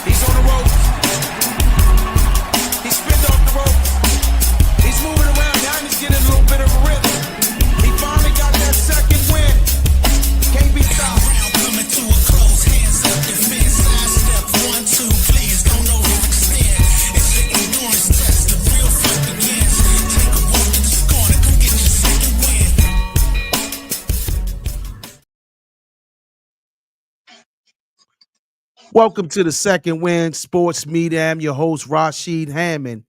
He's on the rope. He's spinning off the rope. He's moving around. Now he's getting a little bit of a rhythm. He finally got that second win. Can't be stopped. Coming to a close. Hands up. Defense. Side step. 1, 2. Please don't overextend. It's the endurance test. The real fight begins. Take a walk to this corner. Come get your second win. Welcome to the Second Win Sports Media. I'm your host, Rashid Hammond.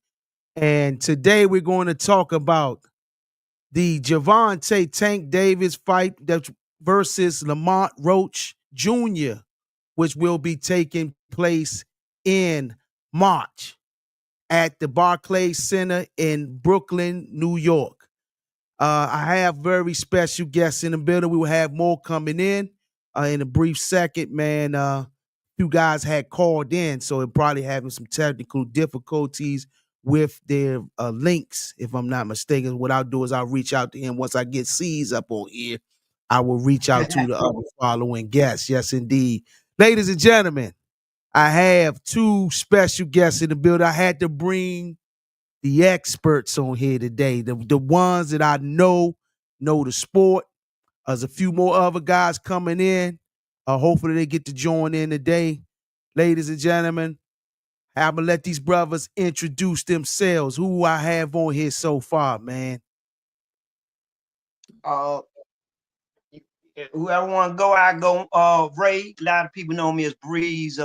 And today we're going to talk about the Gervonta Tank Davis fight versus Lamont Roach Jr., which will be taking place in March at the Barclays Center in Brooklyn, New York. I have very special guests in the building. We will have more coming in a brief second, man. Few guys had called in, so they're probably having some technical difficulties with their links, if I'm not mistaken. What I'll do is I'll reach out to him once I get C's up on here. I will reach out to the other following guests. Yes, indeed. Ladies and gentlemen, I have two special guests in the building. I had to bring the experts on here today, the ones that I know the sport. There's a few more other guys coming in. Hopefully they get to join in today. Ladies and gentlemen, I'm going to let these brothers introduce themselves. Who I have on here so far, man? Whoever want to go, I go. Ray. A lot of people know me as Breeze.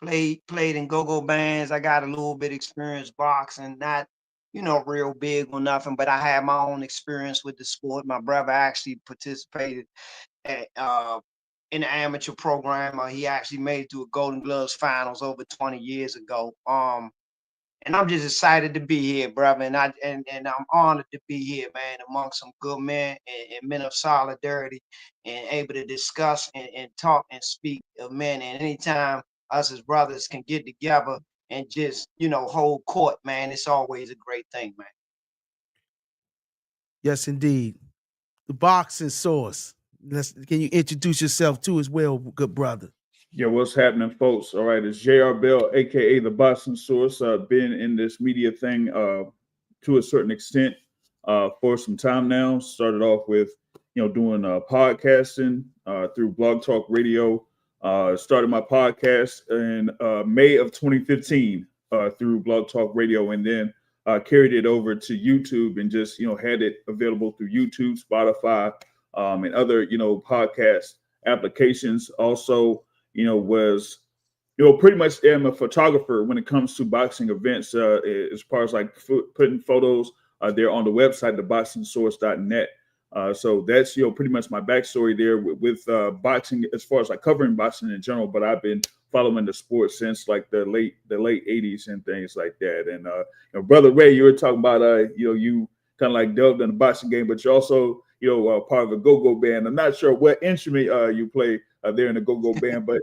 Played in go-go bands. I got a little bit experience boxing, not real big or nothing, but I had my own experience with the sport. My brother actually participated at, in the amateur program. He actually made it to a Golden Gloves finals over 20 years ago. And I'm just excited to be here, brother. And I'm honored to be here, man, among some good men and men of solidarity, and able to discuss and talk and speak of men. And anytime us as brothers can get together and just hold court, man, it's always a great thing, man. Yes, indeed. The boxing source. Can you introduce yourself too as well, good brother? Yeah, what's happening, folks? All right, it's J.R. Bell, aka the Boxing Source. Been in this media thing to a certain extent for some time now. Started off with doing podcasting through Blog Talk Radio. Started my podcast in May of 2015 through Blog Talk Radio, and then carried it over to YouTube and just had it available through YouTube, Spotify, and other podcast applications. Also, was pretty much am a photographer when it comes to boxing events, as far as like putting photos there on the website, theboxingsource.net. So that's pretty much my backstory there with boxing, as far as like covering boxing in general. But I've been following the sport since like the late 80s and things like that. And brother Ray, you were talking about you kind of like delved in the boxing game, but you're also part of a go-go band. I'm not sure what instrument you play there in the go-go band, but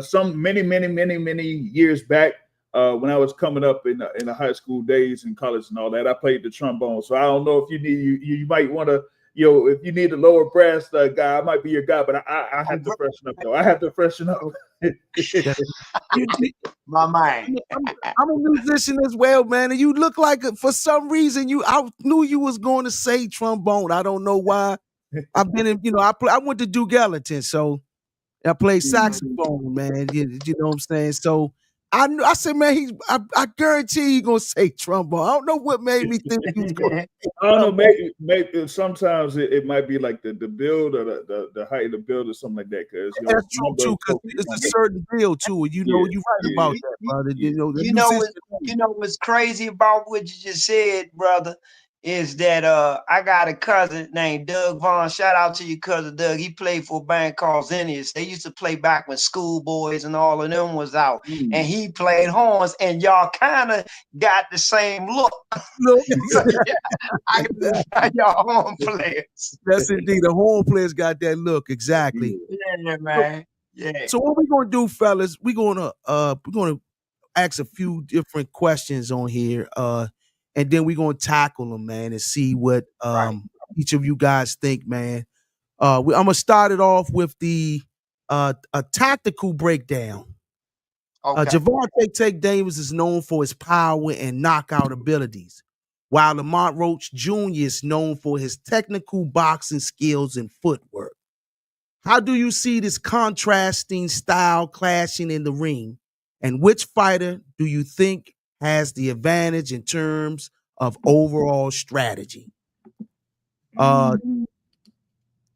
some many years back, when I was coming up in the high school days and college and all that, I played the trombone. So I don't know if you might want to, if you need a lower brass guy, I might be your guy, but I have to freshen up though. I have to freshen up. My mind. I'm a musician as well, man, and you look like for some reason I knew you was going to say trombone. I don't know why. I've been in, I went to Duke Ellington, so I played saxophone, man. You know what I'm saying? So I said, man, I guarantee he's gonna say trombone. I don't know what made me think he was gonna. I don't know. Maybe sometimes it might be like the build or the height of the build or something like that. Because that's true too. Because it's a certain build too. You're right about that, brother. You know what's crazy about what you just said, brother, is that I got a cousin named Doug Vaughn. Shout out to your cousin Doug. He played for a band called Zennius. They used to play back when Schoolboys and all of them was out. And he played horns, and y'all kind of got the same look. So, I can find y'all horn players. Yes, indeed. The horn players got that look, exactly. Yeah, man. Yeah. So what we're gonna do, fellas, we're gonna ask a few different questions on here. And then we're going to tackle them, man, and see what each of you guys think, man. I'm going to start it off with a tactical breakdown Okay. Gervonta Tank Davis is known for his power and knockout abilities, while Lamont Roach Jr. is known for his technical boxing skills and footwork. How do you see this contrasting style clashing in the ring? And which fighter do you think has the advantage in terms of overall strategy? I'm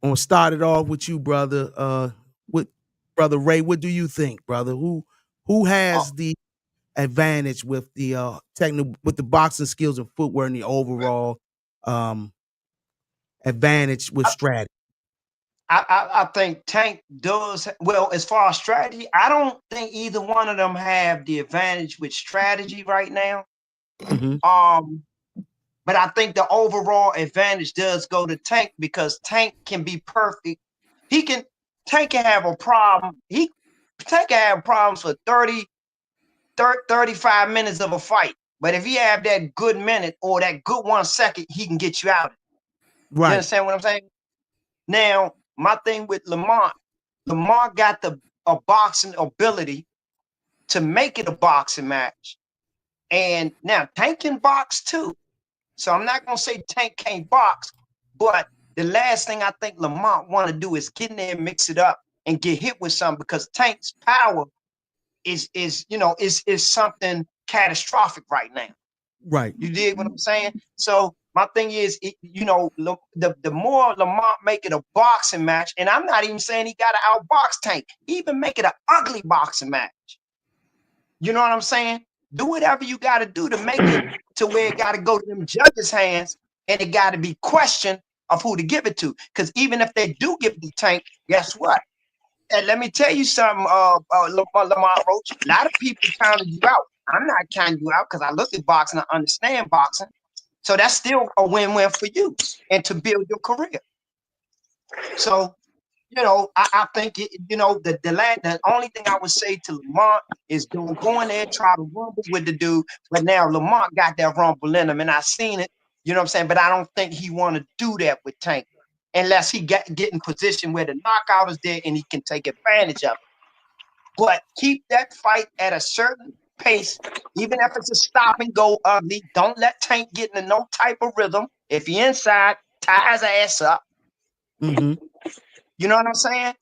gonna start it off with you, brother. With brother Ray, what do you think, brother? Who Uh, has the advantage with the technical with the boxing skills and footwear and the overall um advantage with I, strategy? I think Tank does well as far as strategy. I don't think either one of them have the advantage with strategy right now. Mm-hmm. But I think the overall advantage does go to Tank because Tank can be perfect. He can Tank can have a problem. Tank can have problems for 35 minutes of a fight. But if he have that good minute or that good 1 second, he can get you out. You Right. understand what I'm saying? Now, my thing with Lamont got a boxing ability to make it a boxing match. And now Tank can box too. So I'm not gonna say Tank can't box, but the last thing I think Lamont want to do is get in there and mix it up and get hit with something because Tank's power is something catastrophic right now. Right. You dig what I'm saying? So my thing is, the more Lamont make it a boxing match, and I'm not even saying he got to outbox Tank, even make it an ugly boxing match. You know what I'm saying? Do whatever you got to do to make it to where it got to go to them judges' hands, and it got to be questioned of who to give it to. Because even if they do give it to Tank, guess what? And let me tell you something, Lamont Roach. A lot of people counted you out. I'm not counting you out because I look at boxing, I understand boxing. So that's still a win-win for you and to build your career. So, I think the only thing I would say to Lamont is don't go in there and try to rumble with the dude. But now Lamont got that rumble in him, and I seen it. You know what I'm saying? But I don't think he want to do that with Tank unless he get in position where the knockout is there and he can take advantage of it. But keep that fight at a certain pace, even if it's a stop and go ugly. Don't let Tank get into no type of rhythm. If he inside, tie his ass up. Mm-hmm. You know what I'm saying?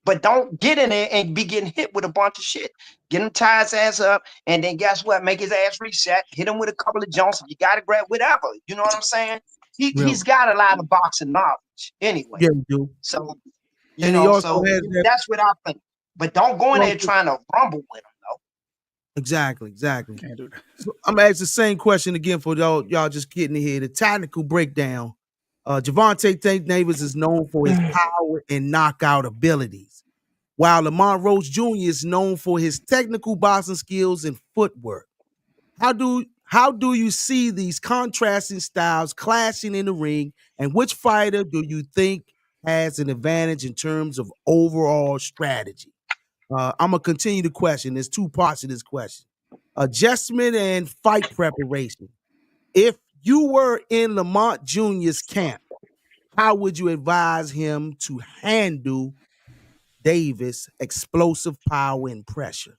But don't get in there and be getting hit with a bunch of shit. Get him, tie his ass up, and then guess what? Make his ass reset. Hit him with a couple of jumps. If you got to grab whatever. You know what I'm saying? Yeah. He's got a lot of boxing knowledge anyway. Yeah, you do. So, And he also has that. that's what I think. But don't go in there trying to rumble with him, though. Exactly. Can't do that. So I'm gonna ask the same question again for y'all just getting here. The technical breakdown. Gervonta Tank Davis is known for his power and knockout abilities, while Lamont Roach Jr. is known for his technical boxing skills and footwork. How do you see these contrasting styles clashing in the ring, and which fighter do you think has an advantage in terms of overall strategy? I'm gonna continue the question. There's two parts to this question: adjustment and fight preparation. If you were in Lamont Jr.'s camp, how would you advise him to handle Davis' explosive power and pressure?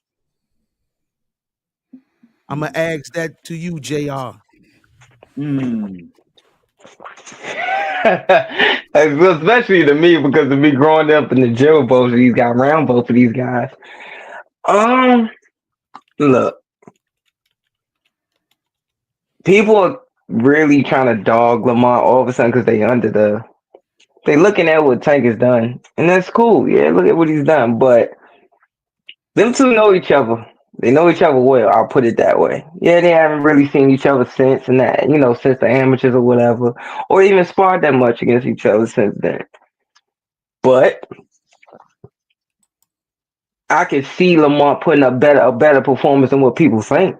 I'm gonna ask that to you, Jr. Mm. Especially to me because of me growing up in the gym with both of these guys, around both of these guys. Um, Look, people are really trying to dog Lamont all of a sudden because they looking at what Tank has done, and that's cool. Yeah, look at what he's done, but them two know each other. They know each other well. I'll put it that way. Yeah, they haven't really seen each other since, and that since the amateurs or whatever, or even sparred that much against each other since then. But I could see Lamont putting a better performance than what people think.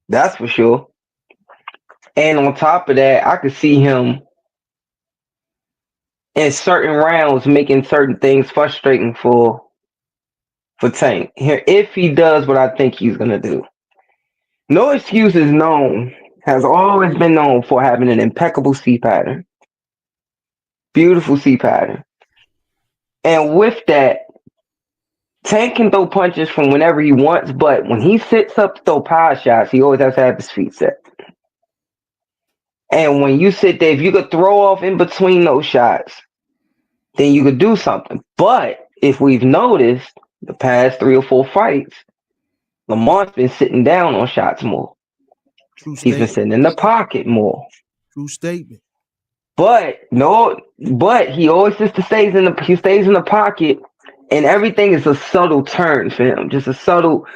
That's for sure. And on top of that, I could see him in certain rounds making certain things frustrating for Tank. Here, if he does what I think he's gonna do. No Excuse has always been known for having an impeccable C pattern. Beautiful C pattern. And with that, Tank can throw punches from whenever he wants, but when he sits up to throw power shots, he always has to have his feet set. And when you sit there, if you could throw off in between those shots, then you could do something. But if we've noticed the past 3 or 4 fights, Lamont's been sitting down on shots more. True He's been statement. sitting in the pocket more. True statement. But he always just stays in the pocket, and everything is a subtle turn for him. Just a subtle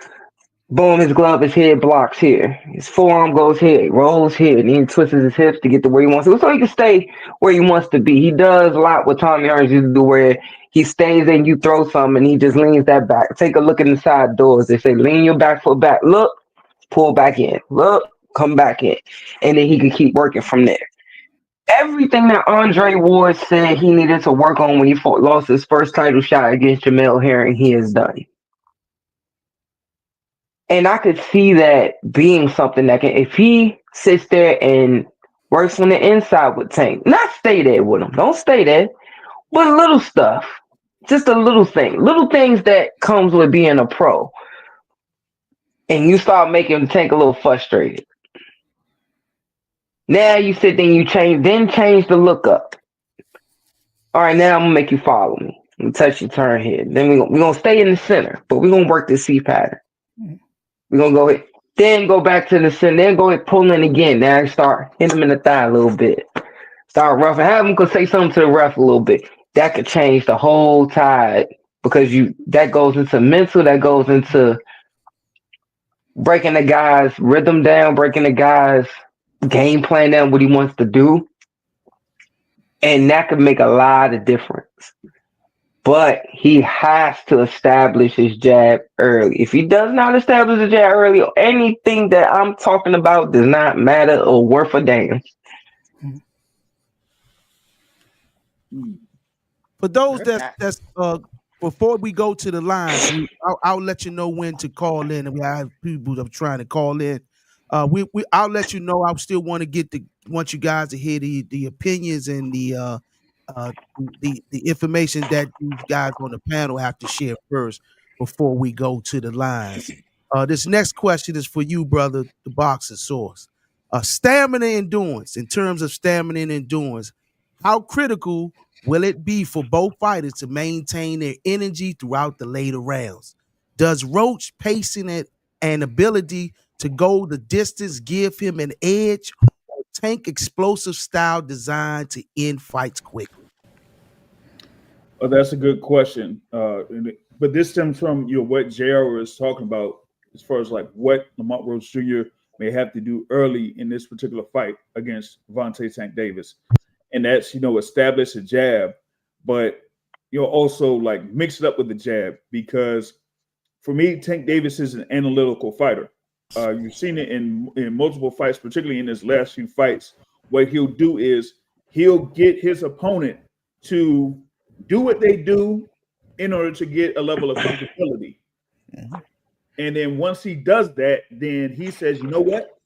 boom, his glove, his head blocks here. His forearm goes here, he rolls here, and then he twists his hips to get to where he wants to. So he can stay where he wants to be. He does a lot what Tommy Hearns used to do, where he stays and you throw something and he just leans that back. Take a look at the side doors. They say lean your back foot back. Look, pull back in. Look, come back in. And then he can keep working from there. Everything that Andre Ward said he needed to work on when he lost his first title shot against Jamel Herring, he has done. And I could see that being something that can, if he sits there and works on the inside with Tank, not stay there with him. Don't stay there, but little stuff. Just a little thing. Little things that comes with being a pro. And you start making Tank a little frustrated. Now you sit there and you change the look up. All right, now I'm gonna make you follow me. And touch your turn here. Then we're gonna stay in the center, but we're gonna work this C pattern. We're gonna go ahead, then go back to the center, then go ahead pulling again. Now start hitting him in the thigh a little bit. Start roughing. Have him say something to the ref a little bit. That could change the whole tide because that goes into mental, that goes into breaking the guy's rhythm down, breaking the guy's game plan down, what he wants to do. And that could make a lot of difference. But he has to establish his jab early. If he does not establish his jab early, anything that I'm talking about does not matter or worth a damn. For those that's before we go to the lines, I'll let you know when to call in, and we have people that are trying to call in. I'll let you know. I still want you guys to hear the opinions and the information that these guys on the panel have to share first before we go to the lines. This next question is for you, brother, the boxing source. Stamina endurance. In terms of stamina and endurance, how critical will it be for both fighters to maintain their energy throughout the later rounds? Does Roach pacing it and ability to go the distance give him an edge, or Tank explosive style designed to end fights quickly? Oh, that's a good question. But this stems from what JR was talking about as far as like what Lamont Roach Jr. may have to do early in this particular fight against Gervonta Tank Davis. And that's, establish a jab, but also like mix it up with the jab, because for me, Tank Davis is an analytical fighter. You've seen it in multiple fights, particularly in his last few fights. What he'll do is he'll get his opponent to do what they do in order to get a level of comfortability. And then once he does that, then he says, you know what?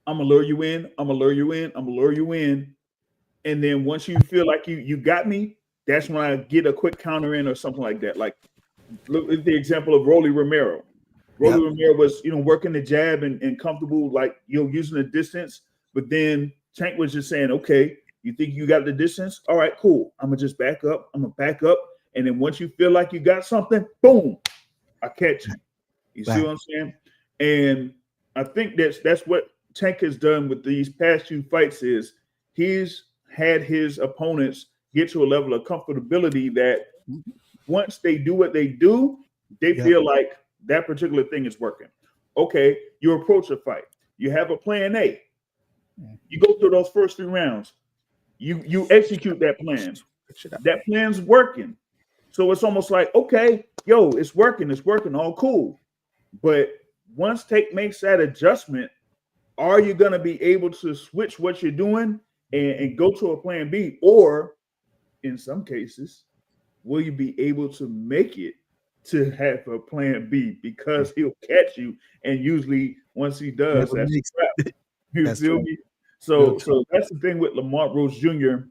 I'm gonna lure you in. I'm gonna lure you in. I'm gonna lure you in. And then once you feel like you got me, that's when I get a quick counter in or something like that. Like look at the example of Rolly Romero. Romero was, working the jab and comfortable, like, using the distance. But then Tank was just saying, okay, you think you got the distance? All right, cool. I'm going to just back up. I'm going to back up. And then once you feel like you got something, boom, I catch you. You see what I'm saying? And I think that's what Tank has done with these past few fights is he's had his opponents get to a level of comfortability that once they do what they do, they feel like that particular thing is working. Okay, you approach a fight. You have a plan A. You go through those first 3 rounds. You execute that plan. That plan's working. So it's almost like, okay, it's working, all cool. But once Tank makes that adjustment, are you going to be able to switch what you're doing and go to a plan B? Or in some cases, will you be able to make it to have a plan B? Because he'll catch you, and usually once he does, that's a trap. You feel me? So that's the thing with Lamont Roach Jr.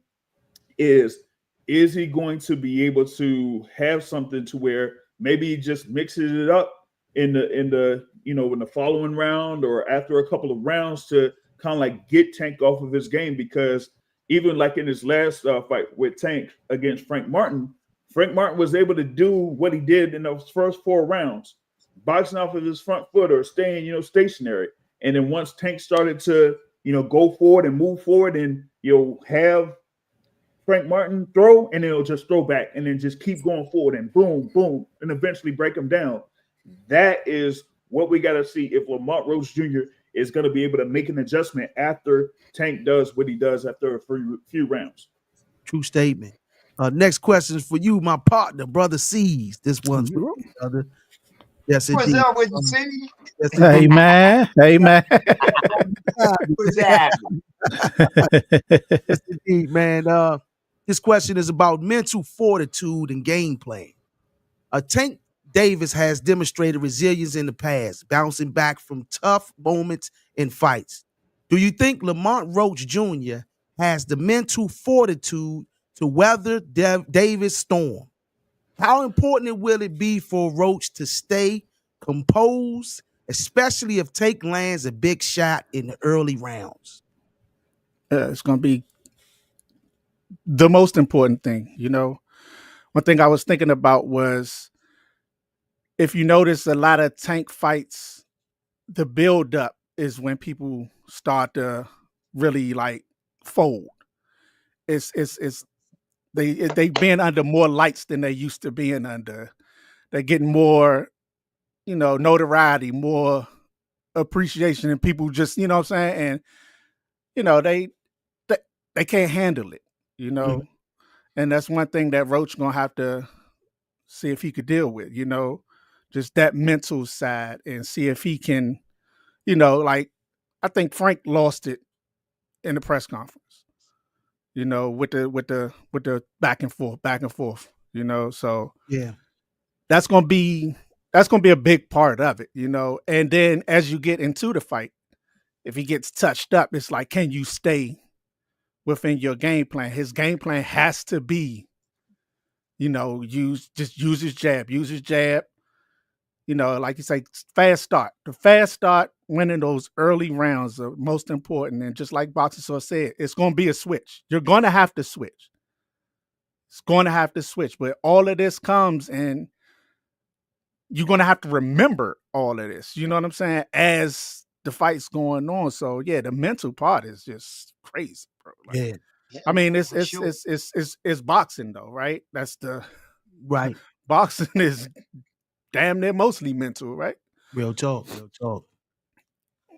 is he going to be able to have something to where maybe he just mixes it up in the in the following round or after a couple of rounds to kind of like get Tank off of his game, because even like in his last fight with Tank against Frank Martin was able to do what he did in those first 4 rounds, boxing off of his front foot or staying, stationary. And then once Tank started to, go forward and move forward and, have Frank Martin throw, and then it'll just throw back and then just keep going forward and boom, boom, and eventually break him down. That is what we got to see if Lamont Roach Jr. is going to be able to make an adjustment after Tank does what he does after a few rounds. True statement. Next question is for you, my partner, brother C's. This one's for you, brother. Yes, What's indeed. up with you, see? Yes, Hey indeed. man, hey man. What's happening? Yes, indeed, man. This question is about mental fortitude and game plan. Tank Davis has demonstrated resilience in the past, bouncing back from tough moments in fights. Do you think Lamont Roach Jr. has the mental fortitude to weather Davis' storm? How important will it be for Roach to stay composed, especially if Tank lands a big shot in the early rounds? It's going to be the most important thing. One thing I was thinking about was, if you notice, a lot of Tank fights, the build up is when people start to really like fold. It's they being under more lights than they used to being under. They're getting more, notoriety, more appreciation, and people just, you know what I'm saying? And they can't handle it, and that's one thing that Roach gonna have to see if he could deal with, just that mental side, and see if he can, like, I think Frank lost it in the press conference, with the back and forth, so Yeah. that's gonna be a big part of it, and then as you get into the fight, if he gets touched up, it's like, can you stay within your game plan? His game plan has to be, use his jab, like you say, fast start. The fast start, winning those early rounds are most important. And just like Boxer Source said, it's going to be a switch. You're going to have to switch. It's going to have to switch. But all of this comes, and you're going to have to remember all of this. You know what I'm saying? As the fight's going on. So yeah, the mental part is just crazy, bro. Like, Yeah. I mean, it's sure. it's boxing though, right? That's the Right. boxing is damn near mostly mental, right? Real talk. Real talk.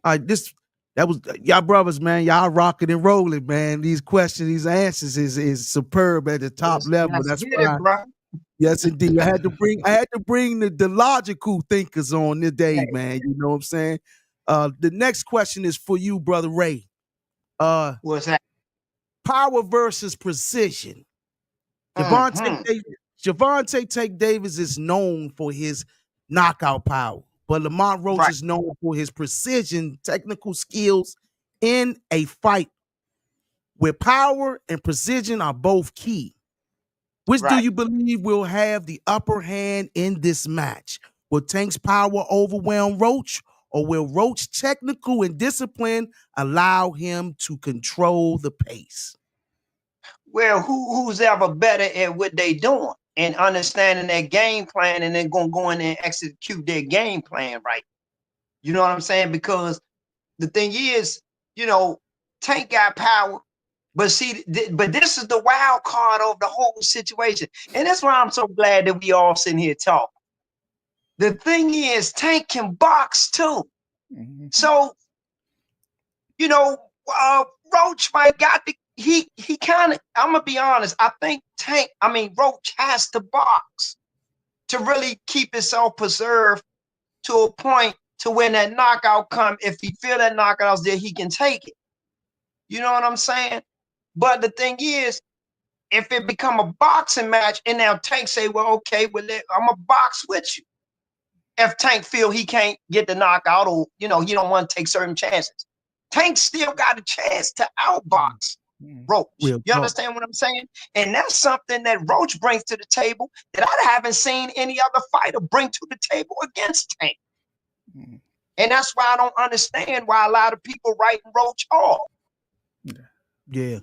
All right, that was y'all brothers, man. Y'all rocking and rolling, man. These questions, these answers is superb at the top level. Let's That's get it, fine. bro. Yes, indeed. I had to bring the logical thinkers on today, man. You know what I'm saying? The next question is for you, brother Ray. What's happening? Power versus precision. Gervonta Tank Davis is known for his knockout power, but Lamont Roach is known for his precision, technical skills in a fight where power and precision are both key. Which do you believe will have the upper hand in this match? Will Tank's power overwhelm Roach, or will Roach's technical and discipline allow him to control the pace? Well, who's ever better at what they doing and understanding their game plan, and then gonna go in there and execute their game plan right? You know what I'm saying? Because the thing is, Tank got power, but see, but this is the wild card of the whole situation, and that's why I'm so glad that we all sitting here talking. The thing is, Tank can box too, so Roach might got the he kind of. I'm gonna be honest. I think Roach has to box to really keep himself preserved to a point to when that knockout come. If he feel that knockout's there, he can take it. You know what I'm saying? But the thing is, if it become a boxing match, and now Tank say, well, okay, well, I'm a box with you. If Tank feel he can't get the knockout, or he don't want to take certain chances, Tank still got a chance to outbox. Roach. Real You talk. understand what I'm saying? And that's something that Roach brings to the table that I haven't seen any other fighter bring to the table against Tank. And that's why I don't understand why a lot of people writing Roach off. Yeah.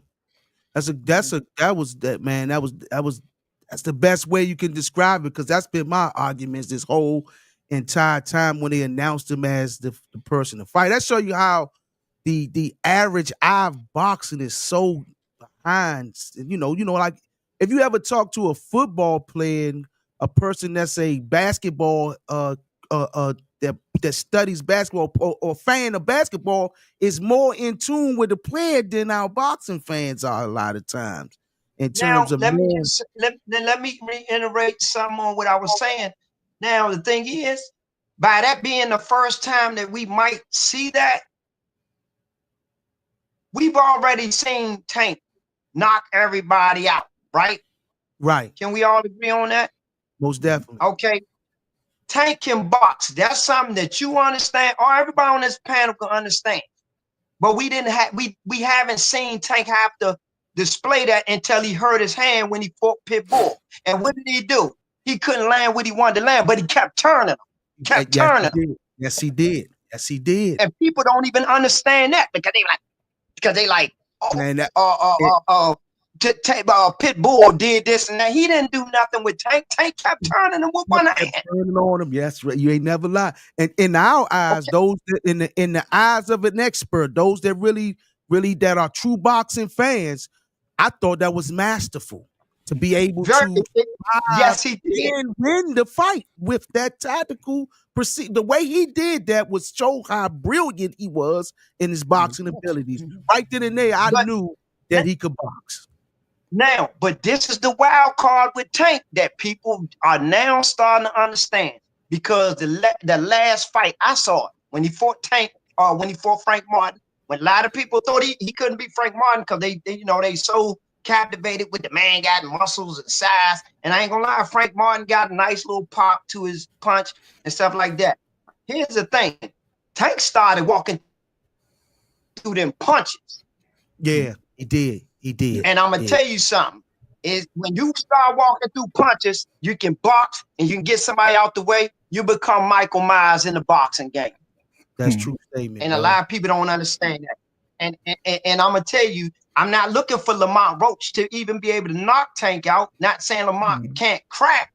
That's the best way you can describe it, because that's been my arguments this whole entire time when they announced him as the person to fight. That show you how the average eye of boxing is so behind. Like if you ever talk to a football player and a person that's a basketball that studies basketball or fan of basketball is more in tune with the player than our boxing fans are a lot of times. In terms Now, of let me reiterate some on what I was saying. Now, the thing is, by that being the first time that we might see that, we've already seen Tank knock everybody out, right? right, Can we all agree on that? most definitely. Okay. Tank can box. That's something that you understand, or everybody on this panel can understand. But we haven't seen Tank have to display that until he hurt his hand when he fought Pitbull. And what did he do? He couldn't land what he wanted to land, but he kept turning him. Kept turning him. Yes, he did. Yes, he did. And people don't even understand that because they like, Pitbull did this and that. He didn't do nothing with Tank. Tank kept turning him with one hand. Turning on him. Yes, right. You ain't never lie. And in our eyes, those that, in the eyes of an expert, those that really that are true boxing fans, I thought that was masterful to be able to yes, he did. and win the fight with that tactical the way he did that was show how brilliant he was in his boxing abilities. Right then and there, I knew that he could box. Now, but this is the wild card with Tank that people are now starting to understand, because the last fight I saw when he fought Tank, or when he fought Frank Martin, when a lot of people thought he couldn't beat Frank Martin because they so captivated with the man got muscles and size. And I ain't gonna lie, Frank Martin got a nice little pop to his punch and stuff like that. Here's the thing: Tank started walking through them punches. Yeah, he did. He did. And I'm gonna tell you something: is when you start walking through punches, you can box and you can get somebody out the way. You become Michael Myers in the boxing game. That's true statement. And a lot of people don't understand that. And I'm gonna tell you, I'm not looking for Lamont Roach to even be able to knock Tank out. Not saying Lamont can't crack,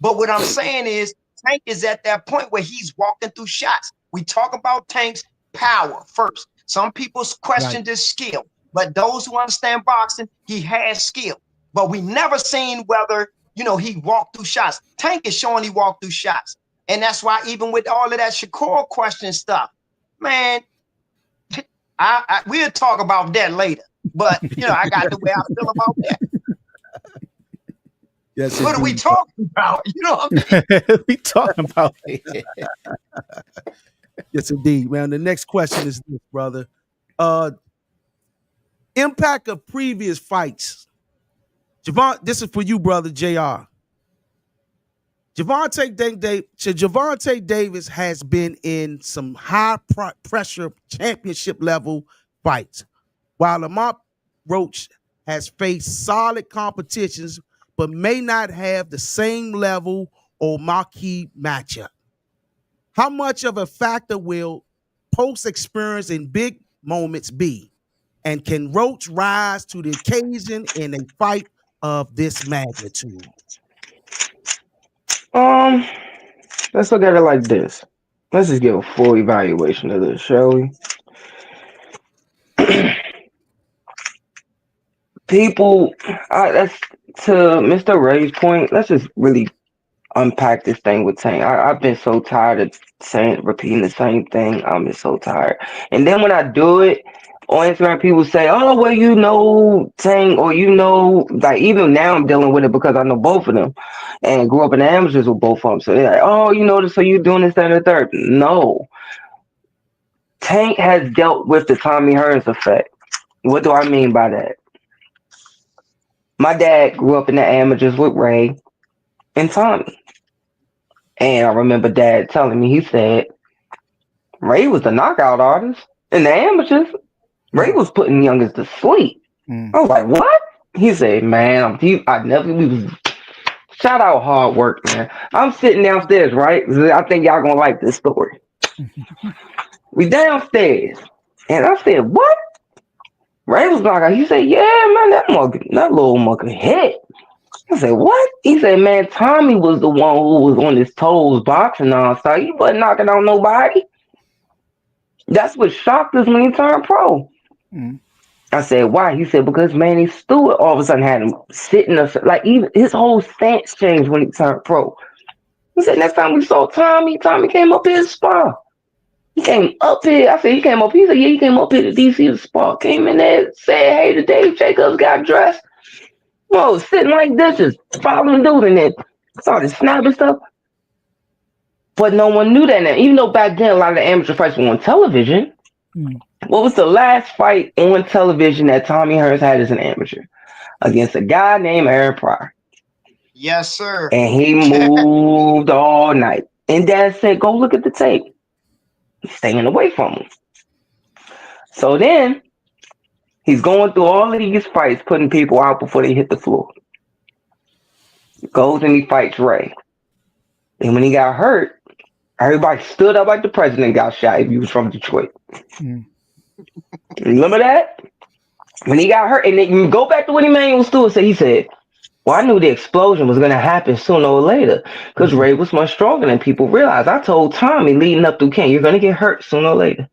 but what I'm saying is Tank is at that point where he's walking through shots. We talk about Tank's power first. Some people question his skill, but those who understand boxing, he has skill. But we never seen whether he walked through shots. Tank is showing he walked through shots, and that's why even with all of that Shakur question stuff, man, we'll talk about that later. But I got the way I feel about that. Yes, what are we talking about? You know what I mean? We talking about it. Yes, indeed, man. The next question is this, brother. Impact of previous fights. Javon, this is for you, brother JR. Gervonta Davis has been in some high pressure championship level fights, while Lamont Roach has faced solid competitions but may not have the same level or marquee matchup. How much of a factor will post experience in big moments be? And can Roach rise to the occasion in a fight of this magnitude? Let's look at it like this. Let's just give a full evaluation of this, shall we? People, that's to Mr. Ray's point. Let's just really unpack this thing with Tank. I've been so tired of repeating the same thing. I'm just so tired. And then when I do it on Instagram, people say, "Oh, well, Tank," or like even now I'm dealing with it because I know both of them and grew up in the amateurs with both of them. So they're like, "Oh, so you doing this, that, and the third?" No, Tank has dealt with the Tommy Hearns effect. What do I mean by that? My dad grew up in the amateurs with Ray and Tommy. And I remember Dad telling me, he said, Ray was the knockout artist in the amateurs. Ray was putting youngers to sleep. I was like, what? He said, man, I never, we was, shout out hard work, man. I'm sitting downstairs, right? I think y'all gonna like this story. We downstairs. And I said, what? Ray was like, he said, yeah, man, that little monkey hit. I said, what? He said, man, Tommy was the one who was on his toes boxing on, so he wasn't knocking on nobody. That's what shocked us when he turned pro. Mm. I said, why? He said, because Manny Stewart all of a sudden had him sitting up, like even his whole stance changed when he turned pro. He said, next time we saw Tommy came up here to spar. He came up here. I said, he came up. He said, yeah, he came up here to DC to spar. Came in there, said, hey, the Dave Jacobs got dressed. Whoa, sitting like this, just following dude, and then started snapping stuff. But no one knew that now. Even though back then a lot of the amateur fights were on television. What was the last fight on television that Tommy Hearns had as an amateur? Against a guy named Aaron Pryor. Yes, sir. And he moved all night. And Dad said, go look at the tape. He's staying away from him. So then he's going through all of these fights, putting people out before they hit the floor. He goes and he fights Ray. And when he got hurt, everybody stood up like the president got shot if he was from Detroit. Remember that? When he got hurt, and then you go back to what Emmanuel Stewart said. He said, well, I knew the explosion was going to happen sooner or later because Ray was much stronger than people realized. I told Tommy leading up through camp, you're going to get hurt sooner or later.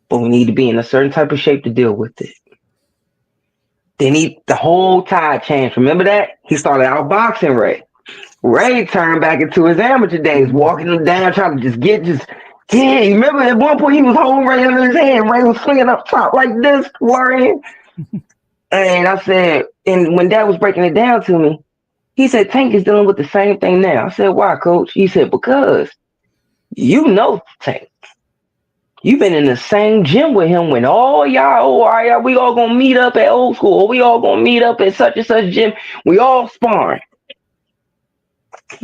But we need to be in a certain type of shape to deal with it. Then the whole tide changed. Remember that? He started outboxing Ray. Ray turned back into his amateur days, walking him down, trying to yeah, remember at one point he was holding Ray under his hand. Ray was swinging up top like this, worrying. And I said, and when Dad was breaking it down to me, he said, Tank is dealing with the same thing now. I said, why, Coach? He said, because you know Tank. You've been in the same gym with him when all y'all, we all gonna meet up at old school, or we all gonna meet up at such and such gym. We all sparring.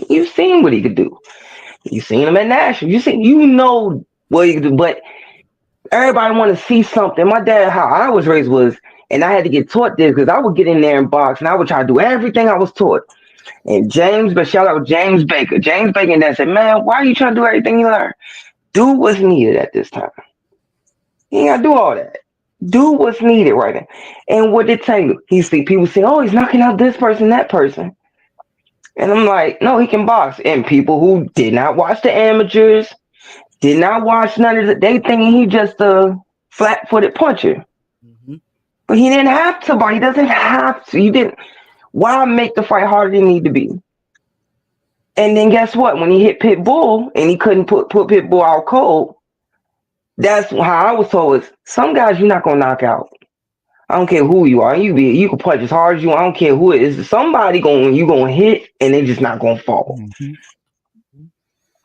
You've seen what he could do. You've seen him at National. You know what he could do, but everybody want to see something. My dad, how I was raised was, and I had to get taught this because I would get in there and box and I would try to do everything I was taught. And shout out James Baker. James Baker and Dad said, man, why are you trying to do everything you learned? Do what's needed at this time. You ain't got to do all that. Do what's needed right now. And what did Tank do? People say, oh, he's knocking out this person, that person. And I'm like, no, he can box. And people who did not watch the amateurs, did not watch none of it, they think he just a flat-footed puncher. But he didn't have to, but he doesn't have to. You didn't. Why make the fight harder than it need to be? And then guess what? When he hit Pitbull and he couldn't put Pitbull out cold, that's how I was told is some guys you're not gonna knock out. I don't care who you are. You can punch as hard as you want. I don't care who it is. Somebody you gonna hit and they just not gonna fall.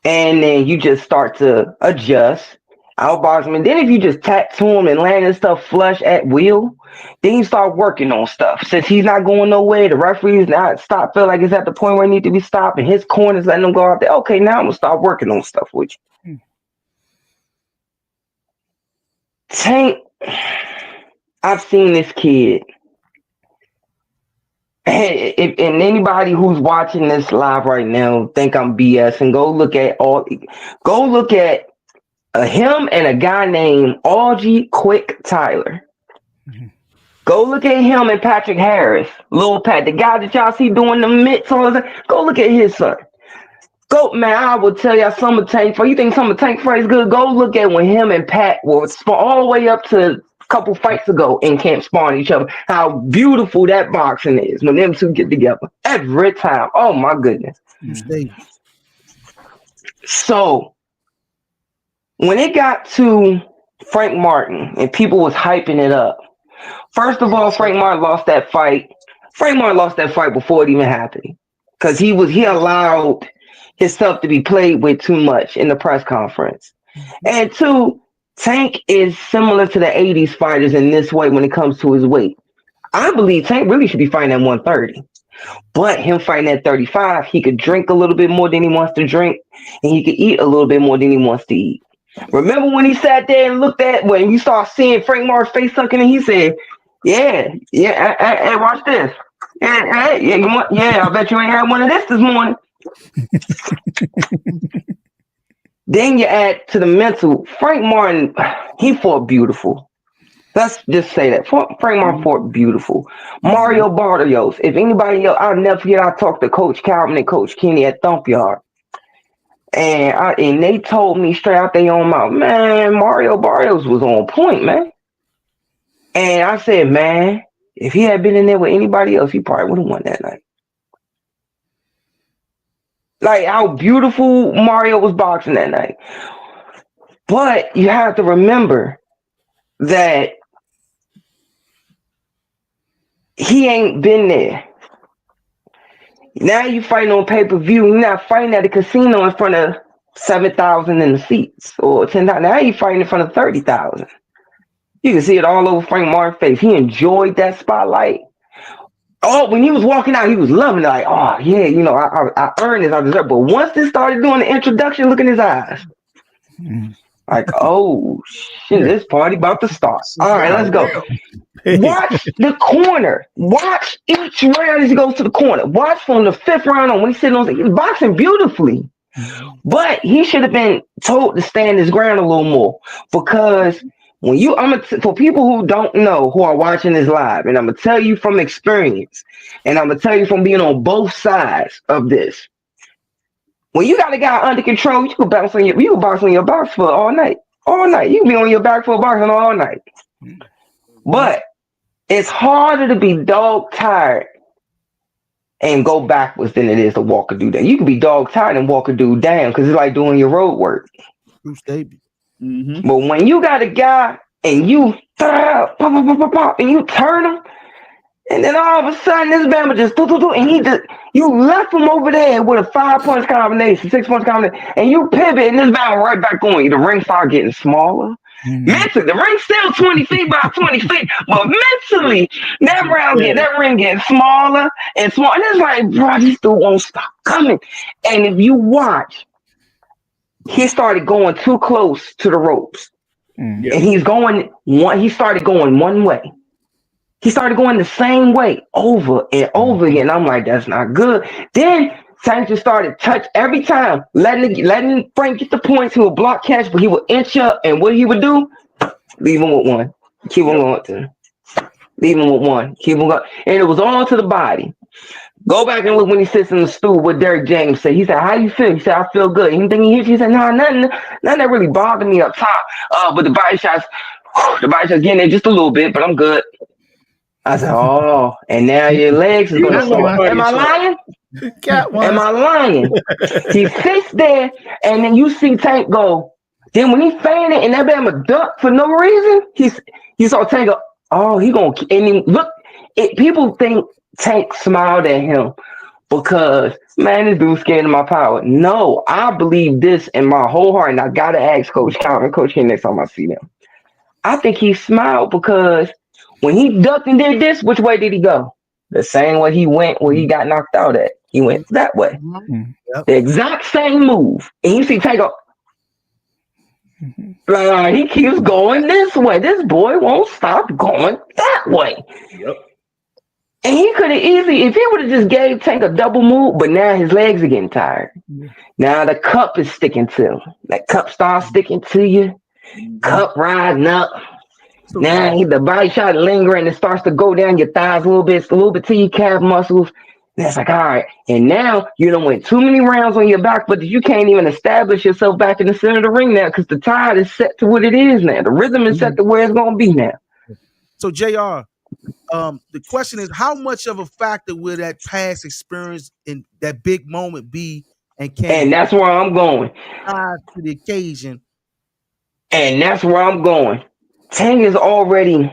And then you just start to adjust, outbox him. And then if you just tattoo him and landing stuff flush at will, then you start working on stuff. Since he's not going nowhere, the referee's not feel like it's at the point where he need to be stopped, and his corner's letting him go out there. Okay, now I'm gonna start working on stuff with you. Tank, I've seen this kid. And anybody who's watching this live right now think I'm BS, and go look at him and a guy named Augie Quick Tyler. Go look at him and Patrick Harris, Lil Pat, the guy that y'all see doing the mitts on. Go look at his son. Go, man, I will tell y'all Summer Tank Fight. You think Summer Tank Fight is good? Go look at when him and Pat were all the way up to a couple fights ago in camp sparring each other. How beautiful that boxing is when them two get together every time. Oh my goodness. So when it got to Frank Martin and people was hyping it up, first of all, Frank Martin lost that fight. Frank Martin lost that fight before it even happened because he allowed himself to be played with too much in the press conference. And two, Tank is similar to the 80s fighters in this way when it comes to his weight. I believe Tank really should be fighting at 130. But him fighting at 35, he could drink a little bit more than he wants to drink, and he could eat a little bit more than he wants to eat. Remember when he sat there and looked at when you start seeing Frank Martin's face sucking, and he said, Yeah. Hey, watch this. Hey, I bet you ain't had one of this morning. Then you add to the mental. Frank Martin, he fought beautiful. Let's just say that. Frank Martin fought beautiful. Mario Barrios. If anybody else, I'll never forget. I talked to Coach Calvin and Coach Kenny at Thump Yard, and they told me straight out their own mouth, man, Mario Barrios was on point, man. And I said, man, if he had been in there with anybody else, he probably would have won that night. Like how beautiful Mario was boxing that night. But you have to remember that he ain't been there. Now you fighting on pay-per-view. You're not fighting at a casino in front of 7,000 in the seats or 10,000. Now you fighting in front of 30,000. You can see it all over Frank Martin's face. He enjoyed that spotlight. Oh, when he was walking out, he was loving it. Like, oh yeah, I earned this, I deserve. But once they started doing the introduction, look in his eyes. Like, oh shit, this party about to start. All right, let's go. Watch the corner. Watch each round as he goes to the corner. Watch from the 5th round on when he's sitting on. He's boxing beautifully, but he should have been told to stand his ground a little more. Because when for people who don't know, who are watching this live, and I'm gonna tell you from experience, and I'm gonna tell you from being on both sides of this. When you got a guy under control, you can box on your box for all night. All night. You can be on your back for boxing all night. But it's harder to be dog tired and go backwards than it is to walk a dude down. You can be dog tired and walk a dude down because it's like doing your road work. True statement. But when you got a guy and you pop, and you turn him, and then all of a sudden this man just and you left him over there with a 5-punch combination, 6-punch combination, and you pivot and this man right back on you. The ring start getting smaller. Mentally, the ring's still 20 feet by 20 feet, but mentally, that ring gets smaller and smaller. And it's like, bro, this dude won't stop coming. And if you watch, he started going too close to the ropes. And he started going one way. He started going the same way over and over again. I'm like, that's not good. Then Tank just started touch every time, letting Frank get the points. He would block catch, but he would inch up, and what he would do, leave him with one. Keep him going to. Leave him with one. Keep him going. And it was all to the body. Go back and look when he sits in the stool, what Derek James said. He said, how you feel? He said, I feel good. Anything he hit you? He said, no, nothing that really bothered me up top. But the body shots getting there just a little bit, but I'm good. I said, oh, and now your legs is going to start. Am I lying? Am I lying? He sits there, and then you see Tank go. Then when he fainted and that man a duck for no reason, he saw Tank go, oh, he going to, and he, look, people think Tank smiled at him because, man, this dude's scared of my power. No, I believe this in my whole heart, and I got to ask Coach Calvin, Coach King next time I see them. I think he smiled because when he ducked and did this, which way did he go? The same way he went where he got knocked out at. He went that way. The exact same move. And you see Tank go, he keeps going this way. This boy won't stop going that way. And he could have easily, if he would have just gave Tank a double move, but now his legs are getting tired. Now the cup is sticking to him. That cup starts sticking to you. Cup rising up. Now the body shot lingering and it starts to go down your thighs a little bit to your calf muscles. And it's like, all right. And now you done went too many rounds on your back, but you can't even establish yourself back in the center of the ring now because the tide is set to what it is now. The rhythm is set to where it's going to be now. So, JR, the question is, how much of a factor will that past experience in that big moment be? And that's where I'm going. To the occasion. And that's where I'm going. Tank is already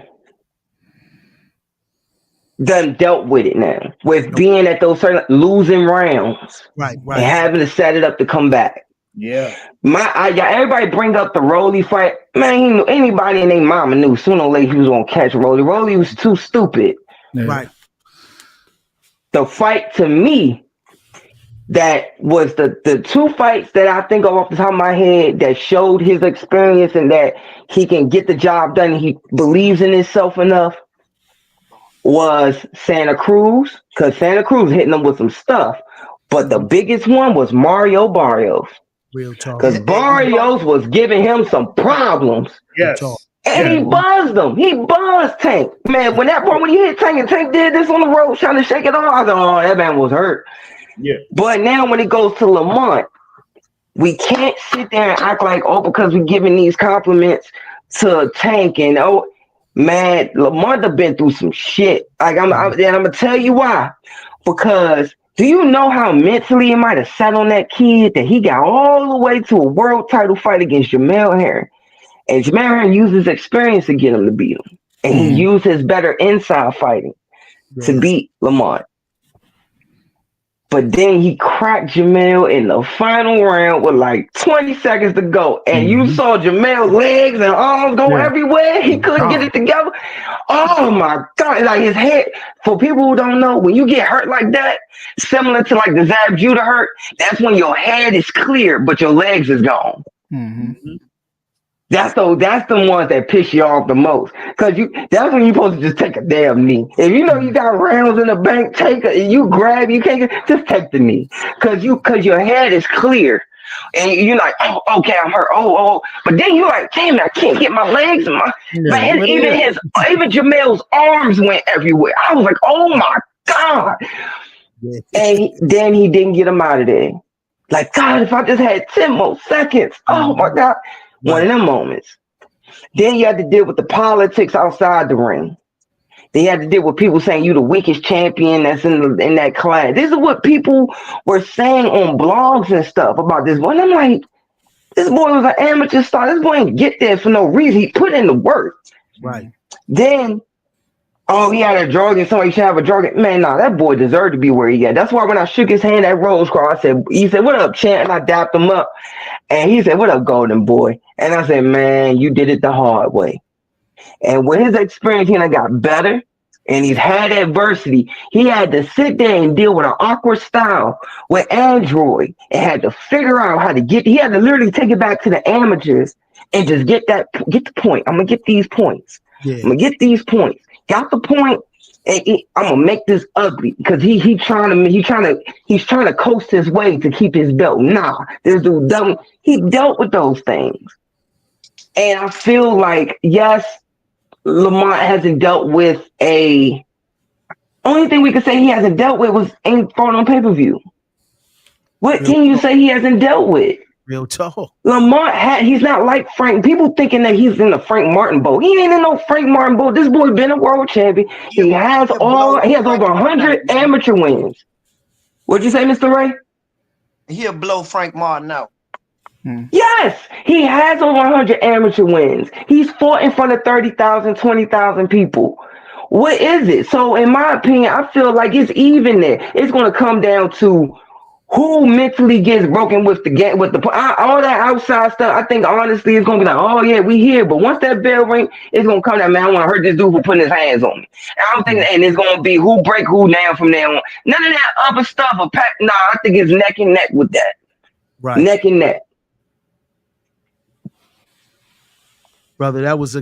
done dealt with it now, with being at those certain losing rounds, right, and having to set it up to come back. Everybody bring up the Rolly fight. Man, anybody and their mama knew sooner or later he was gonna catch Rolly. Rolly was too stupid. Right. The fight to me, that was the two fights that I think of off the top of my head that showed his experience and that he can get the job done and he believes in himself enough. was Santa Cruz, because Santa Cruz hitting them with some stuff. But the biggest one was Mario Barrios, Real talk. because Barrios was giving him some problems. Talk. Yes. And he buzzed them. He buzzed Tank. Man, when he hit Tank and Tank did this on the road trying to shake it off, I was like, oh, that man was hurt. Yeah. But now when it goes to Lamont, we can't sit there and act like, oh, because we're giving these compliments to Tank and oh, man, Lamont have been through some shit. Like I'm gonna tell you why. Because do you know how mentally it might have sat on that kid that he got all the way to a world title fight against Jamel Herring? And Jamel Herring used his experience to get him to beat him. And he used his better inside fighting to beat Lamont. But then he cracked Jamel in the final round with like 20 seconds to go. And you saw Jamel's legs and arms go everywhere. He couldn't get it together. Oh my God. Like his head, for people who don't know, when you get hurt like that, similar to like the Zab Judah hurt, that's when your head is clear, but your legs is gone. That's the ones that piss you off the most. Cause that's when you're supposed to just take a damn knee. If you know you got rounds in the bank, you can't just take the knee. Cause your head is clear. And you're like, oh, okay, I'm hurt. Oh. But then you're like, damn, I can't get my legs and even Jamel's arms went everywhere. I was like, oh my God. And then he didn't get him out of there. Like, God, if I just had 10 more seconds. Oh my God. One of them moments. Then you had to deal with the politics outside the ring. Then you had to deal with people saying you the weakest champion that's in that class. This is what people were saying on blogs and stuff about this boy. And I'm like, this boy was an amateur star. This boy didn't get there for no reason. He put in the work. Right. Then, oh, he had a drug and somebody should have a drug. Man, nah, that boy deserved to be where he at. That's why when I shook his hand at Rose Cross, he said, what up, champ? And I dapped him up. And he said, what up, golden boy? And I said, man, you did it the hard way. And with his experience, he got better. And he's had adversity. He had to sit there and deal with an awkward style with Android and had to figure out how to he had to literally take it back to the amateurs and just get the point. I'm going to get these points. I'm going to get these points. Got the point. And I'm gonna make this ugly because he's trying to coast his way to keep his belt. Nah, this dude he dealt with those things. And I feel like, yes, Lamont hasn't dealt with only thing we could say he hasn't dealt with ain't fought on pay-per-view. What can you say he hasn't dealt with? Real talk. Lamont he's not like Frank. People thinking that he's in the Frank Martin boat. He ain't in no Frank Martin boat. This boy been a world champion. He has over 100 amateur wins. What'd you say, Mr. Ray? He'll blow Frank Martin out. Yes, he has over 100 amateur wins. He's fought in front of 30,000, 20,000 people. What is it? So in my opinion, I feel like it's even there. It's going to come down to who mentally gets broken with the game, with all that outside stuff. I think honestly, it's gonna be like, oh yeah, we here. But once that bell ring, it's gonna come that man. I want to hurt this dude for putting his hands on me. And I'm thinking, and it's gonna be who break who down from there on. None of that other stuff. Nah, I think it's neck and neck with that. Right. Neck and neck. Brother, that was a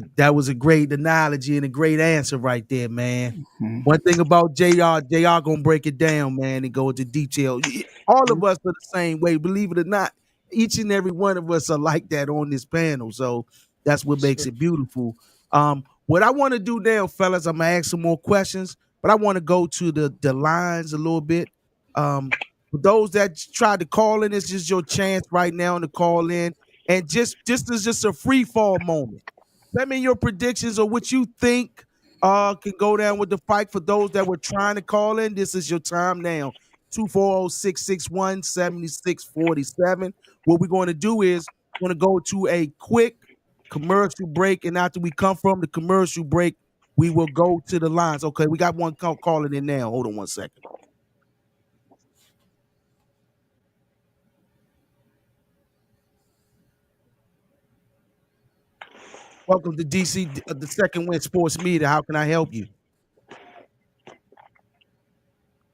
great analogy and a great answer right there, man. One thing about JR gonna break it down, man, and go into detail. All of us are the same way, believe it or not. Each and every one of us are like that on this panel, so that's what makes it beautiful. What I want to do now, fellas, I'm gonna ask some more questions, but I want to go to the lines a little bit. For those that tried to call in, this is your chance right now to call in. And this is just a free fall moment. Let me your predictions or what you think can go down with the fight. For those that were trying to call in, this is your time now. 240-661-7647. What we're going to do is we're going to go to a quick commercial break. And after we come from the commercial break, we will go to the lines. Okay, we got one calling in now. Hold on one second. Welcome to DC, the Second Win Sports Media. How can I help you?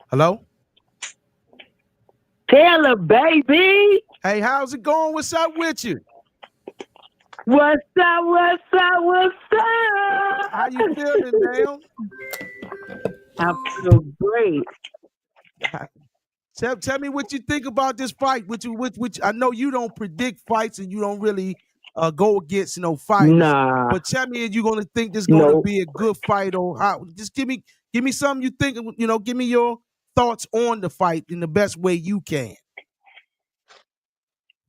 Hello? Taylor, baby. Hey, how's it going? What's up with you? What's up? How you feeling, man? I feel great. Tell me what you think about this fight. Which I know you don't predict fights and you don't really go against no fighters. Nah, But tell me, are you going to think this going to no. be a good fight or how? Just give me something you think. Give me your thoughts on the fight in the best way you can.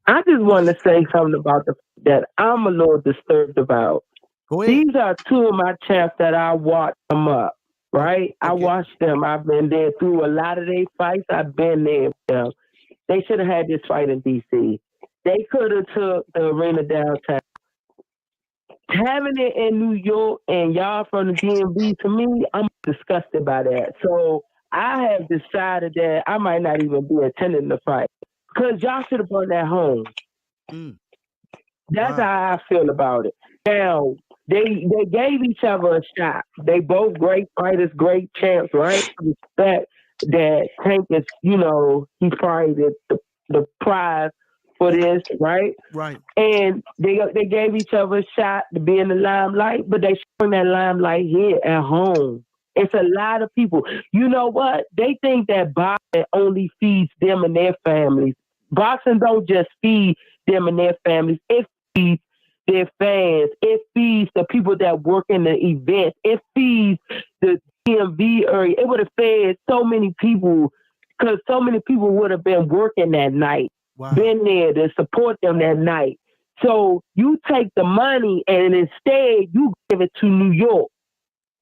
I just want to say something about that I'm a little disturbed about. Go ahead. These are two of my champs that I watched them up, right? I Okay. watched them. I've been there through a lot of their fights. I've been there with them. They should have had this fight in D.C. They could have took the arena downtown. Having it in New York and y'all from the DMV, to me, I'm disgusted by that. So I have decided that I might not even be attending the fight because y'all should have brought that home. Mm. That's Wow. how I feel about it. Now, they gave each other a shot. They both great fighters, great champs, right? I respect that Tank is, he's probably the prize for this, right? Right. And they gave each other a shot to be in the limelight, but they showing that limelight here at home. It's a lot of people. You know what? They think that boxing only feeds them and their families. Boxing don't just feed them and their families. It feeds their fans. It feeds the people that work in the events. It feeds the DMV area. It would have fed so many people because so many people would have been working that night. Wow. Been there to support them that night. So you take the money and instead you give it to New York.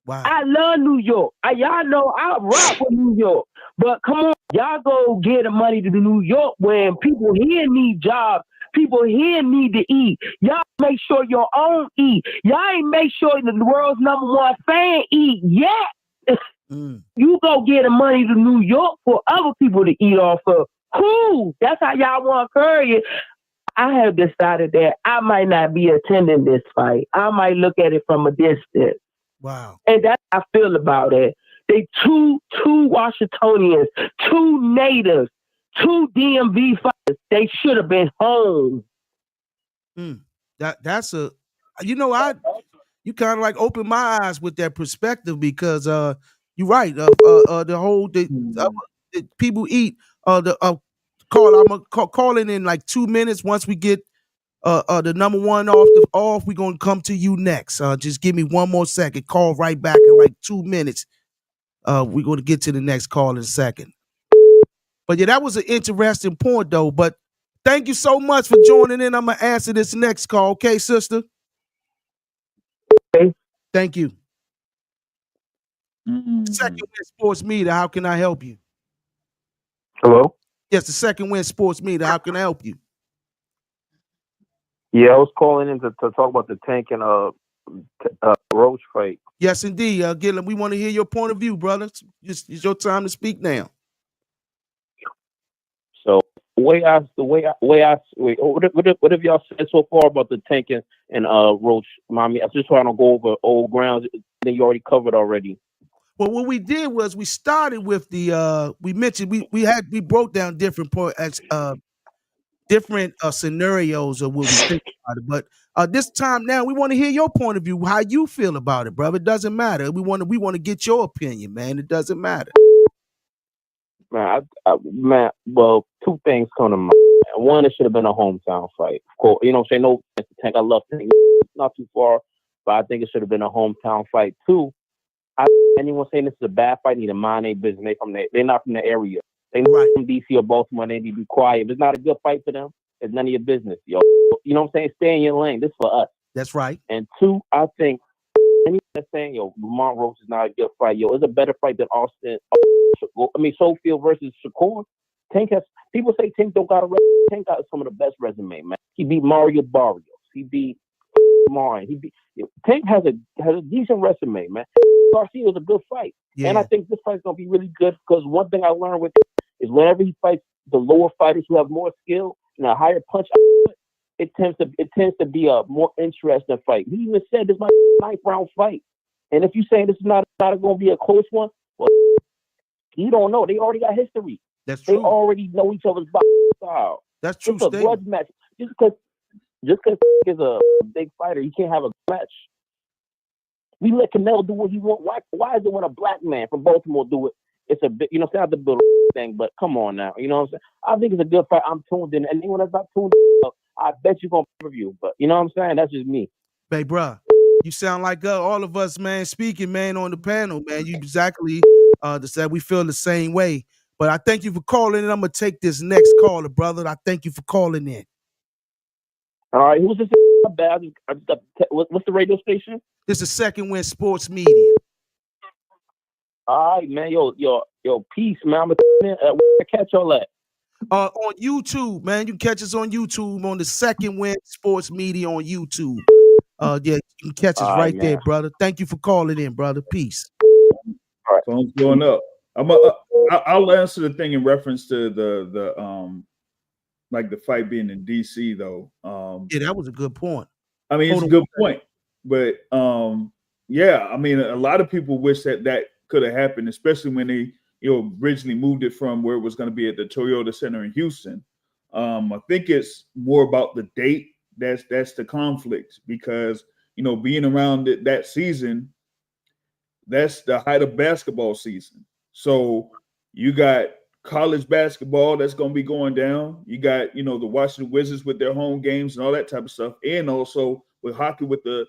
Wow. I love New York. Y'all know I rock with New York. But come on, y'all go get the money to New York when people here need jobs. People here need to eat. Y'all make sure your own eat. Y'all ain't make sure the world's #1 fan eat yet. Mm. You go get the money to New York for other people to eat off of. Cool. That's how y'all want to curry it. I have decided that I might not be attending this fight. I might look at it from a distance. Wow. And that's how I feel about it. They two Washingtonians, two natives, two DMV fighters. They should have been home. That's a you kind of like open my eyes with that perspective because you're right. The whole the people eat the call. I'm calling in like 2 minutes. Once we get the #1 off, we're gonna come to you next. Just give me one more second. Call right back in like 2 minutes. We're gonna get to the next call in a second. But yeah, that was an interesting point though. But thank you so much for joining in. I'm gonna answer this next call. Okay, sister. Okay. Thank you. Second Win Sports Media. How can I help you? Hello? Yes, the Second Win Sports Media. How can I help you? Yeah, I was calling in to talk about the Tank and Roach fight. Yes, indeed. Gillen, we want to hear your point of view, brother. It's your time to speak now. So what have y'all said so far about the Tank and Roach? Mommy, I just want to go over old grounds that you already covered already. Well, what we did was we started with the we mentioned we broke down different different scenarios of what we think about it. But this time now we want to hear your point of view, how you feel about it, brother. It doesn't matter. We want to get your opinion, man. It doesn't matter. Man, well, two things come to mind. One, it should have been a hometown fight. Of course, you know what I'm saying? No, Tank, I love Tank. It's not too far, but I think it should have been a hometown fight. Two, anyone saying this is a bad fight need to mind their business. They're not from the area. They're not from DC or Baltimore. They need to be quiet. If it's not a good fight for them, it's none of your business, yo. You know what I'm saying? Stay in your lane. This is for us. That's right. And two, I think anyone that's saying, yo, Lamont Roach is not a good fight, yo, it's a better fight than Austin. Sofield versus Shakur. Tank has people say Tank don't got a resume. Tank got some of the best resume, man. He beat Mario Barrios. He beat Martin. Tank has a decent resume, man. Garcia's a good fight. Yeah. And I think this fight's gonna be really good because one thing I learned with him is whenever he fights the lower fighters who have more skill and a higher punch output, it tends to be a more interesting fight. He even said this might be a 9th round fight. And if you're saying this is not gonna be a close one, well, you don't know. They already got history. That's true. They already know each other's boxing style. That's true. It's a grudge match. Just because he's a big fighter, he can't have a match. We let Canelo do what he want. Why is it when a black man from Baltimore do it? It's a bit, you know, it's not the build thing, but come on now, you know what I'm saying? I think it's a good fight. I'm tuned in, and anyone that's not tuned in, I bet you're gonna review. But you know what I'm saying? That's just me. Hey, bruh, you sound like all of us, man, speaking, man, on the panel, man. You exactly said we feel the same way. But I thank you for calling in. I'm gonna take this next caller, brother. I thank you for calling in. All right, who's this? Bad. I just got what's the radio station? This is Second Wind Sports Media. All right, man. Yo, peace, man. I'm gonna catch all that. On YouTube, man. You can catch us on YouTube on the Second Wind Sports Media on YouTube. Yeah, you can catch us right there, brother. Thank you for calling in, brother. Peace. All right. Phone's blowing up. I'll answer the thing in reference to the like the fight being in DC though. Yeah, that was a good point. I mean, it's a good point, but yeah, I mean, a lot of people wish that could have happened, especially when they originally moved it from where it was going to be at the Toyota Center in Houston. I think it's more about the date that's the conflict, because being around that season, that's the height of basketball season. So you got college basketball that's going to be going down. You got the Washington Wizards with their home games and all that type of stuff, and also with hockey with the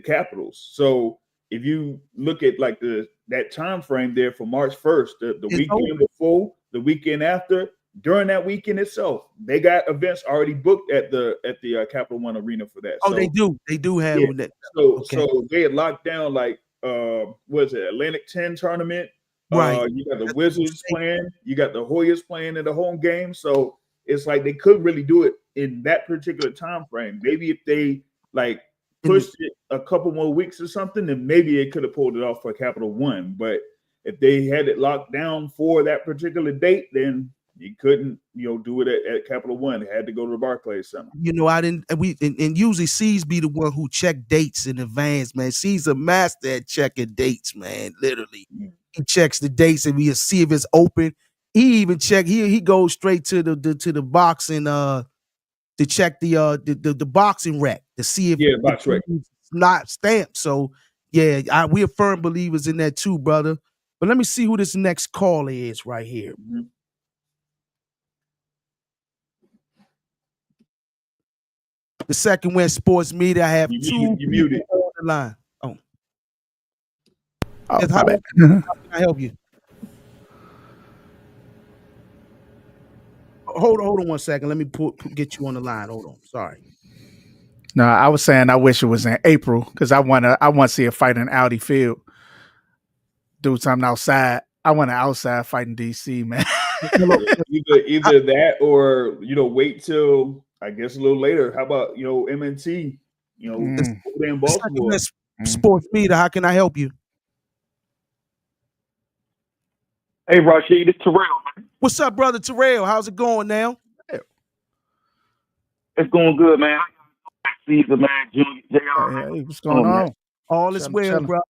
Capitals. So if you look at like that time frame there for March 1st, the weekend before, the weekend after, during that weekend itself, they got events already booked at the Capital One Arena for that. Oh, so, they do have that. So they had locked down like what is it, Atlantic 10 tournament. Right. You got the Wizards playing, you got the Hoyas playing in the home game. So it's like they couldn't really do it in that particular time frame. Maybe if they like pushed it a couple more weeks or something, then maybe they could have pulled it off for Capital One. But if they had it locked down for that particular date, then you couldn't, do it at Capital One. They had to go to the Barclays Center. I didn't. And usually C's be the one who check dates in advance, man. C's a master at checking dates, man. Literally, he checks the dates and we'll see if it's open. He even check. He goes straight to the boxing to check the boxing rack to see if box rack it's not stamped. So yeah, we are firm believers in that too, brother. But let me see who this next caller is right here. Mm-hmm. The Second Wind Sports Media. I have two muted on the line. Oh, yes, how can I help you? Hold on 1 second. Let me get you on the line. Hold on. Sorry. No, I was saying I wish it was in April because I want to see a fight in Audi Field. Do something outside. I want an outside fight in DC, man. either that or wait till I guess a little later. How about MNT? Over in Baltimore. Sports Media. How can I help you? Hey, Rashid, it's Terrell, man. What's up, brother Terrell? How's it going now? It's going good, man. Caesar, man, Junior, JR. Hey, what's going on? Man. All is well, brother.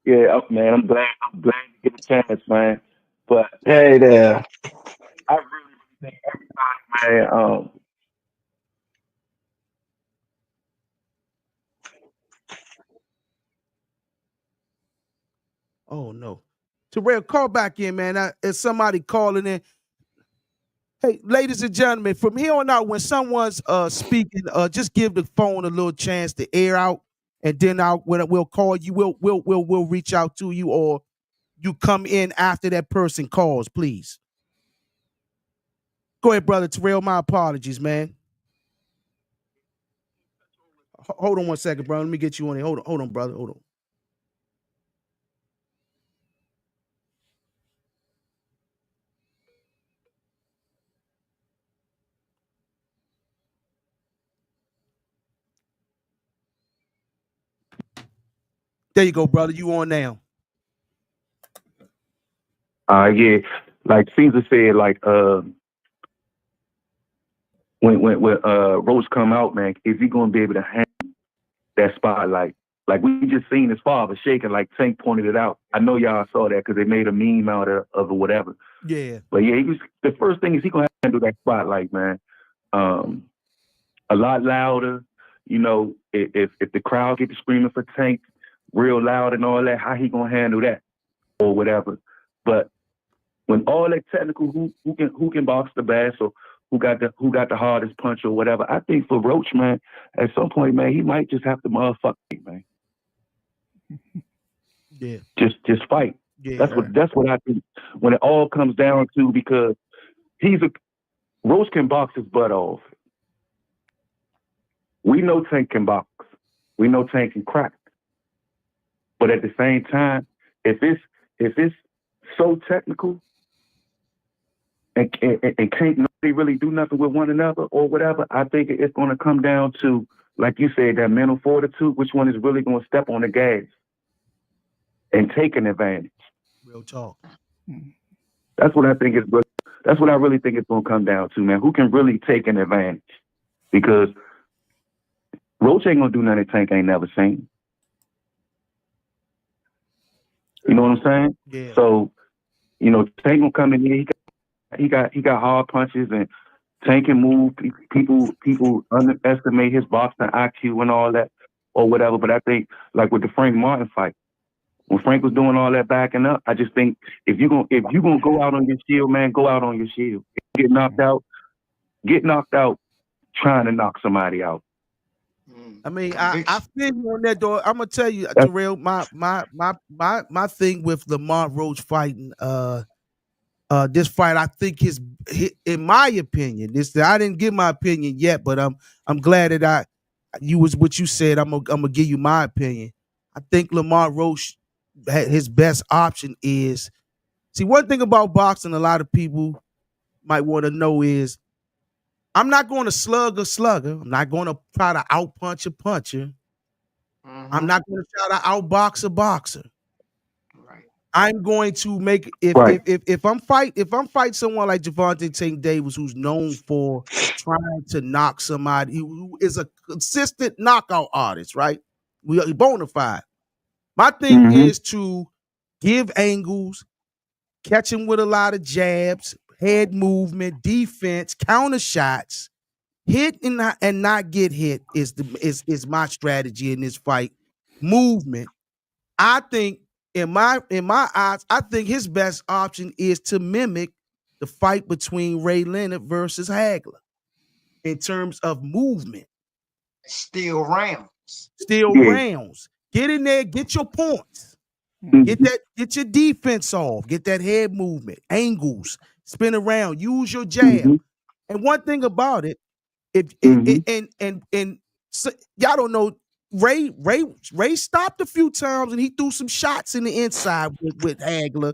Yeah, man, I'm glad to get a chance, man. But hey there, I really think everybody, man. Oh no, Terrell, call back in, man. Is somebody calling in? Hey, ladies and gentlemen, from here on out, when someone's speaking, just give the phone a little chance to air out, and then we'll call you. We'll reach out to you, or you come in after that person calls, please. Go ahead, brother Terrell. My apologies, man. Hold on 1 second, bro. Let me get you on here. Hold on, brother. Hold on. There you go, brother. You on now? Yeah, like Caesar said, like when Roach come out, man, is he gonna be able to handle that spotlight? Like we just seen his father shaking, like Tank pointed it out. I know y'all saw that because they made a meme out of it, whatever. Yeah. But yeah, the first thing is he gonna handle that spotlight, man. A lot louder, you know, if the crowd gets screaming for Tank real loud and all that, how he gonna handle that or whatever. But when all that technical, who can box the best or who got the hardest punch or whatever, I think for Roach, man, at some point, man, he might just have to motherfuck it, man. Yeah. Just fight. Yeah. That's what I think when it all comes down to, because Roach can box his butt off. We know Tank can box. We know Tank can crack. But at the same time, if it's so technical and can't nobody really do nothing with one another or whatever, I think it's going to come down to, like you said, that mental fortitude, which one is really going to step on the gas and take an advantage. Real talk. That's what I think that's what I really think it's going to come down to, man. Who can really take an advantage? Because Roach ain't going to do nothing Tank ain't never seen. You know what I'm saying? Yeah. So, you know, Tank gonna come in here. He got hard punches, and Tank can move. People underestimate his boxing IQ and all that or whatever. But I think, like with the Frank Martin fight, when Frank was doing all that backing up, I just think if you gonna go out on your shield, man, go out on your shield. Get knocked out trying to knock somebody out. I mean, I feel you on that, though. I'm gonna tell you, Terrell, my thing with Lamont Roach fighting this fight, I think in my opinion, I didn't give my opinion yet, but I'm glad that you was what you said. I'm gonna give you my opinion. I think Lamont Roach, his best option is, see, one thing about boxing, a lot of people might want to know is, I'm not going to slug a slugger. I'm not going to try to outpunch a puncher. I'm not going to try to outbox a boxer. Right. I'm going to make if I'm fighting someone like Gervonta Tank Davis, who's known for trying to knock somebody, who is a consistent knockout artist, right? We are bona fide. My thing is to give angles, catch him with a lot of jabs, head movement, defense, counter shots. Hit and not get hit is my strategy in this fight. Movement. I think in my eyes, I think his best option is to mimic the fight between Ray Leonard versus Hagler in terms of movement. Still rounds. Rounds. Get in there, get your points. Get your defense off. Get that head movement, angles, spin around, use your jab. And one thing about it, so, y'all don't know, Ray stopped a few times and he threw some shots in the inside with Hagler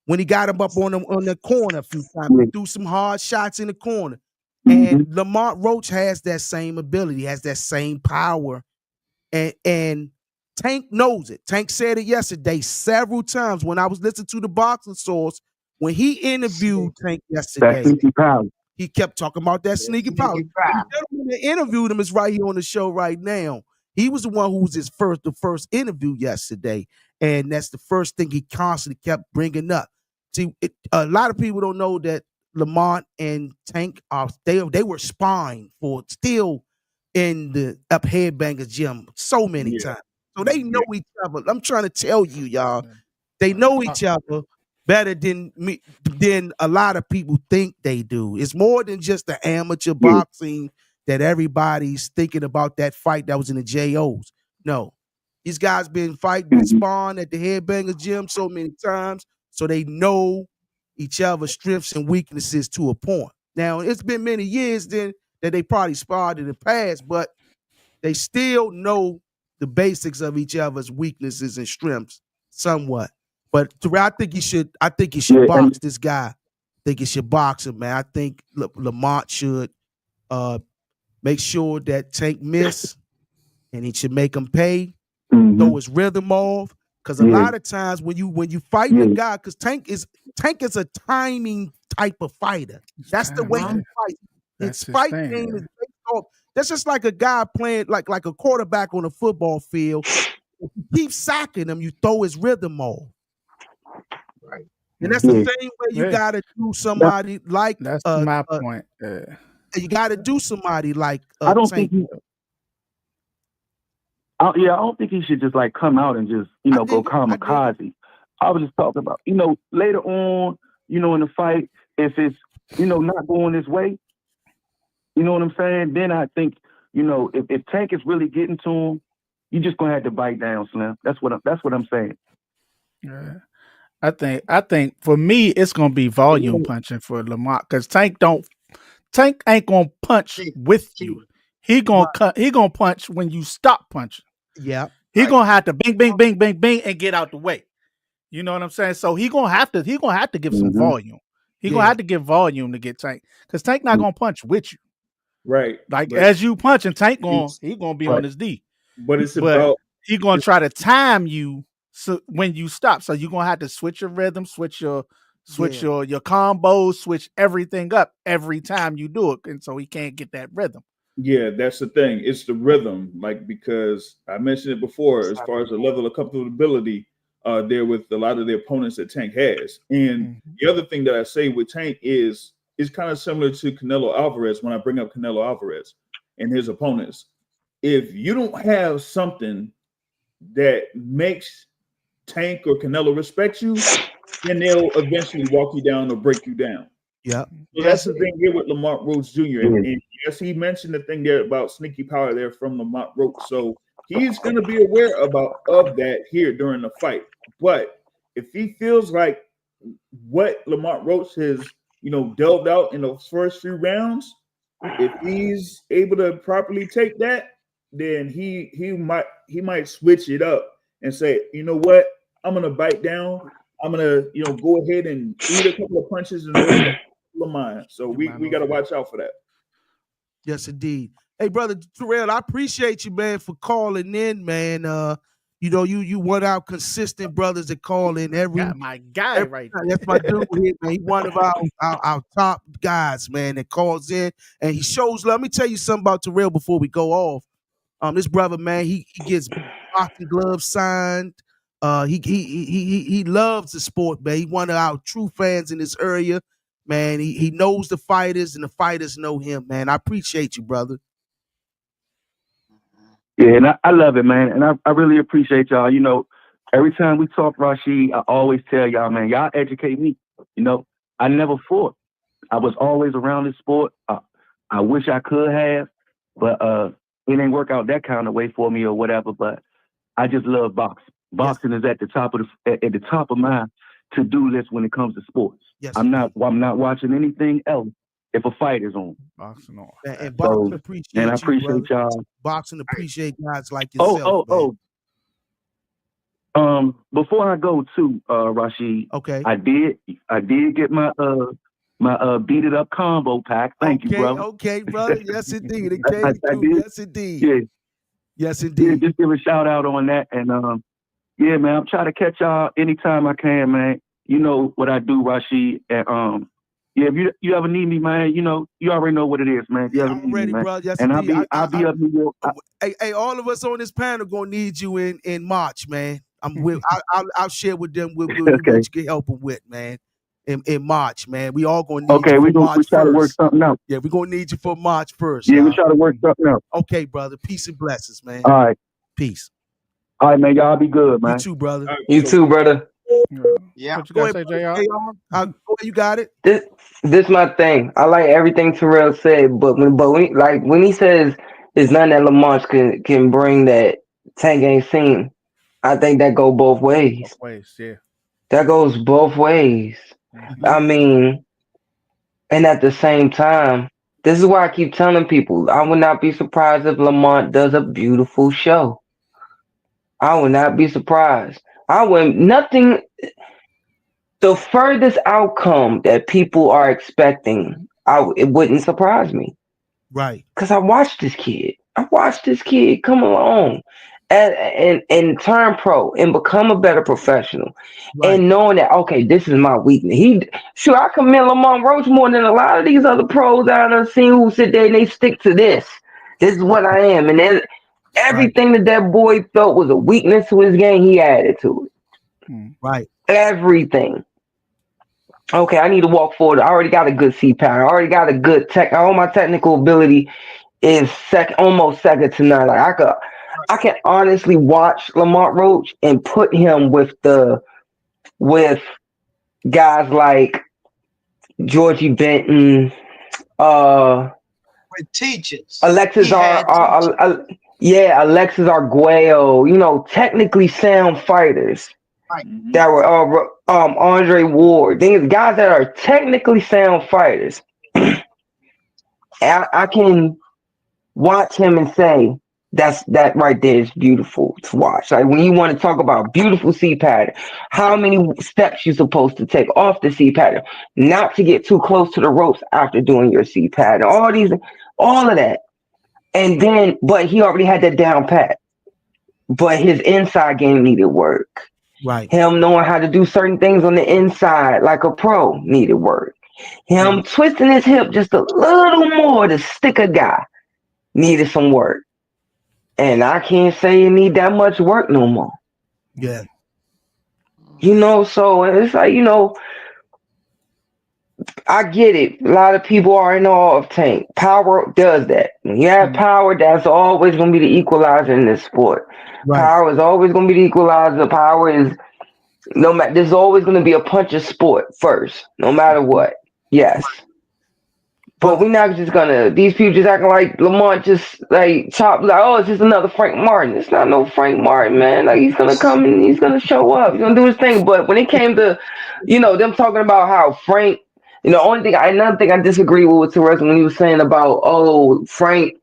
when he got him up on the corner a few times. He threw some hard shots in the corner. And Lamont Roach has that same ability, has that same power. And Tank knows it. Tank said it yesterday several times when I was listening to the Boxing Source. When he interviewed Tank yesterday, he kept talking about that sneaky power. The gentleman that interviewed him is right here on the show right now. He was the one who was the first interview yesterday, and that's the first thing he constantly kept bringing up. See, a lot of people don't know that Lamont and Tank they were sparring for still in the Up Headbangers gym so many times, so they know each other. I'm trying to tell you, y'all, they know each other better than a lot of people think they do. It's more than just the amateur boxing that everybody's thinking about, that fight that was in the JOs. No, these guys been fighting, sparring at the Headbangers gym so many times, so they know each other's strengths and weaknesses to a point. Now, it's been many years then that they probably sparred in the past, but they still know the basics of each other's weaknesses and strengths somewhat. But I think he should box this guy. I think he should box him, man. I think Lamont should make sure that Tank miss, and he should make him pay, throw his rhythm off. Because a lot of times when you fight a guy, because Tank is a timing type of fighter. That's the way he fights. His fight game is based off. That's just like a guy playing like a quarterback on a football field. If you keep sacking him, you throw his rrhythm off. Right. And that's the same way you gotta do somebody like that's my point. You gotta do somebody like I don't Tank. think I don't think he should just like come out and just go kamikaze. I was just talking about later on, in the fight, if it's not going his way, you know what I'm saying? Then I think if Tank is really getting to him, you just gonna have to bite down, Slim. That's what I'm saying. Yeah. I think for me it's gonna be volume punching for Lamont because Tank ain't gonna punch with you. He gonna punch when you stop punching. Yeah. He gonna have to bing, bing, bing, bing, bing, and get out the way. You know what I'm saying? So he gonna have to give some volume. He gonna have to give volume to get Tank because Tank not gonna punch with you. Right. Like as you punch and Tank he gonna be on his D. But it's about he gonna try to time you so when you stop. So you're gonna have to switch your rhythm, switch your combos, switch everything up every time you do it, and so he can't get that rhythm. Yeah, that's the thing. It's the rhythm, like because I mentioned it before, as far as the level of comfortability there with a lot of the opponents that Tank has. And the other thing that I say with Tank is kind of similar to Canelo Alvarez when I bring up Canelo Alvarez and his opponents. If you don't have something that makes Tank or Canelo respect you, then they'll eventually walk you down or break you down. Yeah. So that's the thing here with Lamont Roach Jr. And yes, he mentioned the thing there about sneaky power there from Lamont Roach. So he's going to be aware of that here during the fight. But if he feels like what Lamont Roach has, delved out in those first few rounds, if he's able to properly take that, then he might switch it up and say, you know what, I'm gonna bite down. I'm gonna go ahead and eat a couple of punches in order to Lamont. So we got to watch out for that. Yes, indeed. Hey, brother Terrell, I appreciate you, man, for calling in, man. You one out consistent brothers that call in my guy right there. That's my dude here, man. He one of our top guys, man, that calls in and he shows love. Let me tell you something about Terrell before we go off. This brother, man, he gets boxing gloves signed. He loves the sport, man. He one of our true fans in this area, man. He knows the fighters and the fighters know him, man. I appreciate you, brother. Yeah, and I love it, man. And I really appreciate y'all. Every time we talk, Rashid, I always tell y'all, man, y'all educate me. I never fought. I was always around this sport. I wish I could have, but it ain't work out that kind of way for me or whatever. But I just love boxing. Boxing is at the top of my to-do list when it comes to sports. Yes, I'm not watching anything else if a fight is on. Boxing on. And boxing appreciate and I appreciate y'all. Boxing appreciate guys like yourself. Before I go to Rashid, okay. I did get my beat it up combo pack. Thank you, brother. Okay, brother. Yes, indeed. It came through. Yes, indeed. Yeah. Yes, indeed. Yeah, just give a shout out on that. And yeah, man, I'm trying to catch y'all anytime I can, man. You know what I do, Rashid. And yeah, if you ever need me, man, you already know what it is, man. If you ever need ready, me, man. bro. Yes, and indeed. I'll be up New York. Hey, all of us on this panel gonna need you in March, man. I'll share with them what you can help them with, man. In March, man. We all gonna need you for March 1st. We try to work something out. Yeah, we're gonna need you for March 1st. Yeah, we try to work something out. Okay, brother. Peace and blessings, man. All right. Peace. All right, man. Y'all be good, man. You too, brother. You too, brother. Yeah. What you gotta say, JR? You got it. This my thing. I like everything Terrell said, but when he says there's nothing that Lamont can bring that Tank ain't seen, I think that go both ways. Both ways, yeah. That goes both ways. Mm-hmm. I mean, and at the same time, this is why I keep telling people, I would not be surprised if Lamont does a beautiful show. I would not be surprised. The furthest outcome that people are expecting, it wouldn't surprise me. Right. Because I watched this kid. Come along and turn pro and become a better professional. Right. And knowing that, okay, this is my weakness. I commend Lamont Roach more than a lot of these other pros that I've seen who sit there and they stick to this. This is what I am. And then everything that boy felt was a weakness to his game, he added to it. Right. Everything. Okay, I need to walk forward. I already got a good CPAT. I already got a good tech. All my technical ability is almost second to none. Like I can honestly watch Lamont Roach and put him with guys like Georgie Benton, With teachers. Alexis He had Alexis Arguello, technically sound fighters that were Andre Ward. These guys that are technically sound fighters. I can watch him and say that right there is beautiful to watch. Like when you want to talk about beautiful C pattern, how many steps you're supposed to take off the C pattern, not to get too close to the ropes after doing your C pattern, all of that. And then, but he already had that down pat. But his inside game needed work. Right. Him knowing how to do certain things on the inside like a pro needed work. Him twisting his hip just a little more to stick a guy needed some work. And I can't say you need that much work no more. Yeah. So it's like, I get it. A lot of people are in awe of Tank. Power does that. When you have power, that's always going to be the equalizer in this sport. Right. Power is always going to be the equalizer. Power is there's always going to be a puncher sport first, no matter what. Yes. But we're not just gonna. These people just acting like Lamont just like chop like, oh, it's just another Frank Martin. It's not no Frank Martin, man. Like he's gonna come and he's gonna show up. He's gonna do his thing. But when it came to, them talking about how Frank, another thing I disagree with Terrence when he was saying about, oh, Frank,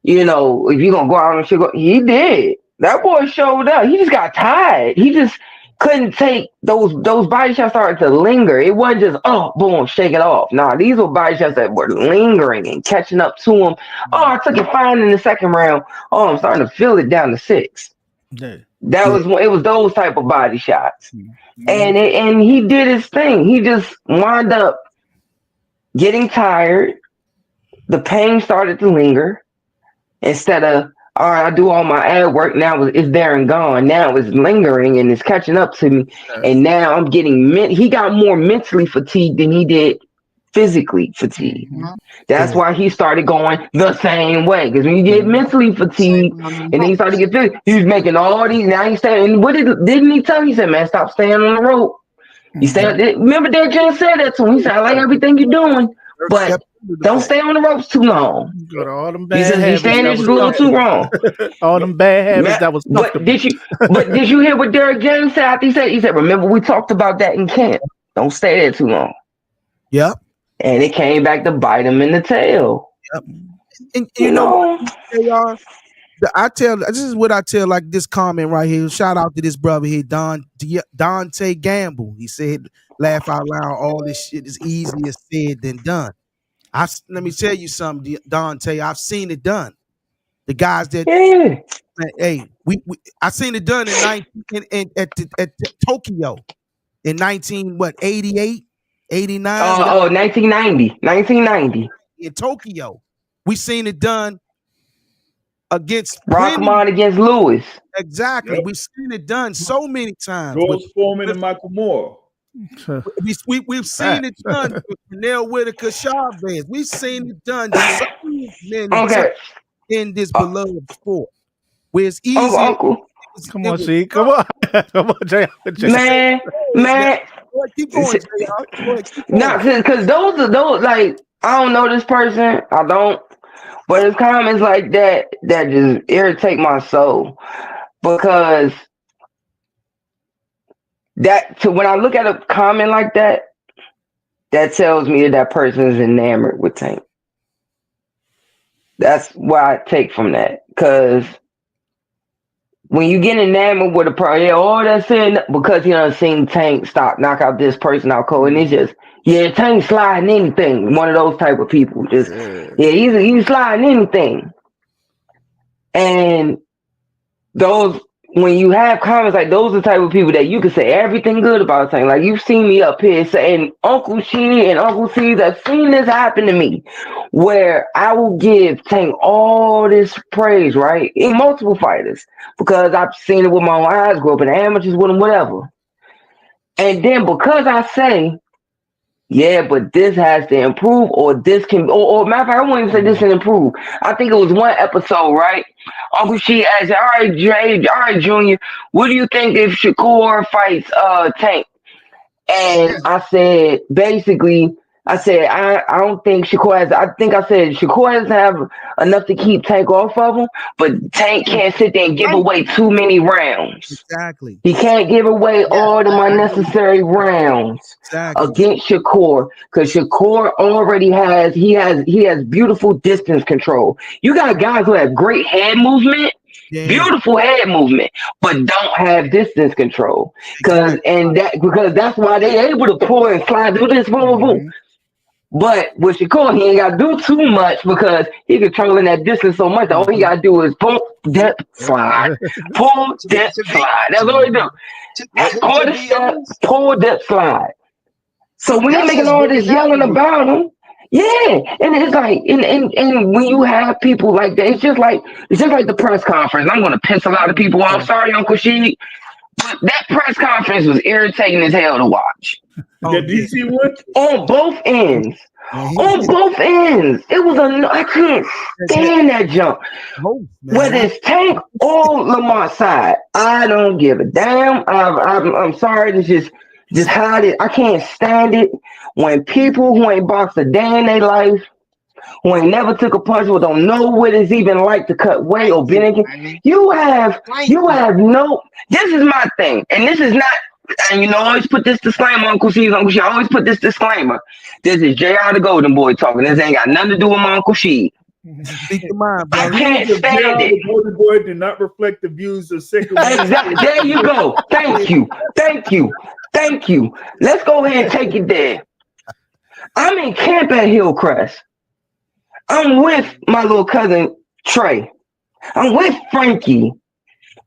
if you're gonna go out and shit, he did. That boy showed up. He just got tired. He just couldn't take those body shots started to linger. It wasn't just boom, shake it off. Nah, these were body shots that were lingering and catching up to him. Oh, I took it fine in the second round. Oh, I'm starting to feel it down to 6. Yeah. It was those type of body shots. And he did his thing. He just wound up getting tired. The pain started to linger. Instead of, all right, I do all my ad work. Now it's there and gone. Now it's lingering and it's catching up to me. And now I'm getting he got more mentally fatigued than he did physically fatigued. That's why he started going the same way. Because when you get mentally fatigued and then he started to get physical, he was making all these. Now he's staying. And didn't he tell you? He said, man, stop staying on the rope. You stay. Remember that Jen said that to him. He said, I like everything you're doing, but don't stay on the ropes too long. All them bad habits. You're staying just a little too wrong. All them bad habits that was comfortable. But did you hear what Derek James said after he said, remember we talked about that in camp. Don't stay there too long. Yep. And it came back to bite him in the tail. Yep. And this is what I tell like this comment right here. Shout out to this brother here, Dante Gamble. He said, laugh out loud, all this shit is easier said than done. Let me tell you something, Dante. I've seen it done. The guys that, I seen it done at Tokyo in 1988, 89. 1990 in Tokyo. We seen it done against Rockman against Lewis. Exactly. We've seen it done so many times. George Foreman and Michael Moore. We've seen it done with Pernell Whitaker, Chavez. We've seen it done so many times in this beloved sport. Where it's easy. Come on, Jay. Come on, Jay. Man. Keep going, Jay. Not because those like I don't know this person. I don't. But it's comments like that just irritate my soul because when I look at a comment like that, that tells me that person is enamored with Tank. That's what I take from that. Because when you get enamored with a person, that's it because you done seen Tank knock out this person out cold, and it's just Tank sliding anything. One of those type of people, just he's sliding anything. And those when you have comments like those are the type of people that you can say everything good about Tank. Like you've seen me up here saying Uncle She and Uncle C's, I've seen this happen to me where I will give Tank all this praise, right? In multiple fighters, because I've seen it with my own eyes, grew up in amateurs with them, whatever. And then because I say, but this has to improve, or this can, or matter of fact, I won't even say this can improve. I think it was one episode, right? Uncle She asked, all right, Dre, all right, Junior, what do you think if Shakur fights Tank? And I said, basically, I don't think Shakur has. I think I said Shakur doesn't have enough to keep Tank off of him, but Tank can't sit there and give away too many rounds. Exactly. He can't give away all the unnecessary rounds against Shakur, because Shakur already has he has beautiful distance control. You got guys who have great head movement, beautiful head movement, but don't have distance control. Because that's why they able to pull and slide, do this, boom, boom, boom. But with Shakur, he ain't got to do too much because he controlling that distance so much. All he got to do is pull, dip, slide. Pull, dip, slide. That's all he do. Quarter step, pull, dip, slide. So when they making all this yelling about him, yeah, and it's like, and when you have people like that, it's just like the press conference. I'm gonna piss a lot of people off. Sorry, Uncle Sheik, but that press conference was irritating as hell to watch. Did you see one? On both ends. On both ends. It was I couldn't stand that jump. Whether it's Tank or Lamont side, I don't give a damn. I'm sorry, it's just how it is. I can't stand it when people who ain't boxed a day in their life, who ain't never took a punch or don't know what it's even like to cut weight or been again. You have no. This is my thing, and this is not. And always put this disclaimer, Uncle She. Always put this disclaimer. This is JR the Golden Boy talking. This ain't got nothing to do with my Uncle She. Speak your mind, bro. I can't stand it. The Golden Boy did not reflect the views of second. Exactly. There you go. Thank you. Let's go ahead and take it there. I'm in camp at Hillcrest. I'm with my little cousin Trey. I'm with Frankie.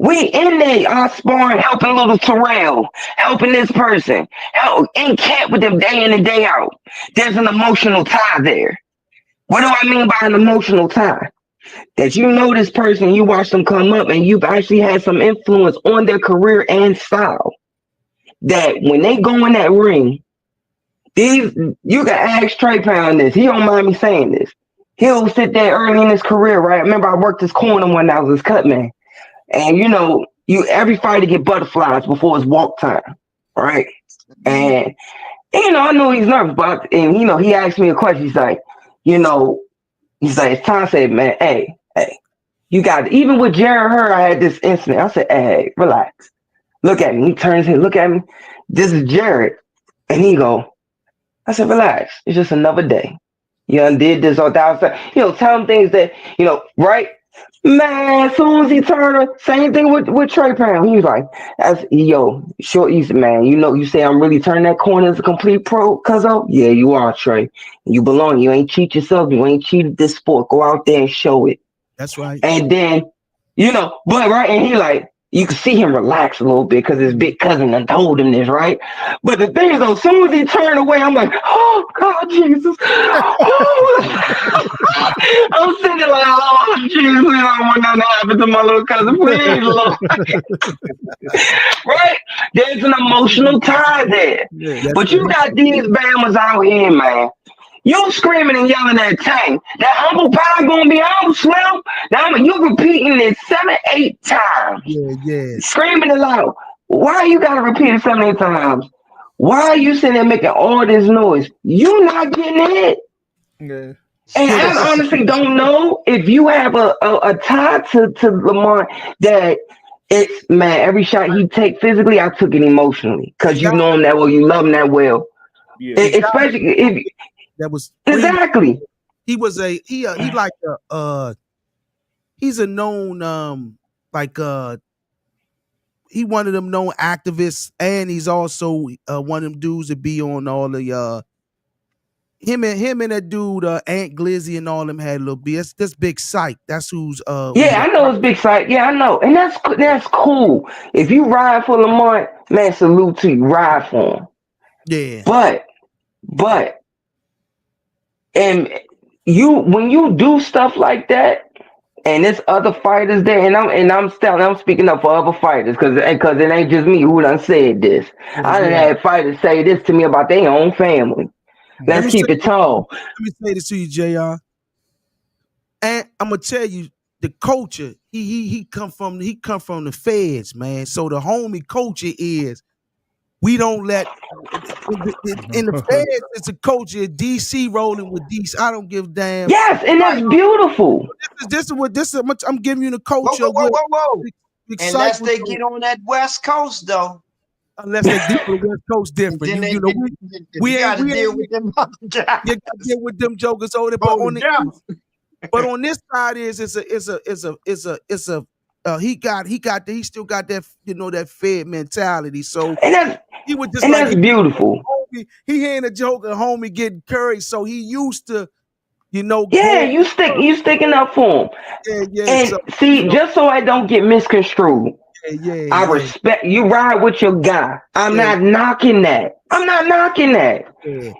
We in there, sparring, helping little Terrell, helping this person, in camp with them day in and day out. There's an emotional tie there. What do I mean by an emotional tie? That you know this person, you watch them come up, and you've actually had some influence on their career and style. That when they go in that ring, you can ask Trey Pound this. He don't mind me saying this. He'll sit there early in his career, right? I remember I worked his corner when I was his cut man. And every fighter get butterflies before it's walk time, right? And I know he's nervous, but he asked me a question. He's like, it's time. I said, man, hey, you got it. Even with Jared Hurd, I had this incident. I said, hey, relax. Look at me. He turns here, look at me. This is Jared. And he go, I said, relax. It's just another day. You undid this or that. Tell him things that, right? Man, as soon as he turned, same thing with Trey Pound. He was like, short easy, man. You say I'm really turning that corner as a complete pro, cuzzo? Yeah, you are, Trey. You belong. You ain't cheat yourself. You ain't cheated this sport. Go out there and show it. That's right. And then, but right, and he like, you can see him relax a little bit because his big cousin done told him this, right? But the thing is, as soon as he turned away, I'm like, oh, God, Jesus. Oh. I'm sitting like, oh, Jesus, I don't want nothing to happen to my little cousin. Please, Lord. Right? There's an emotional tie there. Yeah, but you got these Bammers out here, man. You screaming and yelling at Tank. That humble pie gonna be out, Slim. Now you repeating it 7, 8 times. Yeah. Screaming it loud. Why you gotta repeat it 7, 8 times? Why are you sitting there making all this noise? You not getting hit. Yeah. And I honestly don't know if you have a tie to Lamont that it's, man, every shot he take physically, I took it emotionally. Because you know him that well, you love him that well. Yeah. Especially if that was exactly. He's a known he one of them known activists, and he's also one of them dudes that be on all the him and that dude Ant Glizzy and all them had a little bit. That's Big Sight. That's who's yeah, I know it's Big Sight. Yeah, I know, and that's cool. If you ride for Lamont, man, salute to you. Ride for him. Yeah, but. And when you do stuff like that, and there's other fighters there, and I'm speaking up for other fighters because it ain't just me who done said this. I done had fighters say this to me about their own family. Let's keep it tall. Let me say this to you, JR. And I'm gonna tell you, the culture, he come from the feds, man. So the homie culture is we don't let in the feds. It's a culture. DC rolling with DC. I don't give a damn. Yes, and that's beautiful. This is I'm giving you the Whoa, culture. whoa, whoa, whoa, whoa. Big Unless cycle, they get on that West Coast, though. unless they deal with the West Coast different. Then they You know, we got to ain't deal with them other guys. you gotta deal with them jokers over there. But on this side he still got that, you know, that Fed mentality. So he would just that's beautiful. Homie, he ain't a joker, homie getting curry. So he used to, you know, you sticking up for him. And so, see, you know, just so I don't get misconstrued, I respect you. Ride with your guy. I'm not knocking that.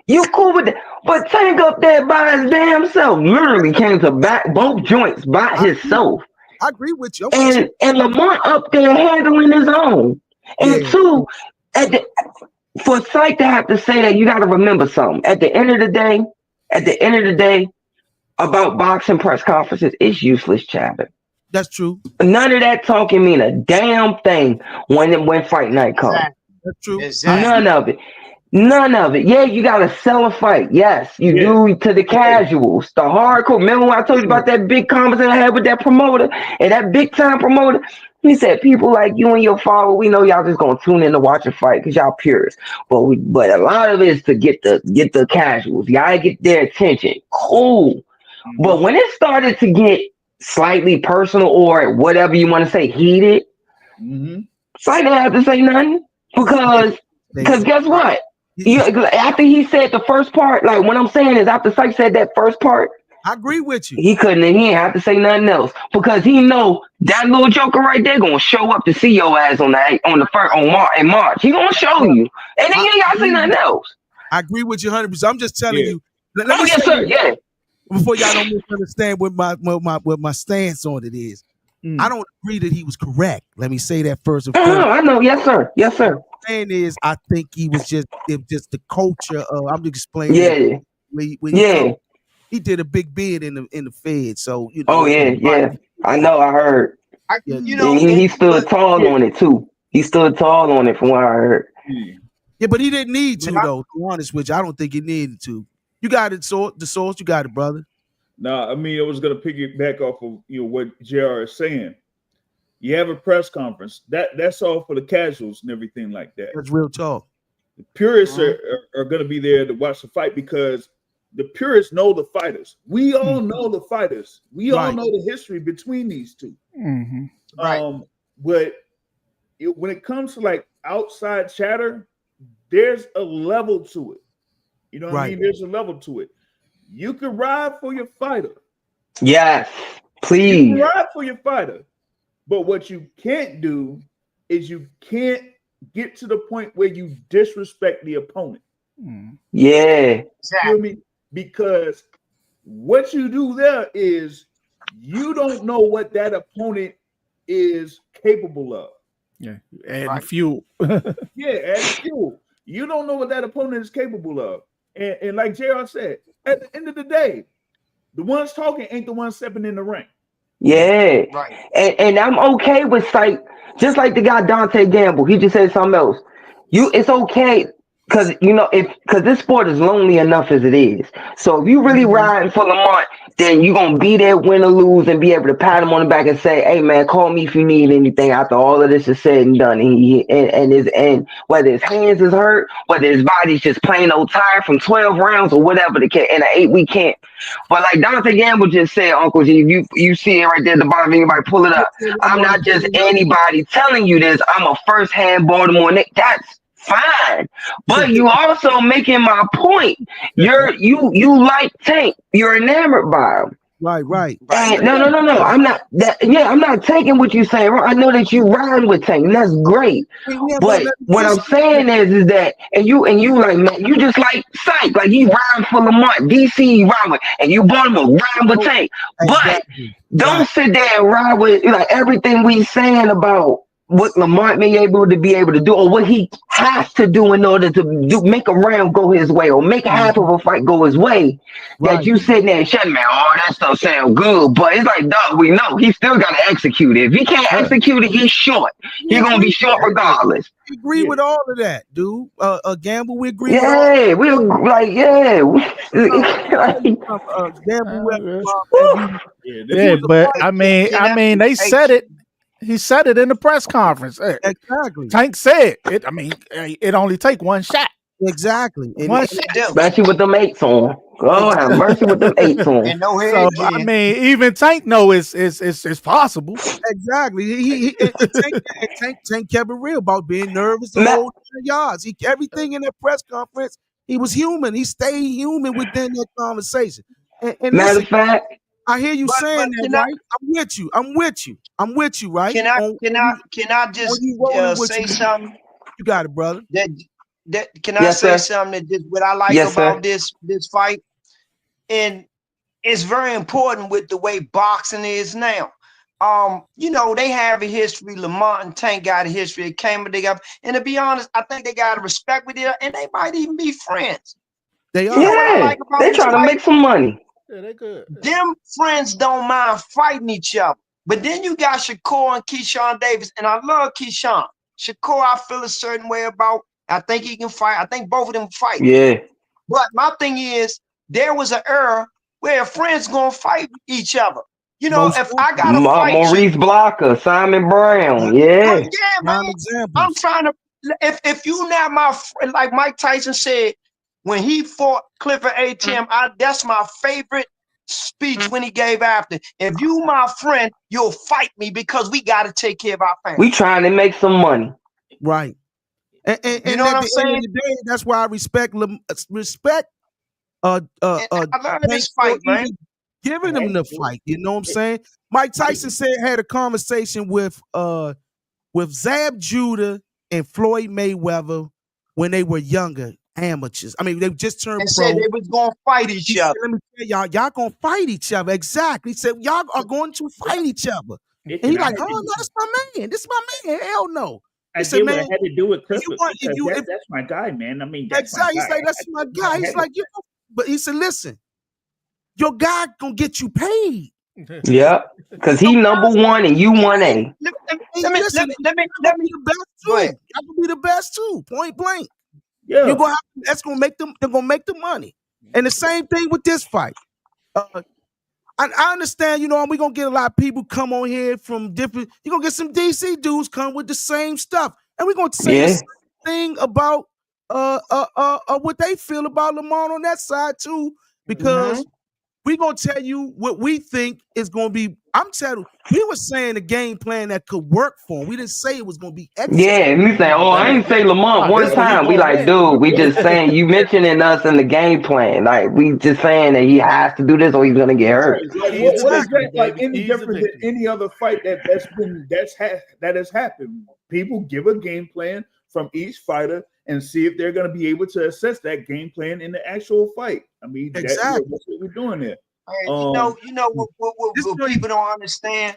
You cool with that? But Tank up there by his damn self, literally came to back both joints by himself. I agree with you. And Lamont up there handling his own. And two, for Syke to have to say that, you got to remember something. At the end of the day, about boxing press conferences, it's useless chatter. That's true. None of that talking mean a damn thing when fight night comes. Exactly. That's true. Exactly. None of it. Yeah, you gotta sell a fight. Yes, you do to the casuals, the hardcore. Remember when I told you about that big conversation I had with that promoter and that big time promoter? He said, people like you and your father, we know y'all just gonna tune in to watch a fight because y'all purists. But a lot of it is to get the casuals. Y'all get their attention. Cool. Mm-hmm. But when it started to get slightly personal or whatever you want to say, heated, Syke didn't have to say nothing because guess what? After he said the first part, like what I'm saying is after Syke said that first part, I agree with you. He didn't have to say nothing else because he know that little joker right there gonna show up to see your ass in March. He gonna show you, and then you ain't gotta say nothing else. I agree with you 100%. I'm just telling you. Yes, sir. Yeah. Before y'all don't misunderstand what my stance on it is. I don't agree that he was correct. Let me say that first and foremost. I know. Yes, sir. Yes, sir. What I'm saying is, I think he was just the culture of. I'm just explaining. Yeah. He did a big bid in the Fed, so you know. Oh yeah. I know. I heard. He stood tall on it too. He stood tall on it from what I heard. Yeah, but he didn't need to though. To be honest with you, I don't think he needed to. You got it, the source. You got it, brother. No, I mean, I was going to piggyback off of what JR is saying. You have a press conference. That's all for the casuals and everything like that. That's real talk. The purists are going to be there to watch the fight because the purists know the fighters. We all know the fighters. We all know the history between these two. Mm-hmm. But when it comes to like outside chatter, there's a level to it. You know what I mean? There's a level to it. You can ride for your fighter. Yes, please. You can ride for your fighter. But what you can't do is you can't get to the point where you disrespect the opponent. Yeah. You feel me? Because what you do there is you don't know what that opponent is capable of. Yeah. Adding fuel. Adding fuel. You don't know what that opponent is capable of. And like JR said, at the end of the day, the ones talking ain't the ones stepping in the ring. Yeah. Right. And I'm okay with Syke, just like the guy Dante Gamble. He just said something else. It's okay because because this sport is lonely enough as it is. So if you really riding for Lamont, then you're gonna be there, win or lose, and be able to pat him on the back and say, "Hey man, call me if you need anything." After all of this is said and done, and whether his hands is hurt, whether his body's just plain old tired from 12 rounds or whatever the case in an 8-week camp. But like Dante Gamble just said, Uncle G, you see it right there at the bottom. Anybody pull it up? I'm not just anybody telling you this. I'm a first-hand Baltimore Nick. That's fine, but you also making my point. You like Tank. You're enamored by him. Right. And no. I'm not. I'm not taking what you saying. I know that you ride with Tank, and that's great. But what I'm saying is that, and you like, man, you just like Syke, like you riding for Lamont, DC ride with, and you Baltimore riding with Tank. But don't sit there and ride with everything we saying about what Lamont may be able to do, or what he has to do in order to make a round go his way, or make a half of a fight go his way, that Right. you sitting there and shutting man, oh, that stuff sound good, but it's like, dog, we know he still got to execute it. If he can't execute it, he's short. We He's gonna agree be with short that. regardless. We agree with all of that, dude. Gamble, we agree with all. Yeah, we like, yeah, Gamble, man, if Yeah, it was a but fight, I mean, they said it. He said it in the press conference. Hey, exactly, Tank said it. I mean, it only take one shot. exactly. One And shot. they do. especially with them eights on. Oh, have mercy with them eights on. And no So head I Jen. mean, even Tank know it's possible. Exactly. Tank kept it real about being nervous the Ma- whole 9 yards. Everything in that press conference, he was human. He stayed human within that conversation. And Matter listen, of fact, I hear you But saying that, can I right? I'm with you, right? can I On can on I you, can I on just you rolling with say you. something You got it, brother. that can I yes, say sir. something that just what I like Yes, about sir. this fight? And it's very important with the way boxing is now. They have a history. Lamont and Tank got a history. It came together. And to be honest, I think they got a respect with it, and they might even be friends. They You know are. what I Yeah, like about they this trying to fight? make some money. Yeah, they good. Them friends don't mind fighting each other. But then you got Shakur and Keyshawn Davis, and I love Keyshawn. Shakur, I feel a certain way about. I think he can fight. I think both of them fight. Yeah, But my thing is, there was an era where friends gonna fight each other. Most If I definitely. gotta fight you, Maurice Blocker, Simon Brown. Yeah, yeah, Prime man. I'm examples. trying to. If you not my friend, like Mike Tyson said when he fought Clifford A.T.M., that's my favorite speech when he gave after. If you my friend, you'll fight me because we got to take care of our family. we trying to make some money. Right. And You know at what I'm the end of saying? the day, that's why I respect And I love Tank this for fight, man. even giving him the fight. You know what I'm saying? Mike Tyson had a conversation with Zab Judah and Floyd Mayweather when they were younger amateurs. I mean, they just turned And said pro. they was gonna fight He each said, other. "Let me tell y'all gonna fight each other." Exactly. He said, "Y'all are going to fight each other." And Listen, he I like, had "Oh to, no, that's my man. This is my man. Hell no." I He said, did what "Man, I had to do with if you Clifford want, because if that's my guy, man. I mean, that's my exactly." He's guy. like, "That's my guy." I He's had like, "You know," but he said, "Listen, your guy gonna get you paid." Yeah, because he number one and you 1A. Let And me listen, let me y'all gonna be the best go too. ahead. Y'all gonna be the best too. Point blank. Yeah. You're gonna have that's gonna make them. They're gonna make the money. And the same thing with this fight. I understand. We're gonna get a lot of people come on here from different. You're gonna get some DC dudes come with the same stuff, and we're gonna say the Yeah, same thing about what they feel about Lamont on that side too, because we're gonna tell you what we think is gonna be. I'm telling you, we were saying a game plan that could work for him. We didn't say it was gonna be yeah. executed. And we say, oh, I ain't say Lamont Oh, one this one he time. We gonna like, win. dude, we just saying you mentioning us in the game plan. Like we just saying that he has to do this or he's gonna get hurt. Like Easy what is victory, that like baby. any Easy different than victory. any other fight that has happened? People give a game plan from each fighter and see if they're going to be able to assess that game plan in the actual fight. I mean, that's Exactly. what we're doing there. And what people don't understand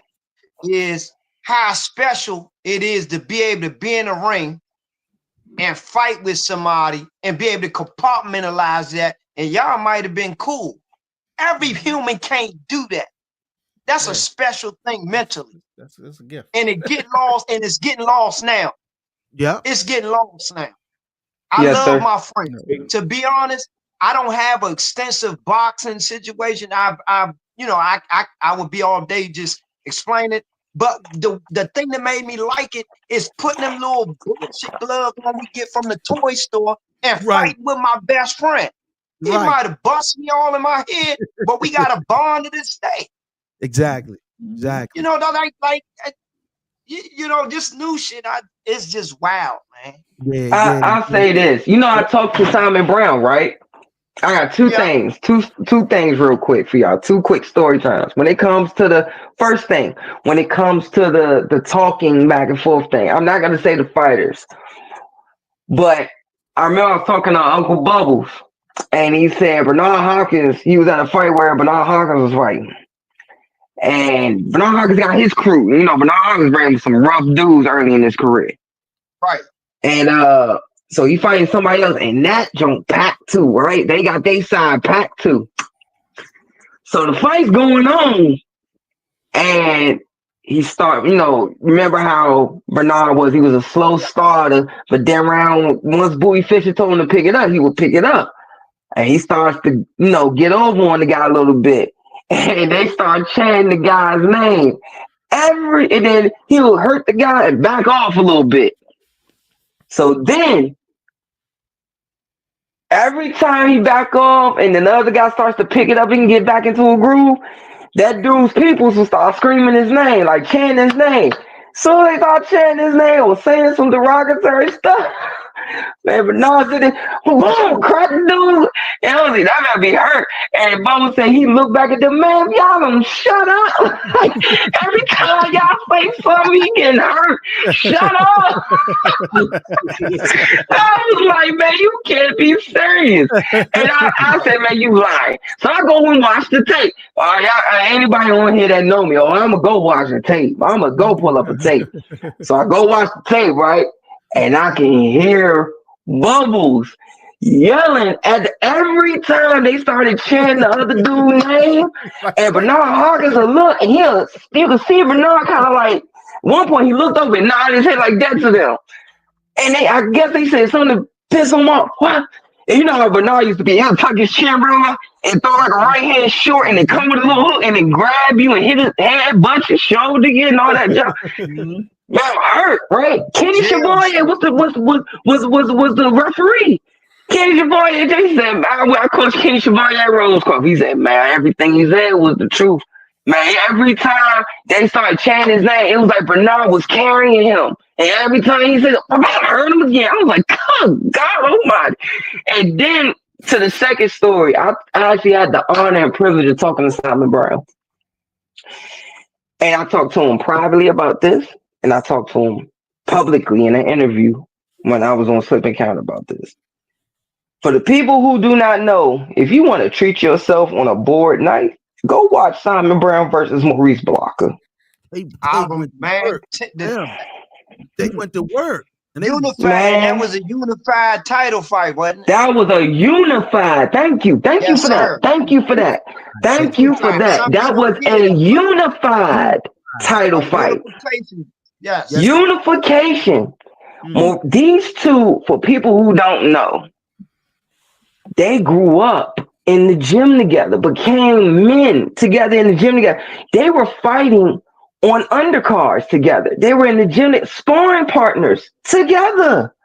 is how special it is to be able to be in a ring and fight with somebody and be able to compartmentalize that. And y'all might have been cool. Every human can't do that. That's a special thing mentally. That's a gift. And it get lost, and it's getting lost now. Yeah. It's getting lost now. I Yes, love sir. my friends. To be honest, I don't have an extensive boxing situation. I would be all day just explaining it. But the thing that made me like it is putting them little bullshit gloves on we get from the toy store and Right. fighting with my best friend. He Right. might have busted me all in my head, but we got a bond to this day. Exactly. You know, this new shit, it's just wild, man. Yeah. I'll say this. I talked to Simon Brown, right? I got two Yeah. things, two things real quick for y'all. Two quick story times. When it comes to the first thing, when it comes to the talking back and forth thing, I'm not gonna say the fighters, but I remember I was talking to Uncle Bubbles, and he said Bernard Hopkins. He was at a fight where Bernard Hopkins was fighting, And Bernard Hawkins got his crew. You know, Bernard Hawkins ran with some rough dudes early in his career. Right. And so he fighting somebody else, and that joint packed too, right? They got their side packed too. So the fight's going on, and he start, remember how Bernard was? He was a slow starter, but then once Bowie Fischer told him to pick it up, he would pick it up. And he starts to, get over on the guy a little bit. And they start chanting the guy's name. And then he will hurt the guy and back off a little bit. So then, every time he back off and then the other guy starts to pick it up and get back into a groove, that dude's people will start screaming his name, like chanting his name. So they start chanting his name or saying some derogatory stuff. Man, Bernard said, boom, crack the dude. And I was like, that might be hurt. And Bubba said he looked back at the man, y'all don't shut up. Every time y'all say something, he getting hurt. Shut up. I was like, man, you can't be serious. And I said, man, you lying. So I go and watch the tape. Anybody on here that know me, I'm going to go watch the tape. I'm going to go pull up a tape. So I go watch the tape, right? And I can hear Bubbles yelling at every time they started chanting the other dude's name. And Bernard Hawkins will look, and you can see Bernard kind of like, at one point he looked over and nodded his head like that to them. And I guess they said something to piss him off. What? And you know how Bernard used to be, he'll tuck his chin real and throw like a right hand short and then come with a little hook and then grab you and hit his head, butt your shoulder and all that junk. Man, hurt, right? Kenny Chevalier was the referee. Kenny Chevalier, they said, man, I coached Kenny Chevalier Rosecroft. He said, man, everything he said was the truth. Man, every time they started chanting his name, it was like Bernard was carrying him. And every time he said, I'm about to hurt him again. I was like, oh, God almighty. And then to the second story, I actually had the honor and privilege of talking to Simon Brown. And I talked to him privately about this. And I talked to him publicly in an interview when I was on Slip and Count about this. For the people who do not know, if you want to treat yourself on a bored night, go watch Simon Brown versus Maurice Blocker. They went to work. And that was a unified title fight, wasn't it? That was a unified. Thank you for that. Thank you for that. That was a unified title fight. Yes. Unification. Mm-hmm. These two, for people who don't know, they grew up in the gym together, became men together in the gym together. They were fighting on undercards together. They were in the gym, sparring partners together.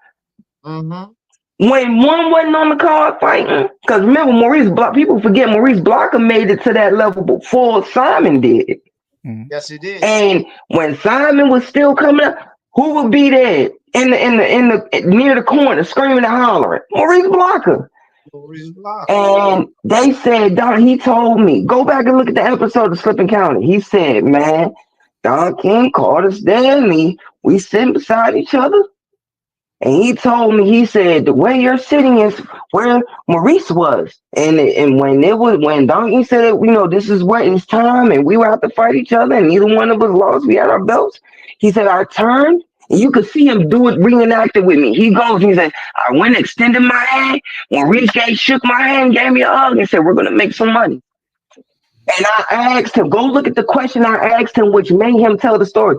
Mm-hmm. When one wasn't on the card fighting, because remember, people forget Maurice Blocker made it to that level before Simon did. Yes, he did. And when Simon was still coming up, who would be there in the near the corner screaming and hollering? Maurice Blocker. And they said, Don, he told me, go back and look at the episode of Slip and County. He said, man, Don King called us there and me. We sitting beside each other. And he told me, he said, the way you're sitting is where Maurice was. And when Donkey said, this is where it's time and we were out to fight each other and neither one of us lost, we had our belts. He said, I turned and you could see him do it, reenact it with me. He goes, he said, I went and extended my hand. Maurice shook my hand, gave me a hug and said, we're going to make some money. And I asked him, go look at the question I asked him, which made him tell the story.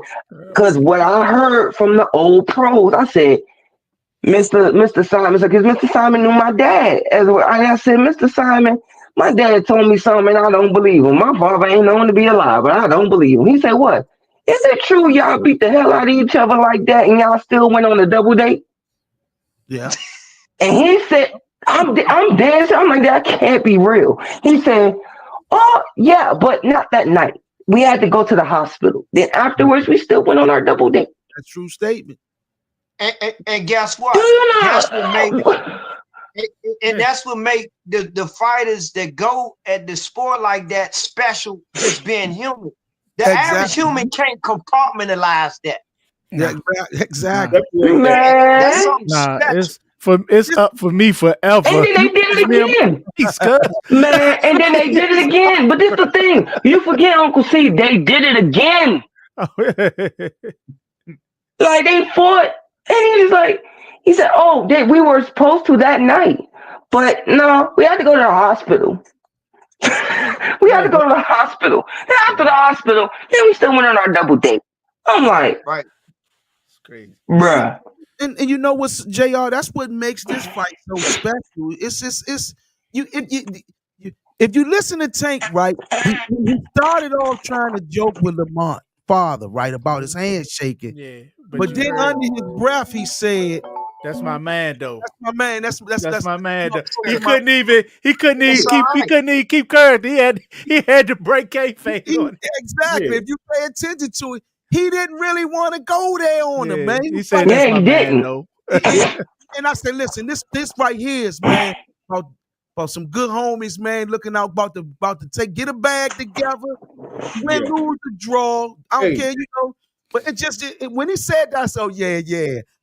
Because what I heard from the old pros, I said, Mr. Simon, because Mr. Simon knew my dad as well. I said, Mr. Simon, my dad told me something and I don't believe him. My father ain't known to be alive, but I don't believe him. He said, what? Is it true y'all beat the hell out of each other like that and y'all still went on a double date? Yeah. And he said, I'm dancing. I'm like, that can't be real. He said, oh, yeah, but not that night. We had to go to the hospital. Then afterwards, we still went on our double date. That's a true statement. And guess what? That's what make the fighters that go at the sport like that special, just being human. The average human can't compartmentalize that. Yeah, exactly. That's something special. It's up for me forever. And then they did it again. Man, and then they did it again. But this the thing. You forget, Uncle C, they did it again. Like they fought, and he said, "Oh, we were supposed to that night, but no, we had to go to the hospital. We had to go to the hospital. Then after the hospital, then we still went on our double date." I'm like, Right. It's crazy, bruh. And you know what's JR? That's what makes this fight so special. It's you if you listen to Tank, right? He started off trying to joke with Lamont father, right, about his hand shaking. Yeah, But then under his breath, he said, "That's my man, though. That's my man. That's my man." Though. He that's couldn't even keep courage. He had to break kayfabe on it. Exactly. Yeah. If you pay attention to it, he didn't really want to go there on him, man. He said, "That's my man, though." And I said, listen, this right here is, man, about some good homies, man, looking out about to get a bag together, win, lose, the draw. I don't care, But it just when he said that, so yeah,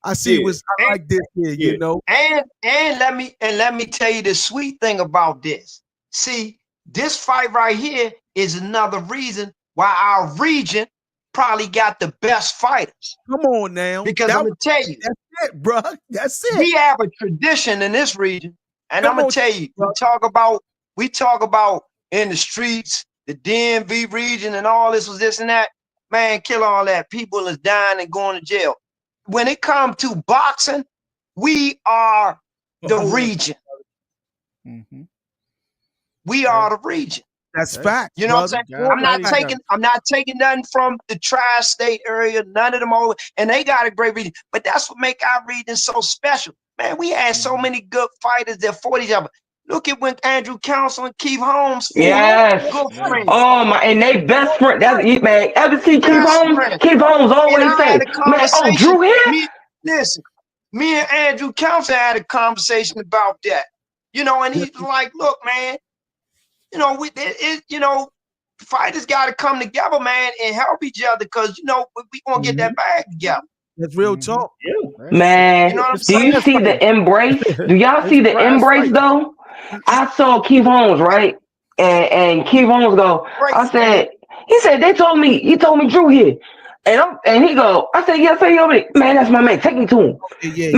I see I like this here, you know. And let me tell you the sweet thing about this. See, this fight right here is another reason why our region probably got the best fighters. Come on now. Because I'm gonna tell you, that's it, bro. That's it. We have a tradition in this region, and I'm gonna tell you, we talk about in the streets, the DMV region, and all this and that. Man, kill all that. People is dying and going to jail. When it comes to boxing, we are the region. Mm-hmm. We are the region. That's fact. You know what I'm saying? I'm not taking nothing from the tri-state area, none of them all, and they got a great region. But that's what make our region so special. Man, we had so many good fighters that fought each other. Look at when Andrew Council and Keith Holmes fought. Yes. Good friends. Oh my, and they best friend. That's it, man. Ever see Keith Holmes? Keith Holmes always say, "Man, oh, Drew here." Listen, me and Andrew Council had a conversation about that. And he's like, "Look, man. Fighters got to come together, man, and help each other because, we going to get that bag together." That's real talk. Man, do you see the embrace? Do y'all see the embrace, though? I saw Keith Holmes, right? And Keith Holmes go, he said, he told me Drew here. And he go, I said, yes, sir, man, that's my man. Take me to him.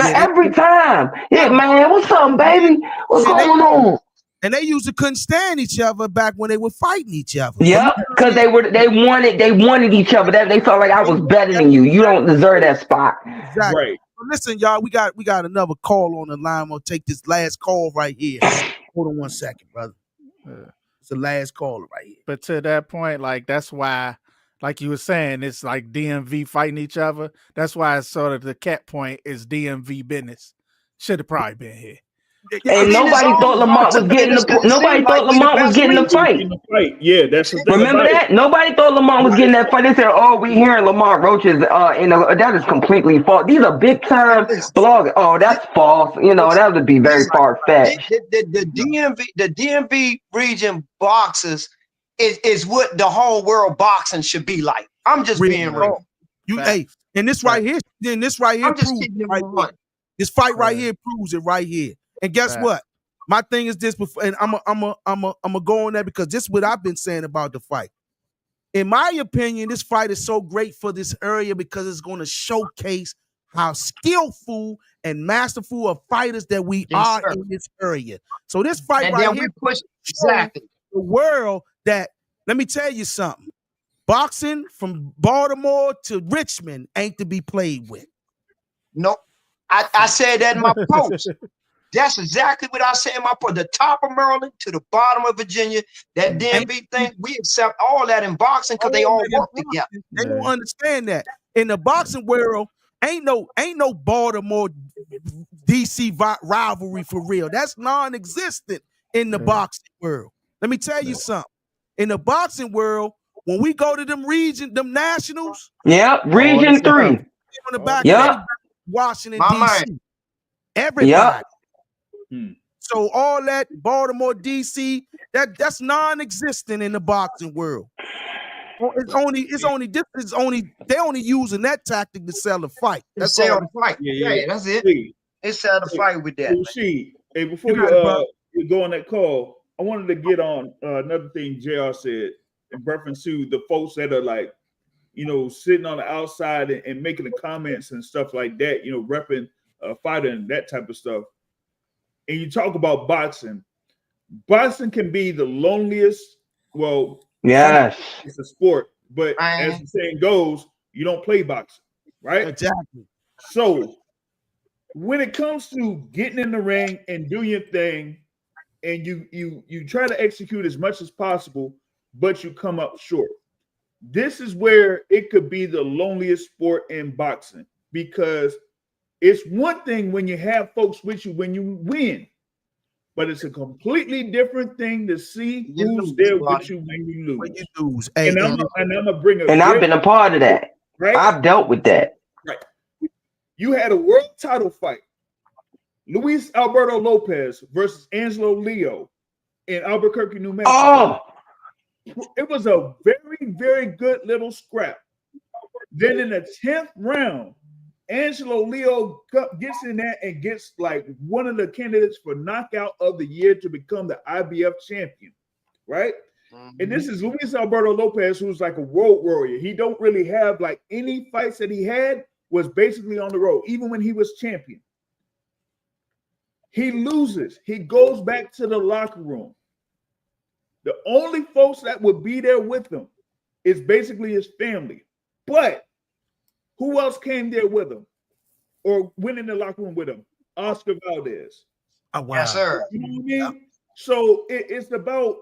Every time. Yeah, man, what's up, baby? What's going on? And they usually couldn't stand each other back when they were fighting each other. Yeah, because they wanted each other. They felt like I was better than you. You don't deserve that spot. Exactly. Right. Well, listen, y'all, we got another call on the line. We'll take this last call right here. Hold on one second, brother. It's the last caller right here. But to that point, like that's why, like you were saying, it's like DMV fighting each other. That's why it's sort of the cat point is DMV business. Should have probably been here. And nobody thought Lamont was getting the fight. Yeah, that's the thing. Remember that? Nobody thought Lamont was getting that fight. They said, "Oh, we hearing Lamont Roach is that is completely false. These are big time bloggers. Oh, that's false. That would be very far fetched." The DMV region boxers is what the whole world boxing should be like. I'm just being real. And this right here, proves this fight right here proves it right here. And guess what? My thing is this, and I'm a go on that because this is what I've been saying about the fight. In my opinion, this fight is so great for this area because it's going to showcase how skillful and masterful of fighters that we are in this area. So this fight right here push exactly the world that, let me tell you something. Boxing from Baltimore to Richmond ain't to be played with. Nope. I said that in my post. That's exactly what I said in my post. The top of Maryland to the bottom of Virginia, that DMV thing, we accept all that in boxing because they all work together. They don't understand that. In the boxing world, ain't no Baltimore DC rivalry for real. That's non-existent in the boxing world. Let me tell you something. In the boxing world, when we go to them nationals. Yeah, Region 3. On the back of Washington, D.C. Everybody. So all that Baltimore, DC, that's non-existent in the boxing world. They only using that tactic to sell the fight. That's all the fight. Yeah, that's it. It's time to fight with that. Well, hey, before You got it, bro. you go on that call, I wanted to get on another thing JR said in reference to the folks that are like, sitting on the outside and making the comments and stuff like that, repping fighter and that type of stuff. And you talk about boxing. Boxing can be the loneliest. Well, Yes. it's a sport, but as the saying goes, you don't play boxing, right? Exactly. So when it comes to getting in the ring and doing your thing, and you try to execute as much as possible, but you come up short. This is where it could be the loneliest sport in boxing, because it's one thing when you have folks with you when you win, but it's a completely different thing to see who's there with you when you lose. When you lose. Hey, And I'm gonna bring And I've been a part of that. right. I've dealt with that. Right. You had a world title fight, Luis Alberto Lopez versus Angelo Leo in Albuquerque, New Mexico. Oh, It was a very, very good little scrap. Then in the 10th round, Angelo Leo gets in there and gets like one of the candidates for knockout of the year to become the IBF champion, right? And this is Luis Alberto Lopez, who's like a road warrior. He don't really have like any fights that he had was basically on the road, even when he was champion. He loses. He goes back to the locker room. The only folks that would be there with him is basically his family. But who else came there with him or went in the locker room with him? Oscar Valdez. Oh, wow. Yes, sir. You know what I mean? Yeah. So it's about,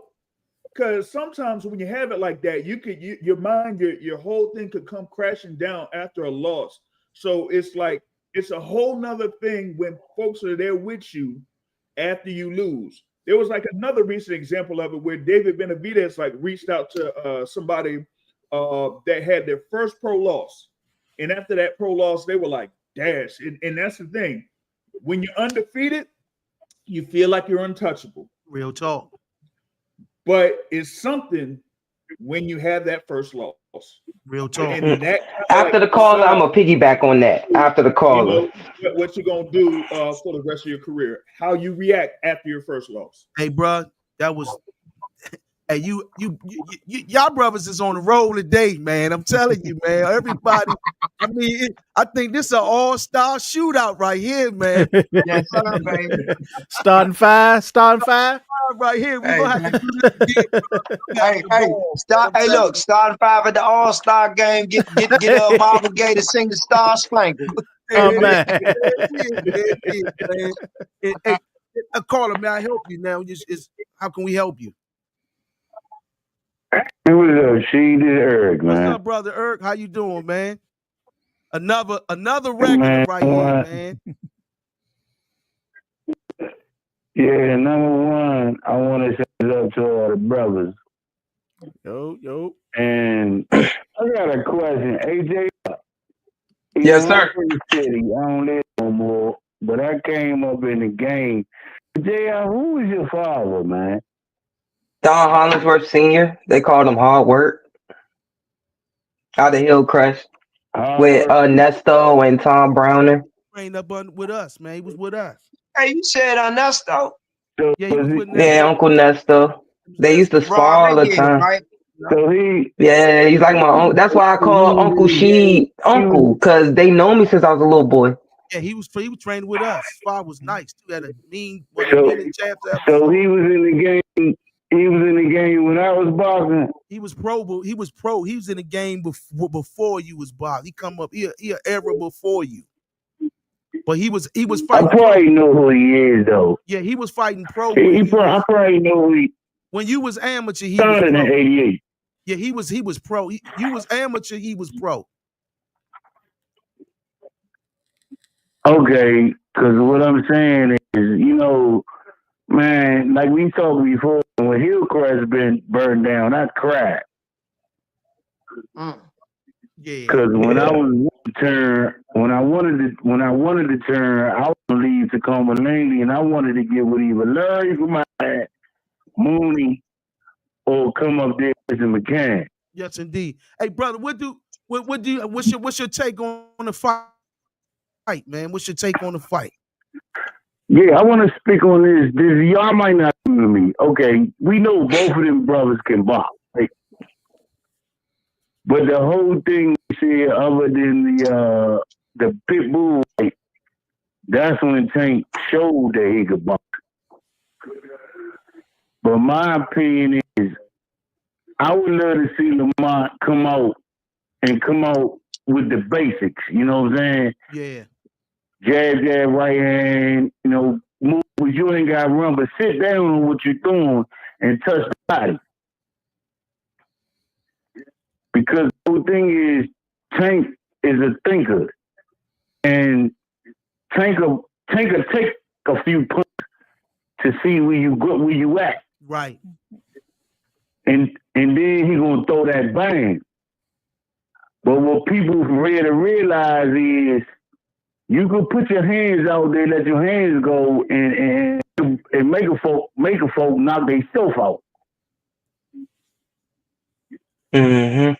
because sometimes when you have it like that, your mind, your whole thing could come crashing down after a loss. So it's like, it's a whole nother thing when folks are there with you after you lose. There was like another recent example of it where David Benavidez like reached out to somebody that had their first pro loss. And after that pro loss, they were like, dash. And that's the thing. When you're undefeated, you feel like you're untouchable. Real talk. But it's something when you have that first loss. Real talk. And that after the caller, I'm going to piggyback on that. After the caller. What you're going to do for the rest of your career. How you react after your first loss. Hey, bro, that was... Hey, y'all brothers is on the roll today, man. I'm telling you, man. Everybody, I mean, I think this is an all-star shootout right here, man. Yes, sir, baby. Starting five. Right here. We're gonna have to do this again. Look, starting five at the All-Star game. Get Marvin Gaye to sing the Star Spangled. Oh, man. Hey, caller, may I help you now? How can we help you? What's up, Sheed? Eric, man. What's up, brother Eric? How you doing, man? Another regular right here, man. Yeah, number one, I want to say up to all the brothers. Yo. And I got a question. AJ, yes, sir. I'm in the city. I don't live no more, but I came up in the game. JR, who was your father, man? Don Hollingsworth Sr. They called him Hard Work. Out of Hillcrest. With Nesto and Tom Browner. Ain't up with us, man. He was with us. Hey, you said Nesto? Yeah, he was with Nesto. Yeah, Uncle Nesto. They used to spar all the time. Right? So he's like my uncle. That's why I call Uncle Sheed Uncle, because they know me since I was a little boy. Yeah, he was trained with us. His father was nice too. Had a mean so he was in the game. He was in the game when I was boxing. He was pro. He was in the game before you was boxing. He come up. He an era before you. But he was fighting. I probably know who he is though. Yeah, he was fighting pro. I probably know who he. When you was amateur, he started was in '88. Yeah, he was pro. You was amateur, he was pro. Okay, because what I'm saying is, man, like we talked before, when Hillcrest been burned down, I cried. Yeah. Because when I was when I wanted to turn, I was gonna leave Tacoma Langley, and I wanted to get with either Larry from my Mooney or come up there with McCann. Yes, indeed. Hey, brother, what's your take on the fight, man? What's your take on the fight? Yeah, I want to speak on this. Y'all might not agree with me. Okay, we know both of them brothers can box, right? But the whole thing said, other than the pit bull, fight, that's when Tank showed that he could box. But my opinion is, I would love to see Lamont come out with the basics. You know what I'm saying? Yeah. Jab, right hand, move, you ain't got to run, but sit down on what you're doing and touch the body. Because the whole thing is, Tank is a thinker. And Tank will take a few punches to see where you at. Right. And then he gonna throw that bang. But what people really realize is you can put your hands out there, let your hands go, and make a folk knock themselves out. Mm-hmm.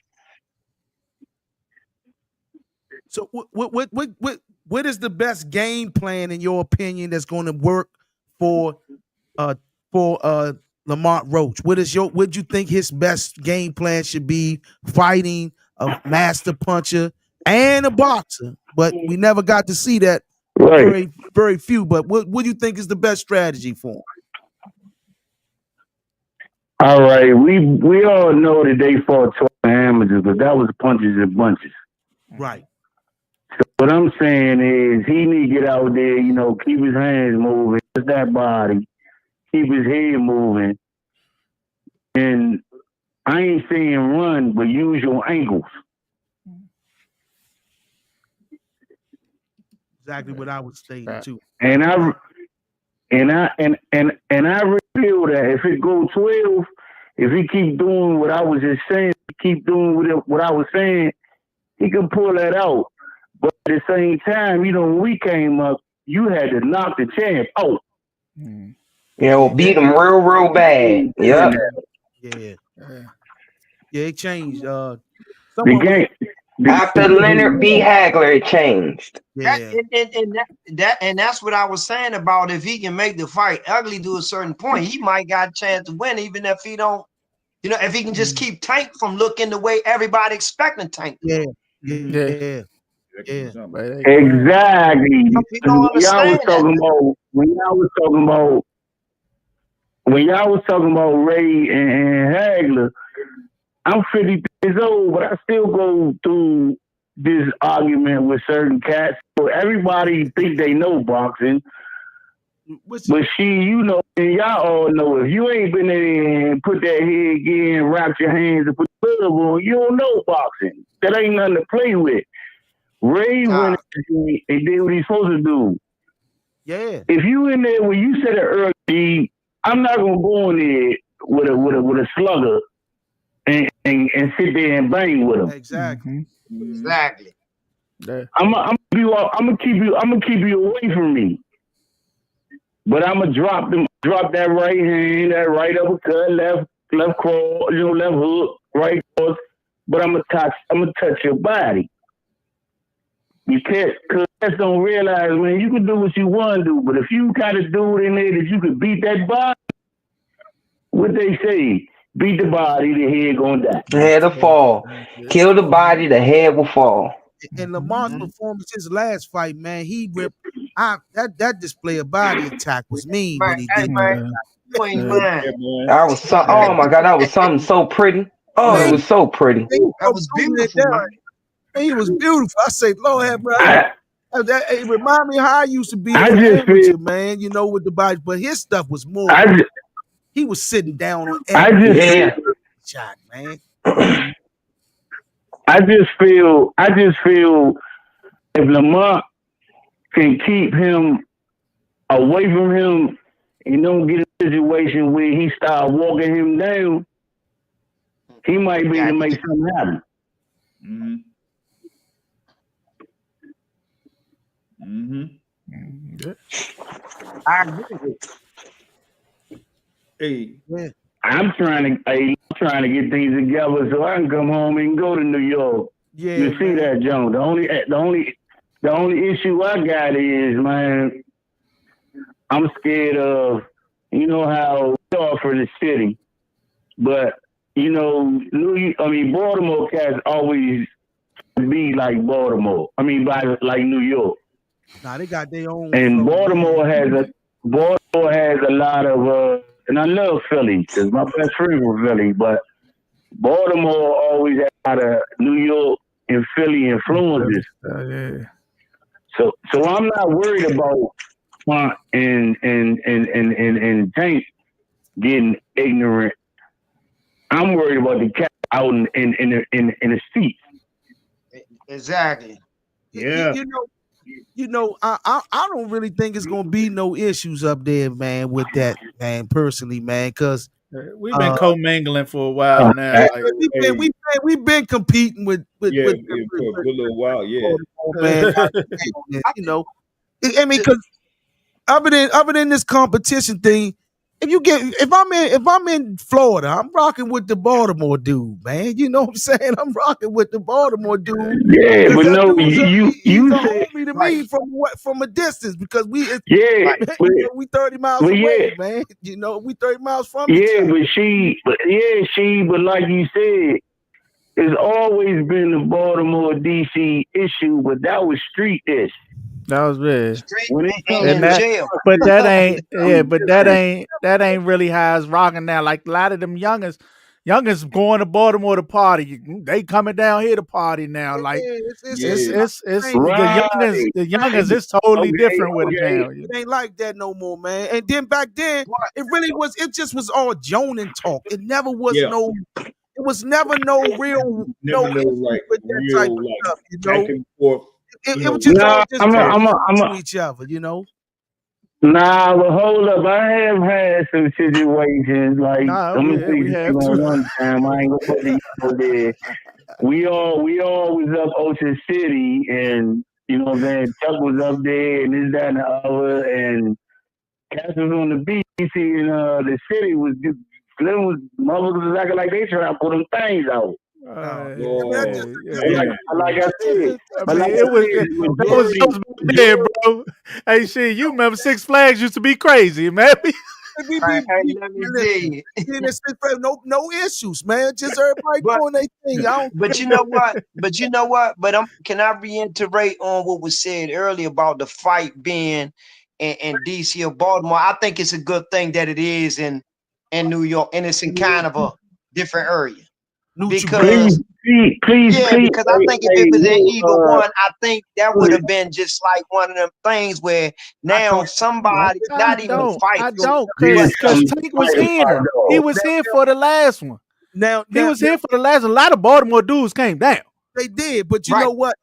So what is the best game plan in your opinion that's going to work for Lamont Roach? What do you think his best game plan should be? Fighting a master puncher and a boxer, but we never got to see that. Right. Very, very few. But what do you think is the best strategy for him? All right, we all know that they fought 12 amateurs, but that was punches and bunches. Right. So what I'm saying is he need to get out there, keep his hands moving, touch that body, keep his head moving. And I ain't saying run, but use your ankles. Exactly what I was stating too. And I really feel that if it go 12, if he keep doing what I was just saying, keep doing what I was saying, he can pull that out. But at the same time, when we came up, you had to knock the champ out. Beat him real bad. Yep. Yeah. It changed. The game. After Leonard B. Hagler, it changed. Yeah. And that's what I was saying about if he can make the fight ugly to a certain point, he might got a chance to win, even if he don't, if he can just keep Tank from looking the way everybody expecting Tank. Yeah. Exactly. When y'all was talking about Ray and Hagler, I'm 50 years old, but I still go through this argument with certain cats. So everybody think they know boxing. But and y'all all know, if you ain't been there and put that head in, wrap your hands and put the glove on, you don't know boxing. That ain't nothing to play with. Ray went and did what he's supposed to do. Yeah. If you in there when you said it early, I'm not gonna go in there with a slugger and sit there and bang with him. Exactly. Exactly. I'm gonna keep you away from me. But I'm gonna drop that right hand, that right uppercut, left cross, left hook, right cross. But I'm gonna touch your body. You can't, cause cats don't realize, man, you can do what you want to do, but if you got to do it in there that you can beat that body, what they say, beat the body, the head gonna die. The head will fall. Kill the body, the head will fall. And Lamont's performance, his last fight, man, he ripped. That display of body attack was mean when he did that. That was oh my God, that was something so pretty. Oh, it was so pretty. That was beautiful, man. He was beautiful. I say, Lord have mercy. It remind me how I used to be I an just amateur, feel- man. With the body, but his stuff was more. He was sitting down on I every just shot, man. I just feel if Lamont can keep him away from him and don't get a situation where he start walking him down, he might be able to make something happen. Mm-hmm. Mm-hmm. I agree with you. Hey. Yeah. I'm trying to get things together so I can come home and go to New York. Yeah, you see that, Joe? The only issue I got is, man, I'm scared of, you know how we are for the city, but you know, Baltimore cats always be like Baltimore. I mean, like New York. Nah, they got their own And flow, Baltimore man. has a lot of, and I love Philly because my best friend was Philly, but Baltimore always had a lot of New York and Philly influences. Yeah. So I'm not worried about Font and Tank getting ignorant. I'm worried about the cat out in the seats. Exactly. Yeah. I don't really think it's gonna be no issues up there, man, with that, man, personally, man, because We've been co-mingling for a while now. yeah, Like, we've been competing with Yeah, with for a good little while. Yeah. man, you know, I mean, because other than this competition thing, if I'm in Florida, I'm rocking with the Baltimore dude, man. You know what I'm saying? I'm rocking with the Baltimore dude. Yeah, Because but that no, dude's you he's a said homie to right. me from a distance because yeah, but we 30 miles but away, yeah, man. You know, we 30 miles from each other. but like you said, it's always been the Baltimore DC issue, but that was street ish. that was bad. Straight When it and comes And in to that, jail. but that ain't, yeah, something but different. that ain't really how it's rocking now. Like a lot of them youngest going to Baltimore to party. They coming down here to party now. Yeah, Like it's Yeah. not the it's same, man. the youngest is totally different with it Okay. now. It ain't like that no more, man. And then back then, What? it just was all joning talk. It never was Yeah. it was never no real, Never no know issue like with that type real of like stuff, you back know. and forth. It was just all Nah, just talking I'm to each other, you know. nah, but hold up. I have had some situations like Nah, I'm gonna tell we you have on to. one time. I ain't gonna put the out there. We all was up Ocean City, and you know what I'm saying. Chuck was up there, and this, that, and the other, and Cass was on the beach, and the city was just Slim was motherfuckers was acting like they trying to put them things out. No, I mean, that's Oh, just And yeah. like I that's just said, I but mean, like I it was said, that the was majority, those back then, bro. Hey, shit, you remember Six Flags used to be crazy, man. Hey, let me listen, see. no issues, man. Just everybody But doing their thing. I don't but you know what? But you know what? But can I reiterate on what was said earlier about the fight being in DC or Baltimore? I think it's a good thing that it is in New York and it's in kind of a different area. neutral ground. Because please, yeah, because I think if it was in either one, I think that would have been just like one of them things where I now thought somebody, not even the I fighters, don't, but cause Tank was here. He was here for the last one. now He was here for the last. A lot of Baltimore dudes came down. they did, but you right, know what?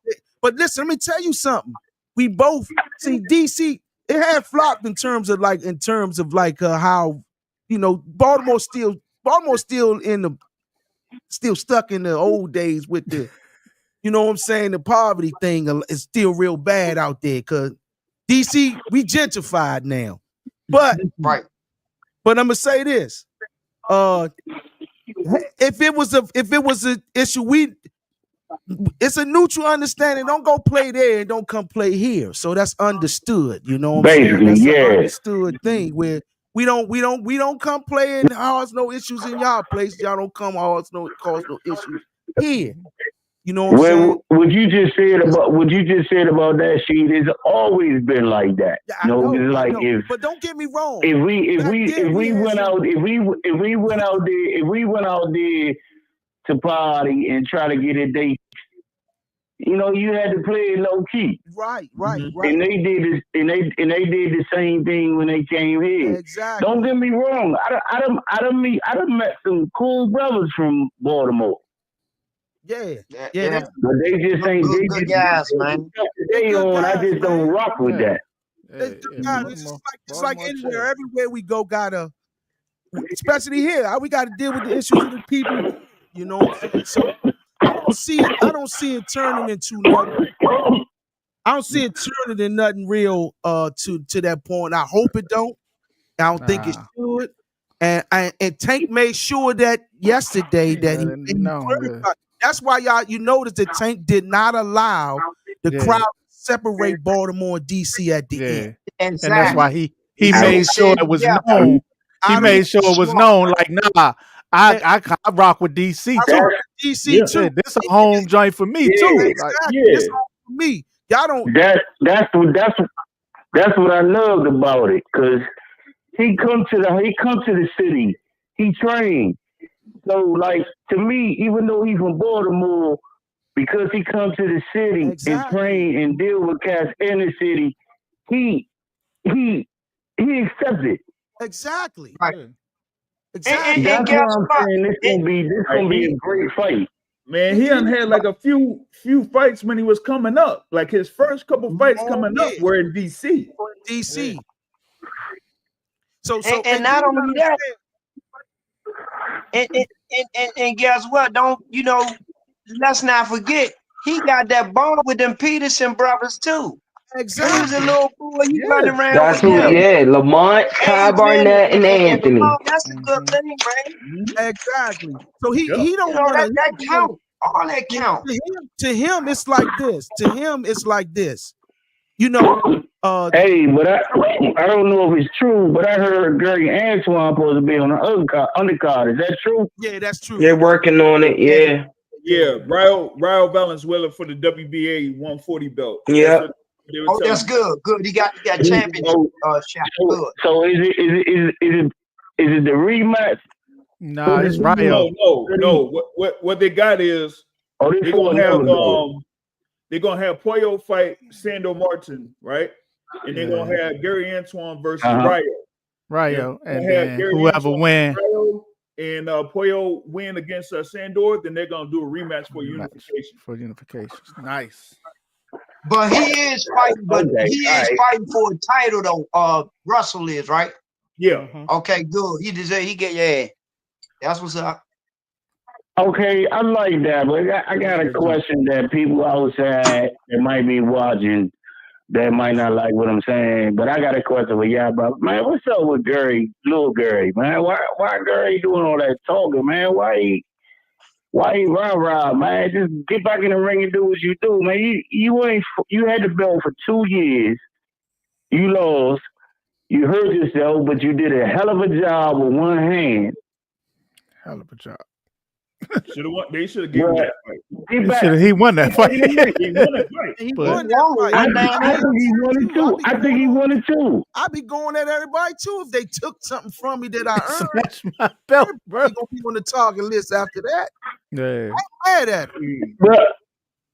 But listen, let me tell you something. We both see DC. It had flopped in terms of like how Baltimore still stuck in the old days with the what I'm saying, the poverty thing is still real bad out there because DC we gentrified now. But right. I'm gonna say this. Uh if it was a issue, it's a neutral understanding. Don't go play there and don't come play here. So that's understood. You know what I'm saying? basically, That's an yeah. understood thing where we don't come play and cause no issues in y'all place. Y'all don't come cause no issues here. You know what I'm saying? Well, what you just said about that sheet has always been like that. Yeah, You I know, know, it's like but don't get me wrong. if we had went some- out if we went out there to party and try to get a date, you know, you had to play it low key. right. And they did this, and they did the same thing when they came here. Exactly. Don't get me wrong. I done met some cool brothers from Baltimore. Yeah. Yeah. But they just ain't Good guys, man. they good on. I guys, just don't man. rock with that. It's good guys. It's just like Baltimore anywhere, chill. everywhere we go, especially here, we gotta deal with the issues of the people here. You know what I'm saying? So I don't see it turning into nothing. I don't see it turning into nothing real to that point. I hope it don't. I don't think it Nah, should. And Tank made sure that yesterday that let it be known. Yeah. that's why you notice that Tank did not allow the Yeah. crowd to separate Baltimore and DC at the end. Yeah. And that's Exactly. he made sure it was known. He made sure it was known. Like, nah, I rock with DC I too. rock with DC too. This a home joint for me too. Like, Exactly. This home for me. Y'all don't. That's what I loved about it, cause he come to the city. He trained. So like to me, even though he's from Baltimore, because he come to the city and train and deal with cats in the city, he accepts it. Exactly. Right. Exactly. That's why I'm saying this gonna be a great fight. Man, he done had like a few fights when he was coming up. Like his first couple fights coming up were in DC. DC. So and not only that, and guess what? Let's not forget, he got that bond with them Peterson brothers too. Exactly. He was a little boy, he running around That's with who. them. Yeah, Lamont, Ty Barnett, and Anthony. Lamont, that's a good thing, man. Exactly. So he don't want to. That count. All that count. To him, it's like this. To him, it's like this. You know. Hey, but I don't know if it's true, but I heard Gary Antoine supposed to be on the undercard. Is that true? Yeah, that's true. They're working on it. Yeah. Yeah, Ryle Valenzuela for the WBA 140 belt. Yeah. That's good. Good. He got championship shot. Good. So is it the rematch? Nah, it's Ryo. No. What they got is they're gonna have Pollo fight Sando Martin, right? And they're gonna have Gary Antoine versus Ryo, and then whoever wins. And Pollo win against Sandor, then they're gonna do a rematch for unification. Nice. But he is fighting. Fighting for a title though. Russell is right. Yeah. Okay. Good. He get yeah. That's what's up. Okay, I like that, but I got a question that people outside that might be watching that might not like what I'm saying, but I got a question for y'all about, man, what's up with Gary, little Gary, man? Why Gary doing all that talking, man? Why he rah-rah, man? Just get back in the ring and do what you do, man. You had the belt for 2 years. You lost. You hurt yourself, but you did a hell of a job with one hand. Hell of a job. They should have given that fight. He won that fight. I think he won it too. I'd be going at everybody too if they took something from me that I earned. Snatch my belt, bro. Gonna be on the target list after that. Yeah. I'm mad at him.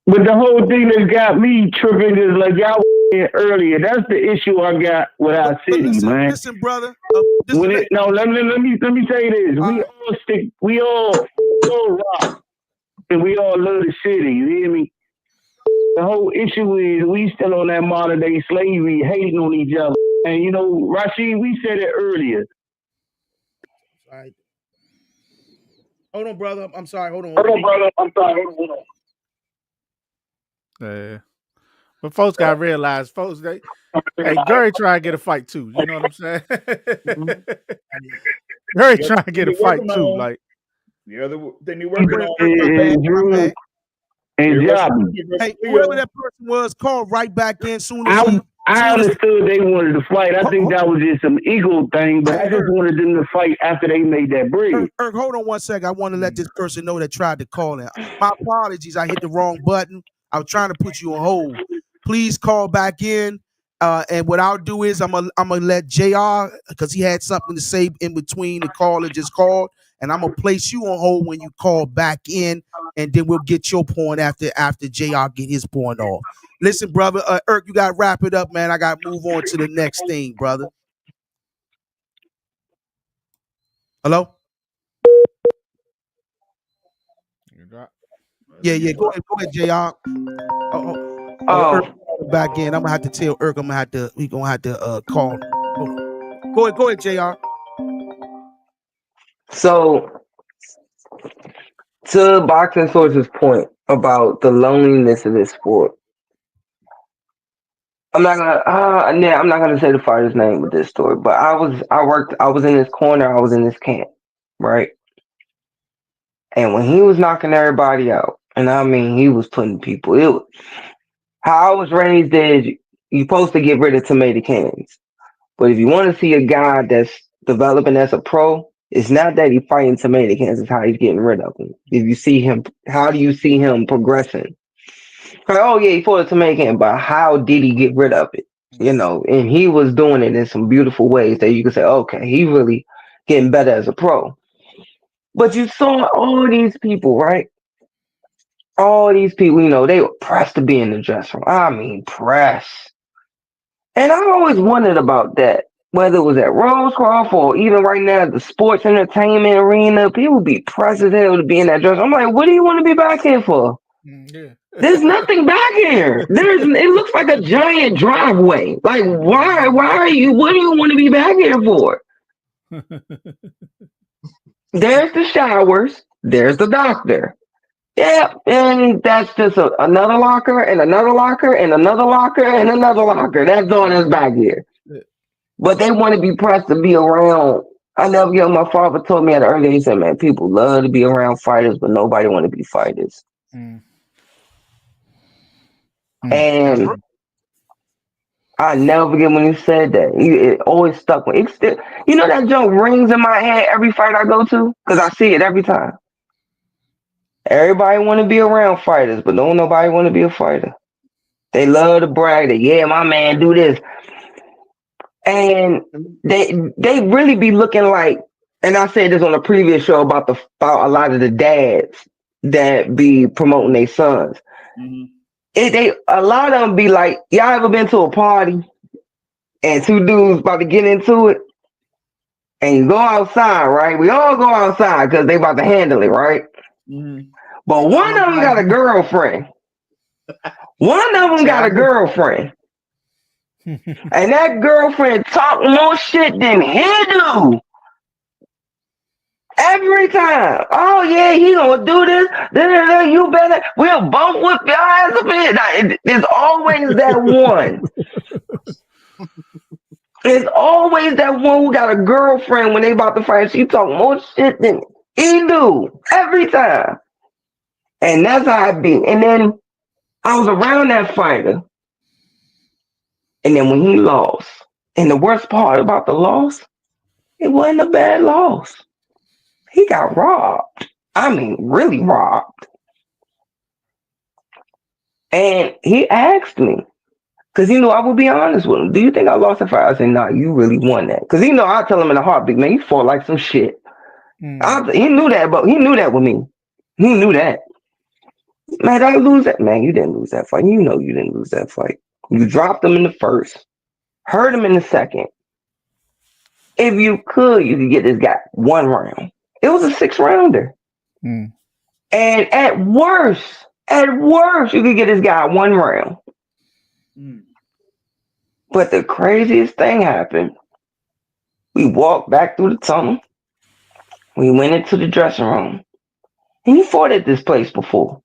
But the whole thing that got me tripping is like y'all earlier. That's the issue I got with our city, man. Listen, brother. Let me say this. We all rock, and we all love the city. You hear me? The whole issue is we still on that modern day slavery, hating on each other. And you know, Rashid, we said it earlier. All right. Hold on, brother. I'm sorry. Hold on. Yeah. But folks got to realize, hey, Gary trying to get a fight too. You know what I'm saying? Gary trying to get a fight too. Like the other thing you're working on. Hey, whoever that person was, call right back in soon as I understood they wanted to fight. I think that was just some ego thing, but I just wanted them to fight after they made that break. Irk, hold on 1 second. I want to let this person know that tried to call in. My apologies. I hit the wrong button. I was trying to put you on hold. Please call back in. And what I'll do is I'm gonna let JR, because he had something to say in between the call that just called, and I'm gonna place you on hold when you call back in, and then we'll get your point after JR get his point off. Listen, brother, Irk, you gotta wrap it up, man. I gotta move on to the next thing, brother. Hello? Yeah. Go ahead, JR. Irk, back in. I'm gonna have to tell Irk. We gonna have to call. Go ahead, JR. So, to Boxing Source's point about the loneliness of this sport, I'm not gonna say the fighter's name with this story, but I was in this corner, I was in this camp, right? And when he was knocking everybody out, and I mean he was putting how I was raised is you're supposed to get rid of tomato cans. But if you want to see a guy that's developing as a pro, it's not that he's fighting tomato cans, it's how he's getting rid of them. If you see him, how do you see him progressing? Like, oh yeah, he fought a tomato can, but how did he get rid of it? You know, and he was doing it in some beautiful ways that you could say, okay, he really getting better as a pro. But you saw all these people, right? All these people, you know, they were pressed to be in the dressing room. I mean, pressed. And I always wondered about that. Whether it was at Rosecroft or even right now at the sports entertainment arena, people be pressed as hell to be in that dressing room. I'm like, what do you want to be back here for? Yeah. There's nothing back here. It looks like a giant driveway. Like, why are you, what do you want to be back here for? There's the showers. There's the doctor. Yeah, and that's just another locker and another locker and another locker and another locker. That's all that's back here. But they want to be pressed to be around. I never get my father told me at an early age, he said, man, people love to be around fighters, but nobody want to be fighters. And I never forget when he said that. It always stuck with me. It still, you know, that joke rings in my head every fight I go to because I see it every time. Everybody want to be around fighters, but don't nobody want to be a fighter. They love to brag that, yeah, my man do this. And they really be looking like, and I said this on a previous show about a lot of the dads that be promoting their sons. A lot of them be like, y'all ever been to a party and two dudes about to get into it? And you go outside, right? We all go outside because they about to handle it, right? But one of them got a girlfriend. One of them got a girlfriend. And that girlfriend talk more shit than he do. Every time. Oh yeah, he gonna do this. You better. We'll both whip your ass up in. There's always that one. There's always that one who got a girlfriend when they about to fight. She talk more shit than he do. Every time. And that's how I be. And then I was around that fighter. And then when he lost, and the worst part about the loss, it wasn't a bad loss. He got robbed. I mean, really robbed. And he asked me, because he knew I would be honest with him. Do you think I lost the fight? I said, nah, you really won that. Because he know I tell him in a heartbeat, man, you fought like some shit. He knew that, but he knew that with me. He knew that. Man, did I lose that? Man, you didn't lose that fight. You know you didn't lose that fight. You dropped him in the first, hurt him in the second. If you could get this guy one round. It was a 6-rounder. And at worst, you could get this guy one round. But the craziest thing happened. We walked back through the tunnel. We went into the dressing room. And he fought at this place before.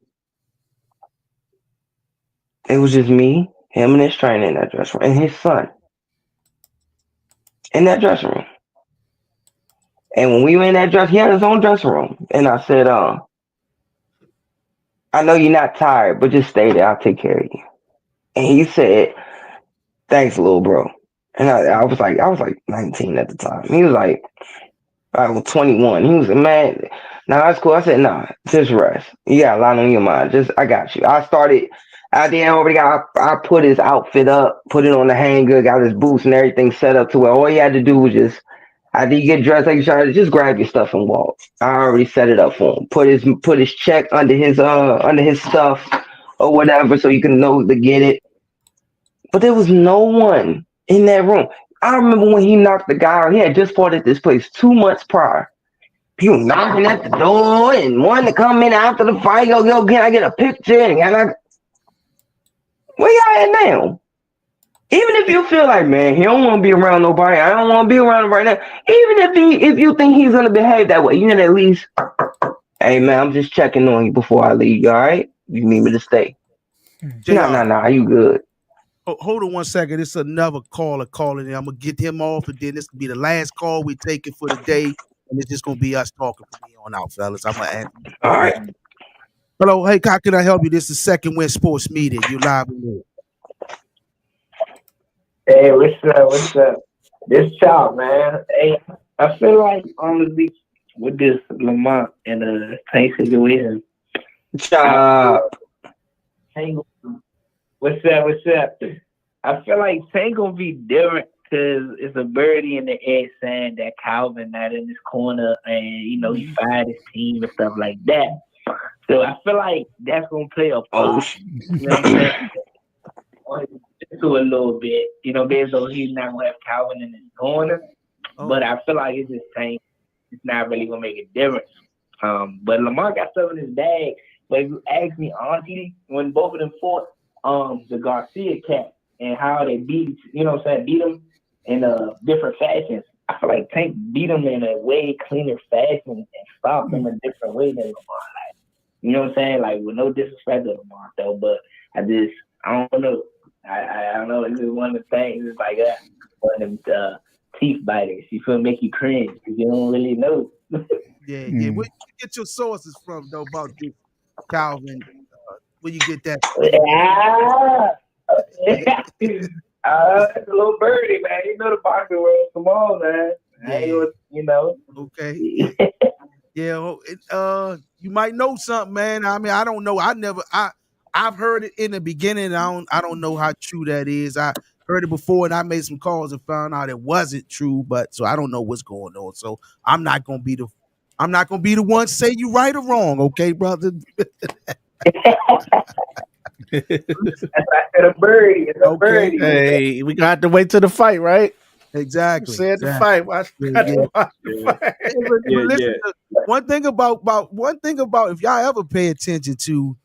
It was just me, him and his trainer in that dressing room, and his son in that dressing room. And when we were in that dress, he had his own dressing room. And I said, I know you're not tired, but just stay there. I'll take care of you. And he said, thanks, little bro. And I was like 19 at the time. He was like, I was 21. He was like, man, nah, that's cool. I said, nah, just rest. You got a lot on your mind. I got you. I put his outfit up, put it on the hanger, got his boots and everything set up to where all he had to do was just, after you get dressed like you try to just grab your stuff and walk. I already set it up for him. Put his check under his stuff or whatever so you can know to get it. But there was no one in that room. I remember when he knocked the guy out. He had just fought at this place 2 months prior. People knocking at the door and wanting to come in after the fight. Yo, can I get a picture? And where y'all at now? Even if you feel like, man, he don't want to be around nobody. I don't want to be around him right now. Even if you think he's gonna behave that way, you can at least, hey man, I'm just checking on you before I leave. You all right? You need me to stay? No, you good. Hold on 1 second. It's another caller calling in. I'm gonna get him off, and then this will be the last call we take it for the day, and it's just gonna be us talking from here on out, fellas. I'm gonna ask you. All right. Hello, hey, how can I help you? This is Second Win Sports Media. You live with me. Hey, what's up? This chop, man. Hey, I feel like honestly with this Lamont and Tank situation, Chop. Tank, what's up? What's up? I feel like Tank gonna be different because it's a birdie in the air saying that Calvin not in his corner and he fired his team and stuff like that. So I feel like that's gonna play a part. You know what I'm saying? To a little bit, based on he's not gonna have Calvin in his corner. But I feel like it's just Tank. It's not really gonna make a difference. But Lamar got stuff in his bag. But if you ask me honestly, when both of them fought the Garcia cat and how they beat them in different fashions, I feel like Tank beat him in a way cleaner fashion and stopped him a different way than Lamar. Like, you know what I'm saying? Like, with no disrespect to Lamar though, but I don't know. I don't know. This is one of the things. It's like one of them teeth biters. You feel make you cringe because you don't really know. Yeah. Where you get your sources from though about this, Calvin? Where you get that? It's a little birdie, man. You know the boxing world. Come on, man. Okay. Yeah. You might know something, man. I mean, I don't know. I've heard it in the beginning. I don't know how true that is. I heard it before, and I made some calls and found out it wasn't true. But so I don't know what's going on. So I'm not gonna be the one to say you right or wrong. Okay, brother. That's a birdie. It's a birdie. Hey, we got to wait till the fight, right? Exactly. Said the fight. Watch the fight. Listen, one thing about if y'all ever pay attention to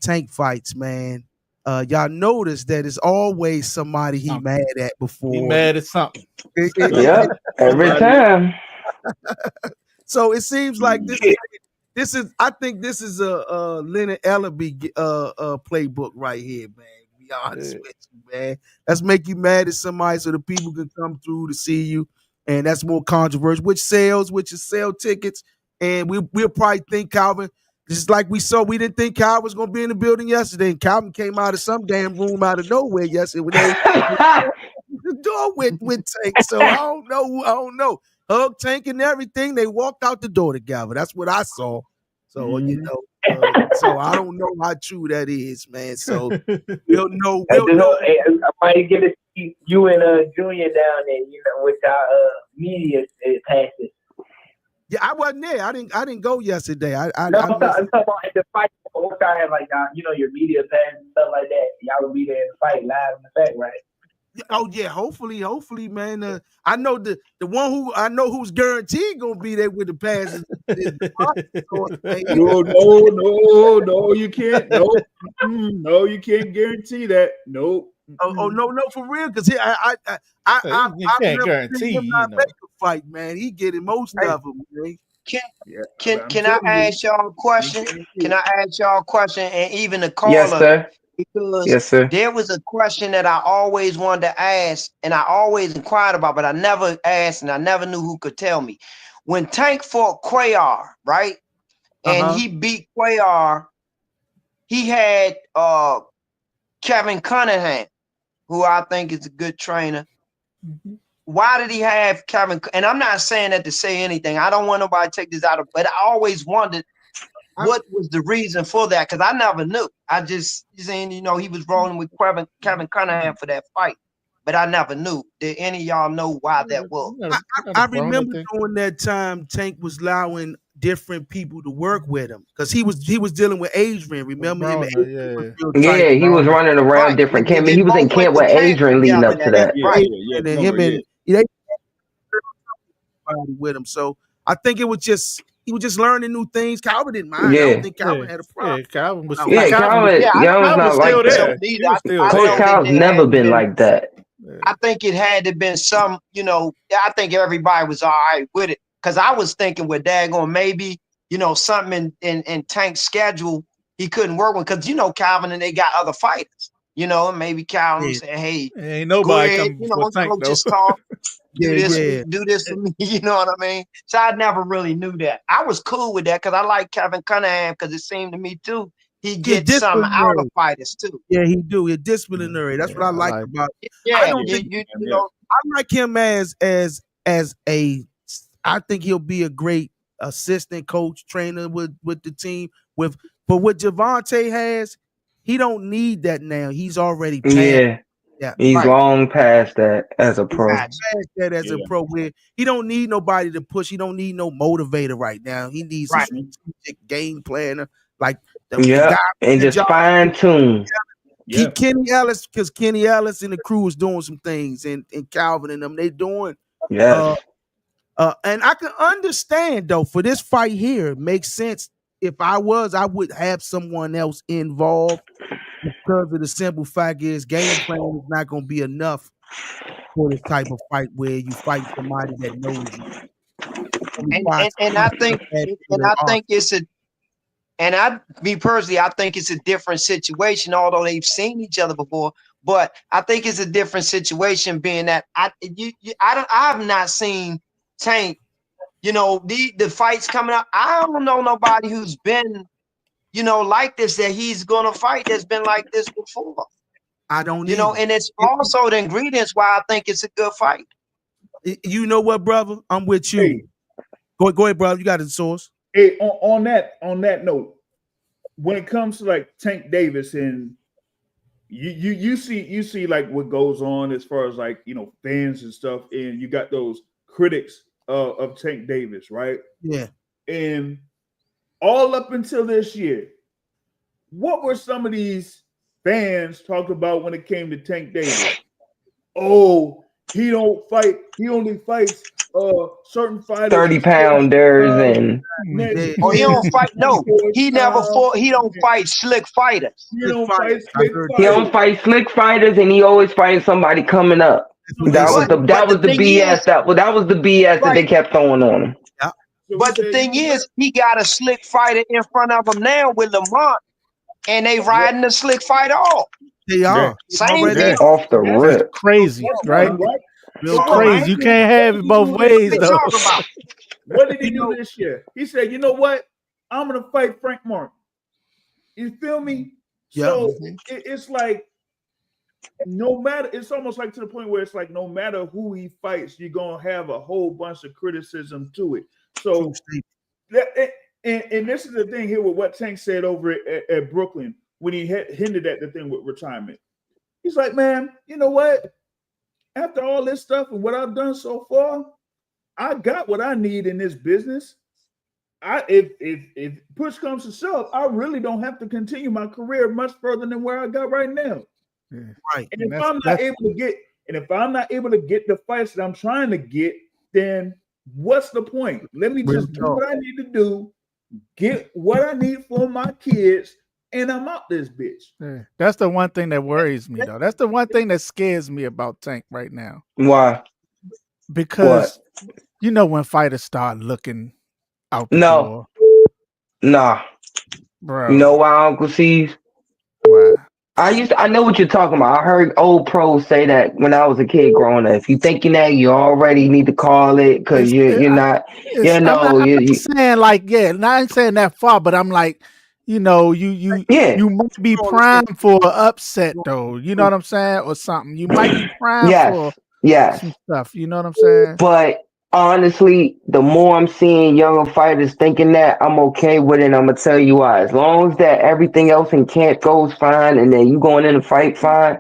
Tank fights, man, y'all notice that it's always somebody he mad at before. He mad at something. Yeah, every time. So it seems like this is I think this is a Leonard Ellaby playbook right here, man. To be honest with you, man. Let's make you mad at somebody so the people can come through to see you, and that's more controversial, which is sell tickets, and we'll probably think Calvin. Just like we didn't think Calvin was gonna be in the building yesterday, and Calvin came out of some damn room out of nowhere yesterday. The door with Tank, so I don't know. Hug Tank and everything. They walked out the door together. That's what I saw. So so I don't know how true that is, man. So we'll know. I might get to see you and Junior down there, with our media passes. Yeah, I wasn't there. I didn't go yesterday. I'm talking about at the fight. I had like your media pass and stuff like that. Y'all will be there in the fight live in effect, right? Oh yeah, hopefully, man. I know the one who's guaranteed gonna be there with the passes. No, you can't. No, you can't guarantee that. Nope. Oh no, for real, because I can't guarantee him not make a fight, man. He getting most of them, man. Can I ask y'all a question? Can I ask y'all a question? And even the caller, Yes, sir. because Yes, sir. there was a question that I always wanted to ask, and I always inquired about, but I never asked, and I never knew who could tell me. When Tank fought Cuellar, right, and he beat Cuellar, he had Kevin Cunningham, who I think is a good trainer. Mm-hmm. Why did he have Kevin? And I'm not saying that to say anything. I don't want nobody to take this out of, but I always wondered what was the reason for that, because I never knew. I just saying, he was rolling with Kevin Cunningham for that fight, but I never knew. Did any of y'all know why that was? I remember during that time, Tank was allowing different people to work with him because he was dealing with Adrian. Remember him? Yeah, he was running around different camp. He was in camp with Adrian leading up to that. Right, and then him and they with him. So I think he was just learning new things. Calvin didn't mind. I don't think Calvin had a problem. Yeah, Calvin was. Calvin's not like that. Coach Calvin's never been like that. I think it had to been some, I think everybody was all right with it. Because I was thinking with daggone maybe, something in Tank's schedule he couldn't work with. Because, Calvin and they got other fighters. And maybe Calvin said, hey, ain't nobody go ahead, coming for Tank, just talk. Do this for me, you know what I mean? So I never really knew that. I was cool with that because I like Kevin Cunningham because it seemed to me too he gets some out of fighters too. Yeah, he do. He's disciplinary. That's what I like about it. Yeah, like him as a. I think he'll be a great assistant coach, trainer with the team. But what Gervonta has, he don't need that now. He's already past. Yeah, Yeah, he's Right. long past that as a he's pro. Gotcha. past that as a Yeah. pro. Where he don't need nobody to push. He don't need no motivator right now. He needs a Right. strategic game planner, like the Yeah, guy and the just job. fine tune. Yeah. Keep Kenny Ellis, because Kenny Ellis and the crew is doing some things, and Calvin and them, they doing. Yes. And I can understand though, for this fight here, it makes sense. If I would have someone else involved, because of the simple fact is game plan is not going to be enough for this type of fight where you fight somebody that knows you. It requires And something I to think add to and their I arsenal. think it's a and me personally, I think it's a different situation, although they've seen each other before. But I think it's a different situation, being that I have not seen Tank. You know, the fights coming up. I don't know nobody who's been, like this, that he's gonna fight, that's been like this before. I don't You know, either. and it's also the ingredients why I think it's a good fight. You know what, brother? I'm with you. Hey, Go ahead, brother. You got the source. hey, on that note, when it comes to like Tank Davis, and you see like what goes on as far as like fans and stuff, and you got those critics of Tank Davis, right? Yeah. And all up until this year, what were some of these fans talked about when it came to Tank Davis? Oh, he don't fight. He only fights certain fighters. 30-pounders and Yeah. Or he don't fight. No, he never fought. He don't He fight slick fighters. don't fight I slick heard he that. don't fighters. fight slick fighters, and he always fighting somebody coming up. That's what they That was said. the thing BS. is, That was the BS that they right. kept throwing on him. Yeah, So But the said, thing you know is, he got a slick fighter in front of him now with Lamont, and they riding the slick fighter off. they are. Same Already. Yeah. deal. Off the That's, That's rip. crazy, that's right? one, right? Real Come So on, talk. man. Crazy. You can't have it both ways, What though. you talking about? What did he do this year? He said, you know what? I'm gonna fight Frank Martin. You feel me? Yeah. So it's like no matter, it's almost like to the point where it's like no matter who he fights, you're gonna have a whole bunch of criticism to it. So and this is the thing here with what Tank said over at Brooklyn when he hinted at the thing with retirement. He's like, man, you know what? After all this stuff and what I've done so far, I got what I need in this business. If push comes to shove, I really don't have to continue my career much further than where I got right now. Yeah. Right. And if I'm not able to get the fights that I'm trying to get, then what's the point? Let me just do what I need to do, get what I need for my kids, and I'm out this bitch. Yeah. That's the one thing that worries me, though. That's the one thing that scares me about Tank right now. Why? Because when fighters start looking out the No. door. Nah. Bro. You know why, Uncle C's? Why? I know what you're talking about. I heard old pros say that when I was a kid growing up. If you thinking that, you already need to call it because you're not. I'm not saying like not saying that far, but I'm like, you might be primed for an upset though. You know what I'm saying, or something. You might be primed for some stuff. You know what I'm saying? But honestly, the more I'm seeing younger fighters thinking that, I'm okay with it. I'm gonna tell you why. As long as that everything else in camp goes fine, and then you going in the fight fine,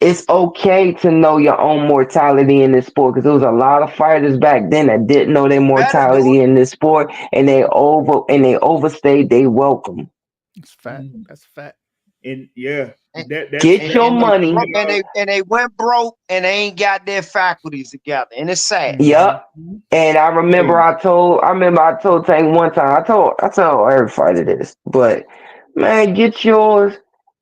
it's okay to know your own mortality in this sport. Because there was a lot of fighters back then that didn't know their mortality in this sport, and they overstayed their welcome. It's fat. That's fat. And Get your money. And they went broke and they ain't got their faculties together. And it's sad. Yep. And I remember I told Tank one time, I told every fighter this, but man, get yours,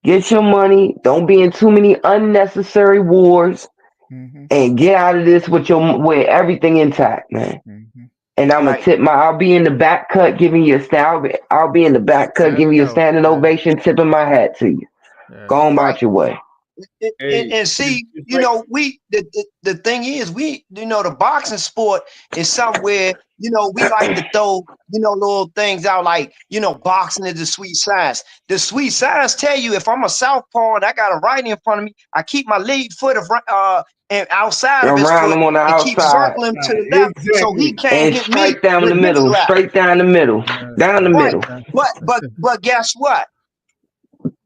get your money, don't be in too many unnecessary wars, and get out of this with everything intact, man. And I'm gonna I'll be in the back cut giving you a I'll be in the back cut giving you a standing ovation, tipping my hat to you. Go on about your way. And see, you know, the thing is, the boxing sport is somewhere, we like to throw, little things out like, boxing is the sweet science. The sweet science tell you if I'm a southpaw and I got a right in front of me, I keep my lead foot and outside of his Around foot him on the and keep outside. circling to the left so he can't And hit me straight down with the his middle. left. Straight down the middle. Down the Right. middle. But guess what?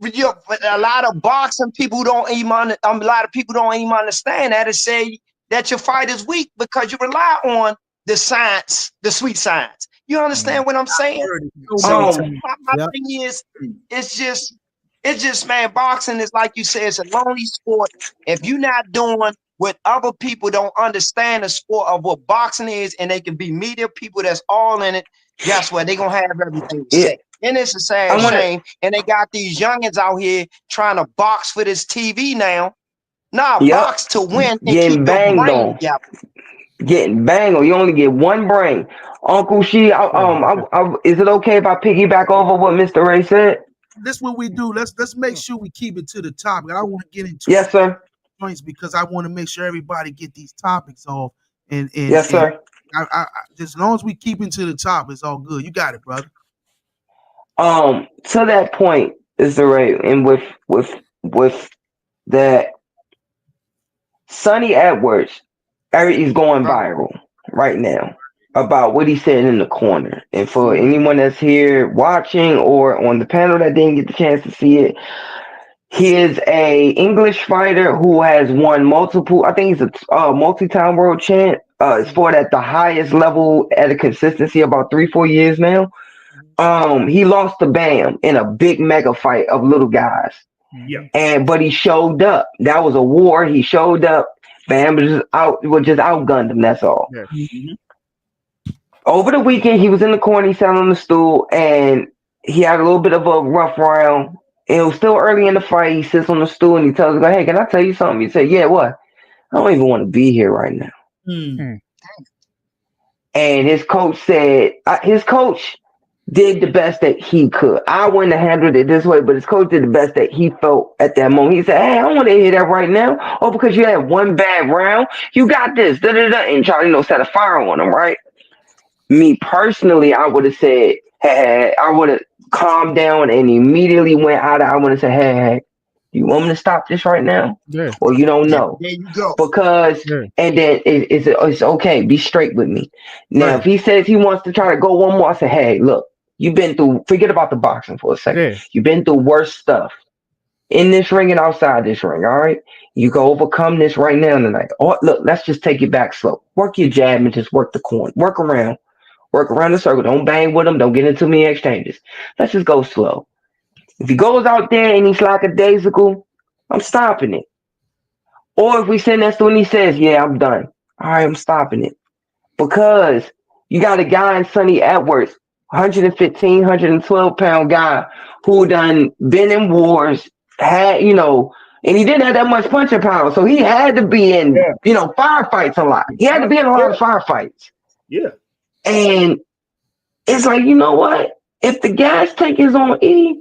A lot of boxing people don't even a lot of people don't even understand that and say that your fight is weak because you rely on the science, the sweet science. You understand what I'm saying? So my thing is, it's just man, boxing is like you said, it's a lonely sport. If you're not doing what other people don't understand the sport of what boxing is, and they can be media people that's all in it, guess what? They're gonna have everything to say. And it's a sad shame. And they got these youngins out here trying to box for this TV now. Box to win and keep your brain together. Getting banged on. You only get one brain. Uncle She, is it okay if I piggyback over what Mr. Ray said? This is what we do. Let's make sure we keep it to the topic. I don't want to get into yes, sir. points because I want to make sure everybody get these topics off. And yes, sir. I as long as we keep it to the top, it's all good. You got it, brother. To that point, Mr. Ray, and with that, Sonny Edwards, he's going viral right now about what he said in the corner. And for anyone that's here watching or on the panel that didn't get the chance to see it, he is a English fighter who has won multiple. I think he's a multi-time world champ. Sport at the highest level at a consistency about 3-4 years now. He lost to Bam in a big mega fight of little guys. But he showed up. That was a war. He showed up. Bam just outgunned him. That's all. Over the weekend, he was in the corner. He sat on the stool, and he had a little bit of a rough round. It was still early in the fight. He sits on the stool and he tells the guy, "Hey, can I tell you something?" He said, "Yeah, what?" "I don't even want to be here right now." And his coach said, his coach did the best that he could. I wouldn't have handled it this way, but his coach did the best that he felt at that moment. He said, "Hey, I don't want to hear that right now. Oh, because you had one bad round, you got this, and try to set a fire on him, right?" Me personally, I would have said, "Hey," I would have calmed down and immediately went out. I would have said, "Hey, you want me to stop this right now? Or you don't know?" There you go. Because and then it's okay. Be straight with me. Now, if he says he wants to try to go one more, I say, "Hey, look, you've been through. Forget about the boxing for a second. You've been through worse stuff in this ring and outside this ring. All right, you can overcome this right now tonight. Oh, look, let's just take it back slow. Work your jab and just work the corner. Work around the circle. Don't bang with him. Don't get into me exchanges. Let's just go slow. If he goes out there and he's lackadaisical, I'm stopping it. Or if we send that to and he says, "Yeah, I'm done." All right, I'm stopping it. Because you got a guy in Sonny Edwards, 115, 112-pound guy who done been in wars, had, and he didn't have that much punching power. So he had to be in, firefights a lot. He had to be in a lot of firefights. And it's like, you know what? If the gas tank is on E,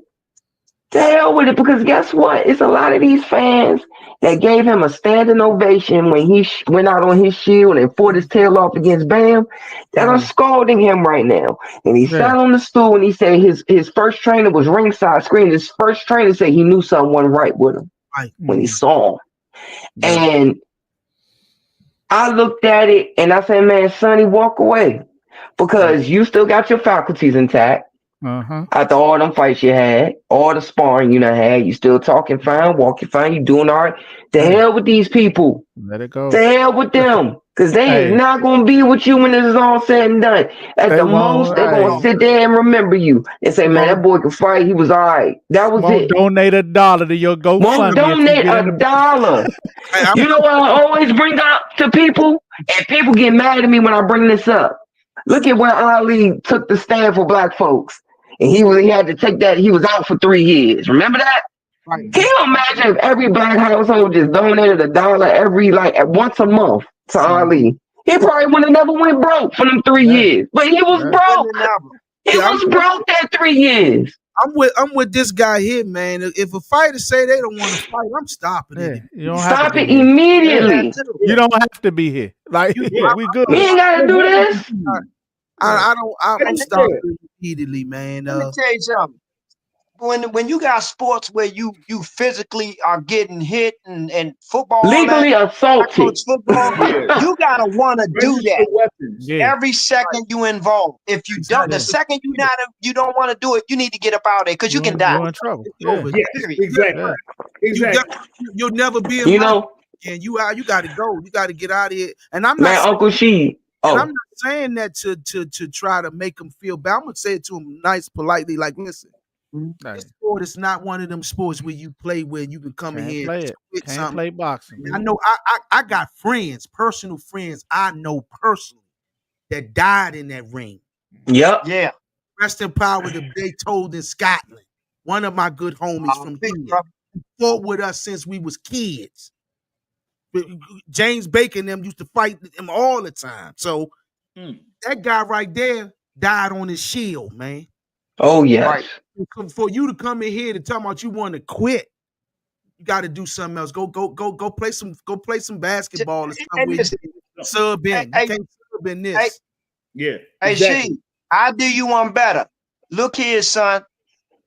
to hell with it, because guess what? It's a lot of these fans that gave him a standing ovation when he went out on his shield and fought his tail off against Bam that are scalding him right now. And he sat on the stool and he said his first trainer was ringside screaming. His first trainer said he knew something wasn't right with him when he saw him. And I looked at it and I said, "Man, Sonny, walk away. Because you still got your faculties intact. After all them fights you had, all the sparring you done had, you still talking fine, walking fine, you doing all right. The hell with these people. Let it go. The hell with them. Because they is not going to be with you when this is all said and done. At the most, they're going to sit there and remember you and say, "Man, that boy can fight. He was all right." That was it. Donate $1 to your GoFundMe. Won't donate $1. You know what I always bring up to people? And people get mad at me when I bring this up. Look at when Ali took the stand for black folks. And he had to take that. He was out for 3 years. Remember that? Can you imagine if every black household just donated $1 once a month to Ali? He probably would have never went broke for them 3 years. But he was broke. He was broke that 3 years. I'm with this guy here, man. If a fighter say they don't want to fight, I'm stopping Yeah, it. you don't have to Stop be it here. immediately. You don't have to be here. Like You, we good. We ain't gotta do this. I'm stopping it immediately, man. Let me tell you something. When you got sports where you physically are getting hit and football, Legally assaulted. football, you gotta want to do that weapons. every second you involved. If you don't, the second you don't want to do it, you need to get up out of there because you can die. You're in trouble. It's Yeah. over. Yes, Period. exactly. Yeah. Exactly. You'll never be in You my know, and you got to go. You got to get out of here. And I'm man, not Uncle She. and I'm Oh, not saying that to try to make them feel bad. I'm gonna say it to them nice, politely. Like, listen, this sport is not one of them sports where you play where you can come in Can't here play and it. quit Can't something. play boxing. I know I got friends, personal friends I know personally that died in that ring. yep. Yeah. Rest in power to Beethoven in Scotland. One of my good homies from here. Fought with us since we was kids. James Bacon and them used to fight him all the time. So that guy right there died on his shield, man. Oh yes. Right. For you to come in here to talk about you want to quit, you got to do something else. Go play some basketball or something. Sub in. You can't sub in this. Yeah. Hey, Exactly. I'll do you one better. Look here, son.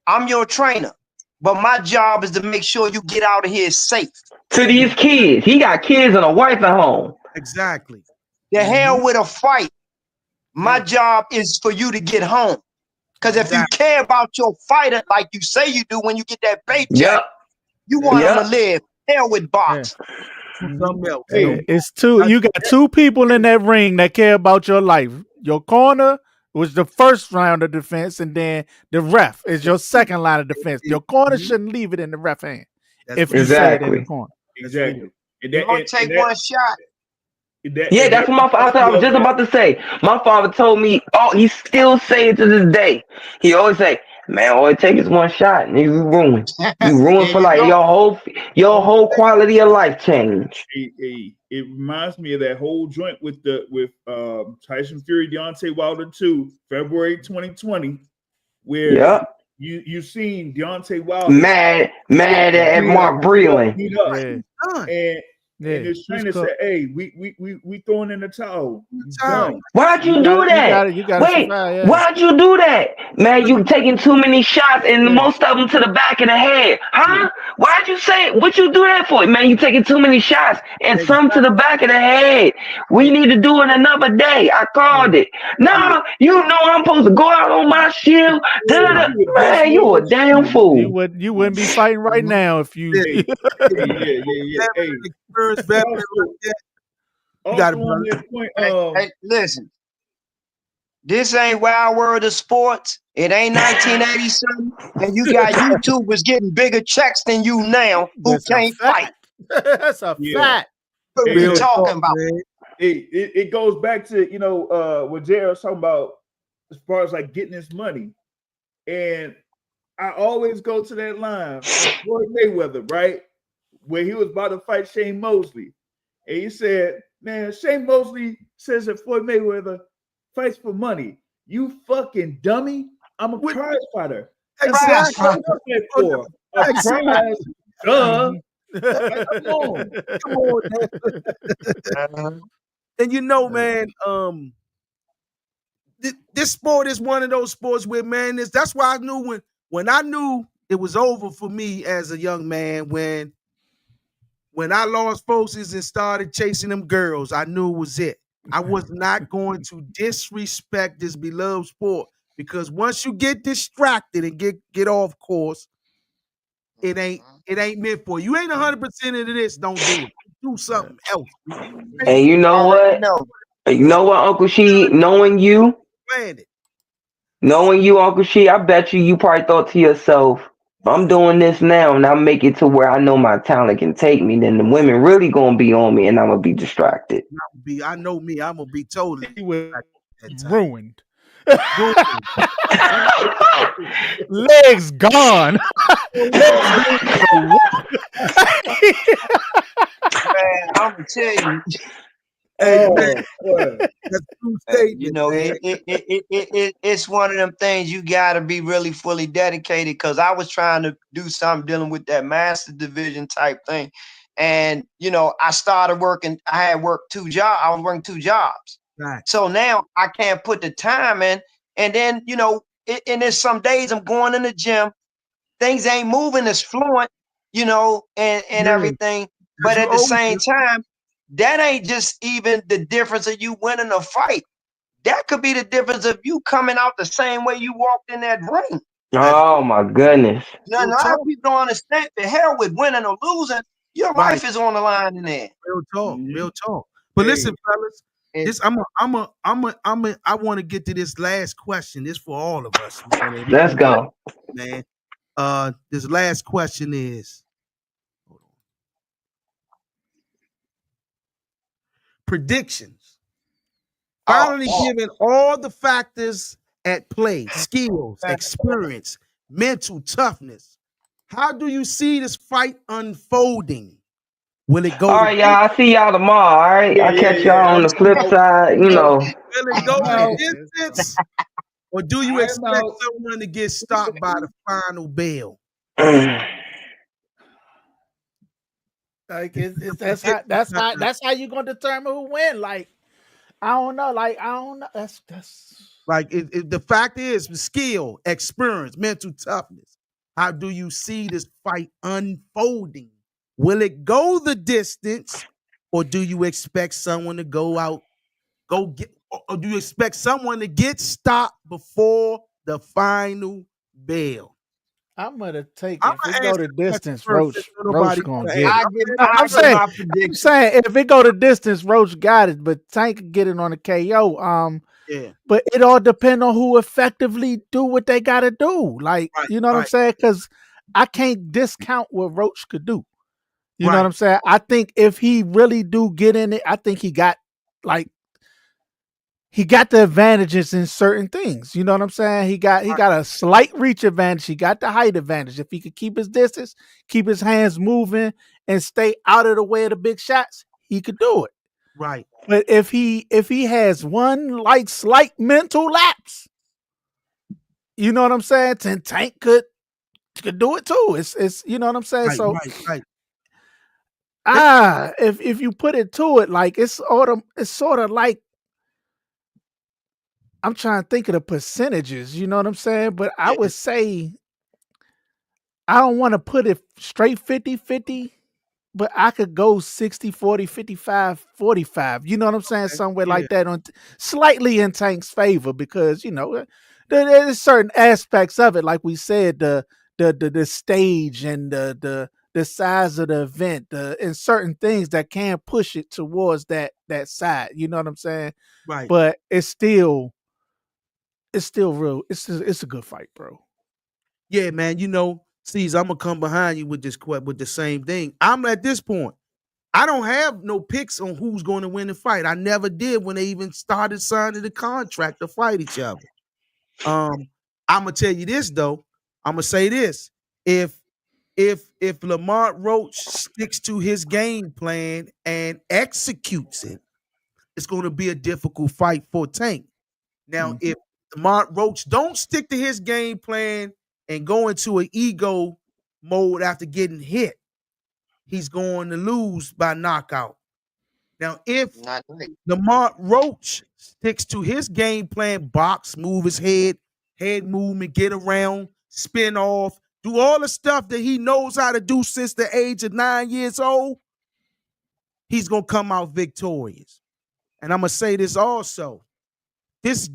I'm your trainer, but my job is to make sure you get out of here safe. To these kids, he got kids and a wife at home. Exactly. The hell with a fight. My job is for you to get home. Because if you care about your fighter like you say you do when you get that paycheck, you want them to live. Hell with box. Something else. Hey, it's two. You got two people in that ring that care about your life. Your corner was the first round of defense, and then the ref is your second line of defense. Your corner shouldn't leave it in the ref hand if you say it in the corner. Exactly. You only take one shot. Yeah, that's what I was just about to say. My father told me, he still say it to this day. He always say, man, all it takes is one shot and you ruined. You ruined for like your whole quality of life change. It reminds me of that whole joint with Tyson Fury, Deontay Wilder 2, February 2020, where you seen Deontay Wilder mad at Mark Breland. And his trainer said, "Hey, we throwing in the towel. Why'd you do that? Wait, why'd you do that? Man, you taking too many shots and most of them to the back of the head. Huh? Why'd you say it? What you do that for? Man, you taking too many shots and some to the back of the head. We need to do it another day. I called it. No, you know I'm supposed to go out on my shield. Man, you a damn fool. You wouldn't be fighting right now if you. Hey, listen. This ain't Wild World of Sports. It ain't 1980 something. And you got YouTubers getting bigger checks than you now who can't fight. That's a fact. What are you talking about? It goes back to what Jared was talking about as far as like getting his money. And I always go to that line Floyd Mayweather, right? Where he was about to fight Shane Mosley. And he said, man, Shane Mosley says that Floyd Mayweather fights for money. You fucking dummy. I'm a prize fighter. That's what I'm for. A prize. Duh. Come on. And you know, man, this sport is one of those sports where, man, that's why I knew when I knew it was over for me as a young man, when I lost focus and started chasing them girls, I knew it was it. I was not going to disrespect this beloved sport, because once you get distracted and get off course, it ain't meant for you. You ain't 100% into this. Don't do it. Do something else. And you know what? You know what, Uncle She, knowing you, Uncle She, I bet you probably thought to yourself, if I'm doing this now and I make it to where I know my talent can take me, then the women really gonna be on me and I'm gonna be distracted. I know me, I'm gonna be totally ruined. Legs gone. Man, I'm gonna tell you. Hey man, boy. that's a true You statement, know, man. it's one of them things you got to be really fully dedicated. Because I was trying to do something dealing with that master division type thing, and you know, I started working. I had worked 2 jobs. I was working 2 jobs, Right. so now I can't put the time in. And then you know, and there's some days I'm going in the gym, things ain't moving as fluent, you know, and Yeah, everything. because But you at the always same time, that ain't just even the difference of you winning a fight. That could be the difference of you coming out the same way you walked in that ring. that's Oh my goodness. Now, a real lot of talk. people don't understand the hell with winning or losing. Your Right. life is on the line in there. Real talk. Mhm. Real talk. But listen, Hey, fellas, And this I want to get to this last question. This for all of us, man. And we Let's gonna go. man. This last question is predictions. Finally oh, given all the factors at play, skills, experience, mental toughness. How do you see this fight unfolding? Will it go All to right, y'all. I see y'all tomorrow. All right. yeah, I'll yeah, catch y'all yeah. on the flip side. You will, know. will it go I'm the out. distance? Or do you I'm expect out. someone to get stopped by the final bell? Like it's To get that's how you gonna determine who win. Like I don't know. Like I don't know. That's like the fact is skill, experience, mental toughness. How do you see this fight unfolding? Will it go the distance, or do you expect someone to or do you expect someone to get stopped before the final bell? I'm gonna take I'm if it gonna go answer the the question distance, first since Roach nobody gonna wanna get answer. it. I give No, I give my I'm prediction. saying if it go the distance, Roach got it, but Tank can get it on the KO. Yeah, But it all depend on who effectively do what they gotta do. Like, right, you know what I'm right, saying? Because I can't discount what Roach could do. You know what right, I'm saying? I think if he really do get in it, I think like he got the advantages in certain things. You know what I'm saying? He got a slight reach advantage. He got the height advantage. If he could keep his distance, keep his hands moving, and stay out of the way of the big shots, he could do it. right. But if he has one like slight mental lapse, you know what I'm saying? Then Tank could do it too. It's you know what I'm saying? Right, So right, right. if you put it to it, like it's sort of like I'm trying to think of the percentages, you know what I'm saying? But I Yeah, would say I don't want to put it straight 50-50, but I could go 60-40, 55-45. You know what I'm saying? okay, Somewhere yeah, like that on slightly in Tank's favor because there's certain aspects of it, like we said, the stage and the size of the event, and certain things that can push it towards that side. You know what I'm saying? right. But it's still real. It's a good fight, bro. Yeah, man. Caesar, I'm gonna come behind you with with the same thing. I'm at this point. I don't have no picks on who's going to win the fight. I never did when they even started signing the contract to fight each other. I'm gonna tell you this though. I'm gonna say this: if if Lamont Roach sticks to his game plan and executes it, it's going to be a difficult fight for Tank. Now, Mhm. if Lamont Roach don't stick to his game plan and go into an ego mode after getting hit, he's going to lose by knockout. Now, if Not right. Lamont Roach sticks to his game plan, box, move his head movement, get around, spin off, do all the stuff that he knows how to do since the age of 9 years old, he's gonna come out victorious. And I'm gonna say this also. This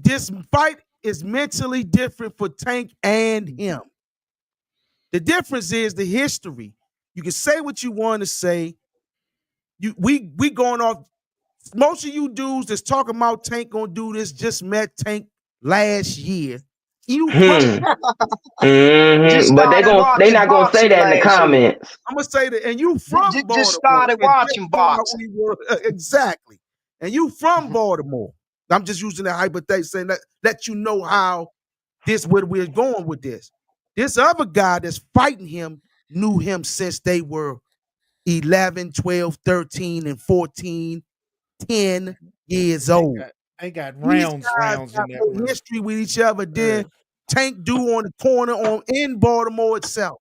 fight is mentally different for Tank and him. The difference is the history. You can say what you want to say. We going off. Most of you dudes that's talking about Tank gonna do this just met Tank last year. You from Just But started they watching not gonna say boxing that in the last year. comments. I'm gonna say that, and you from Just Baltimore, started and just watching found out who boxing. you were exactly. And you from Baltimore. I'm just using that hypothetical saying that let you know how where we're going with this. This other guy that's fighting him knew him since they were 11, 12, 13, and 14. 10 years old. They got These rounds guys in got that more room. history with each other than Tank do on the corner in Baltimore itself.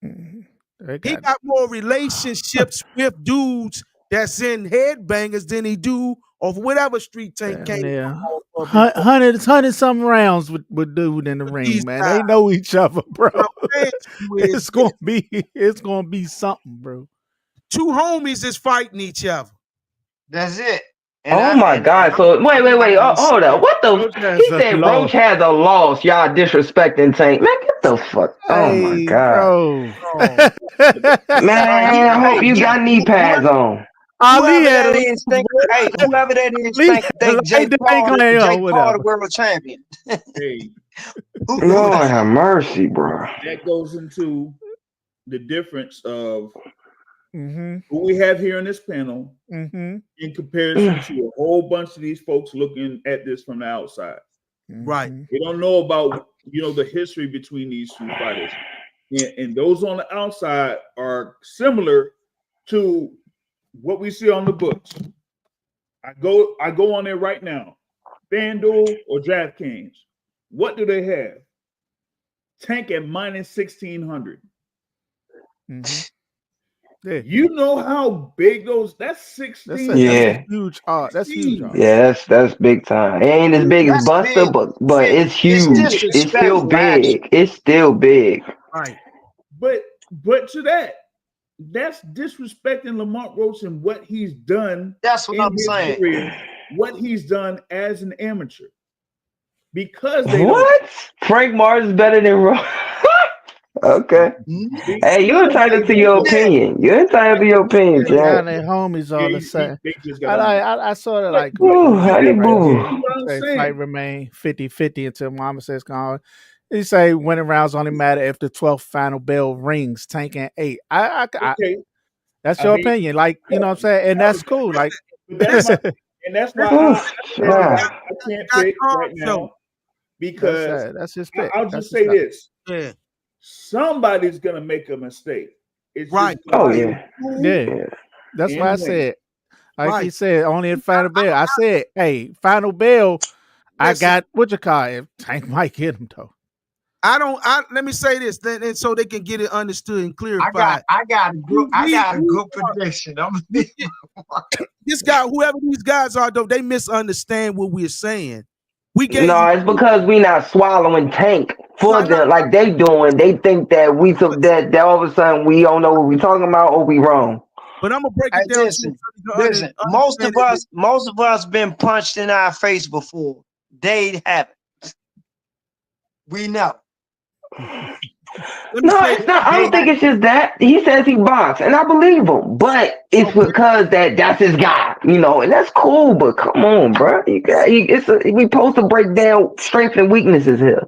He got more relationships with dudes that's in headbangers than he do of whatever street Tank came from. 100 some rounds with dude in the ring, man. They know each other, bro. What I'm saying to you is It's gonna be something, bro. Two homies is fighting each other. That's it. Oh my God! So wait. Hold up. What the? He said Roach has a loss. Y'all disrespecting Tank. Man, get the fuck. Oh my God. Bro. Man, I hope you got knee pads on. Whoever that is, whoever that is, think Jake Paul the world champion. Hey, Lord have mercy, bro. That goes into the difference of who we have here in this panel in comparison to a whole bunch of these folks looking at this from the outside. Right. They don't know about the history between these two fighters, and those on the outside are similar to what we see on the books. I go on there right now, FanDuel or DraftKings. What do they have? Tank at minus 1,600. Yeah. You know how big those? That's 16. That's huge. That's huge. Yeah, that's big time. It ain't as big as Buster, but it's huge. It's still big. It's still big. Right. But to that's disrespecting Lamont Roach and what he's done. That's what I'm saying. Career, what he's done as an amateur. Because Frank Mars is better than Roach. Okay. Hey, you're entitled to your opinion. You're entitled to your opinion, Jack. They homies all the same. I sort of like fight remain 50-50 until Mama says gone. He say winning rounds only matter if the 12th final bell rings. Tank and 8. That's your opinion. Like, you know what I'm saying? And that's cool. Like that's why I can't pick right now because that's his pick. I'll just say this. Yeah. Somebody's gonna make a mistake. It's right. Yeah. That's why I said, he said, only in final bell. I said, hey, final bell. I got what you call it. Tank might get him though. Let me say this, then, so they can get it understood and clarified. I got a good prediction. This guy, whoever these guys are, though, they misunderstand what we're saying. It's because we not swallowing Tank for them like they doing. They think that that all of a sudden we don't know what we talking about or we wrong. But I'm gonna break it down. Listen, most of us been punched in our face before. They haven't. We know. No, it's not. I don't think it's just that. He says he boxed, and I believe him. But it's because that's his guy, and that's cool. But come on, bro. We supposed to break down strengths and weaknesses here.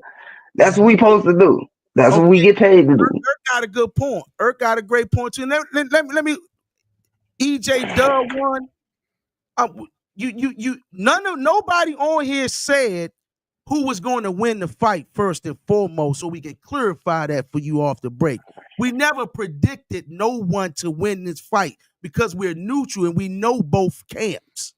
That's what we supposed to do. That's what we get paid to do. Irk got a good point. Irk got a great point too. Let me. EJ Dub one. Nobody on here said who was going to win the fight first and foremost, so we can clarify that for you off the break. We never predicted no one to win this fight because we're neutral and we know both camps.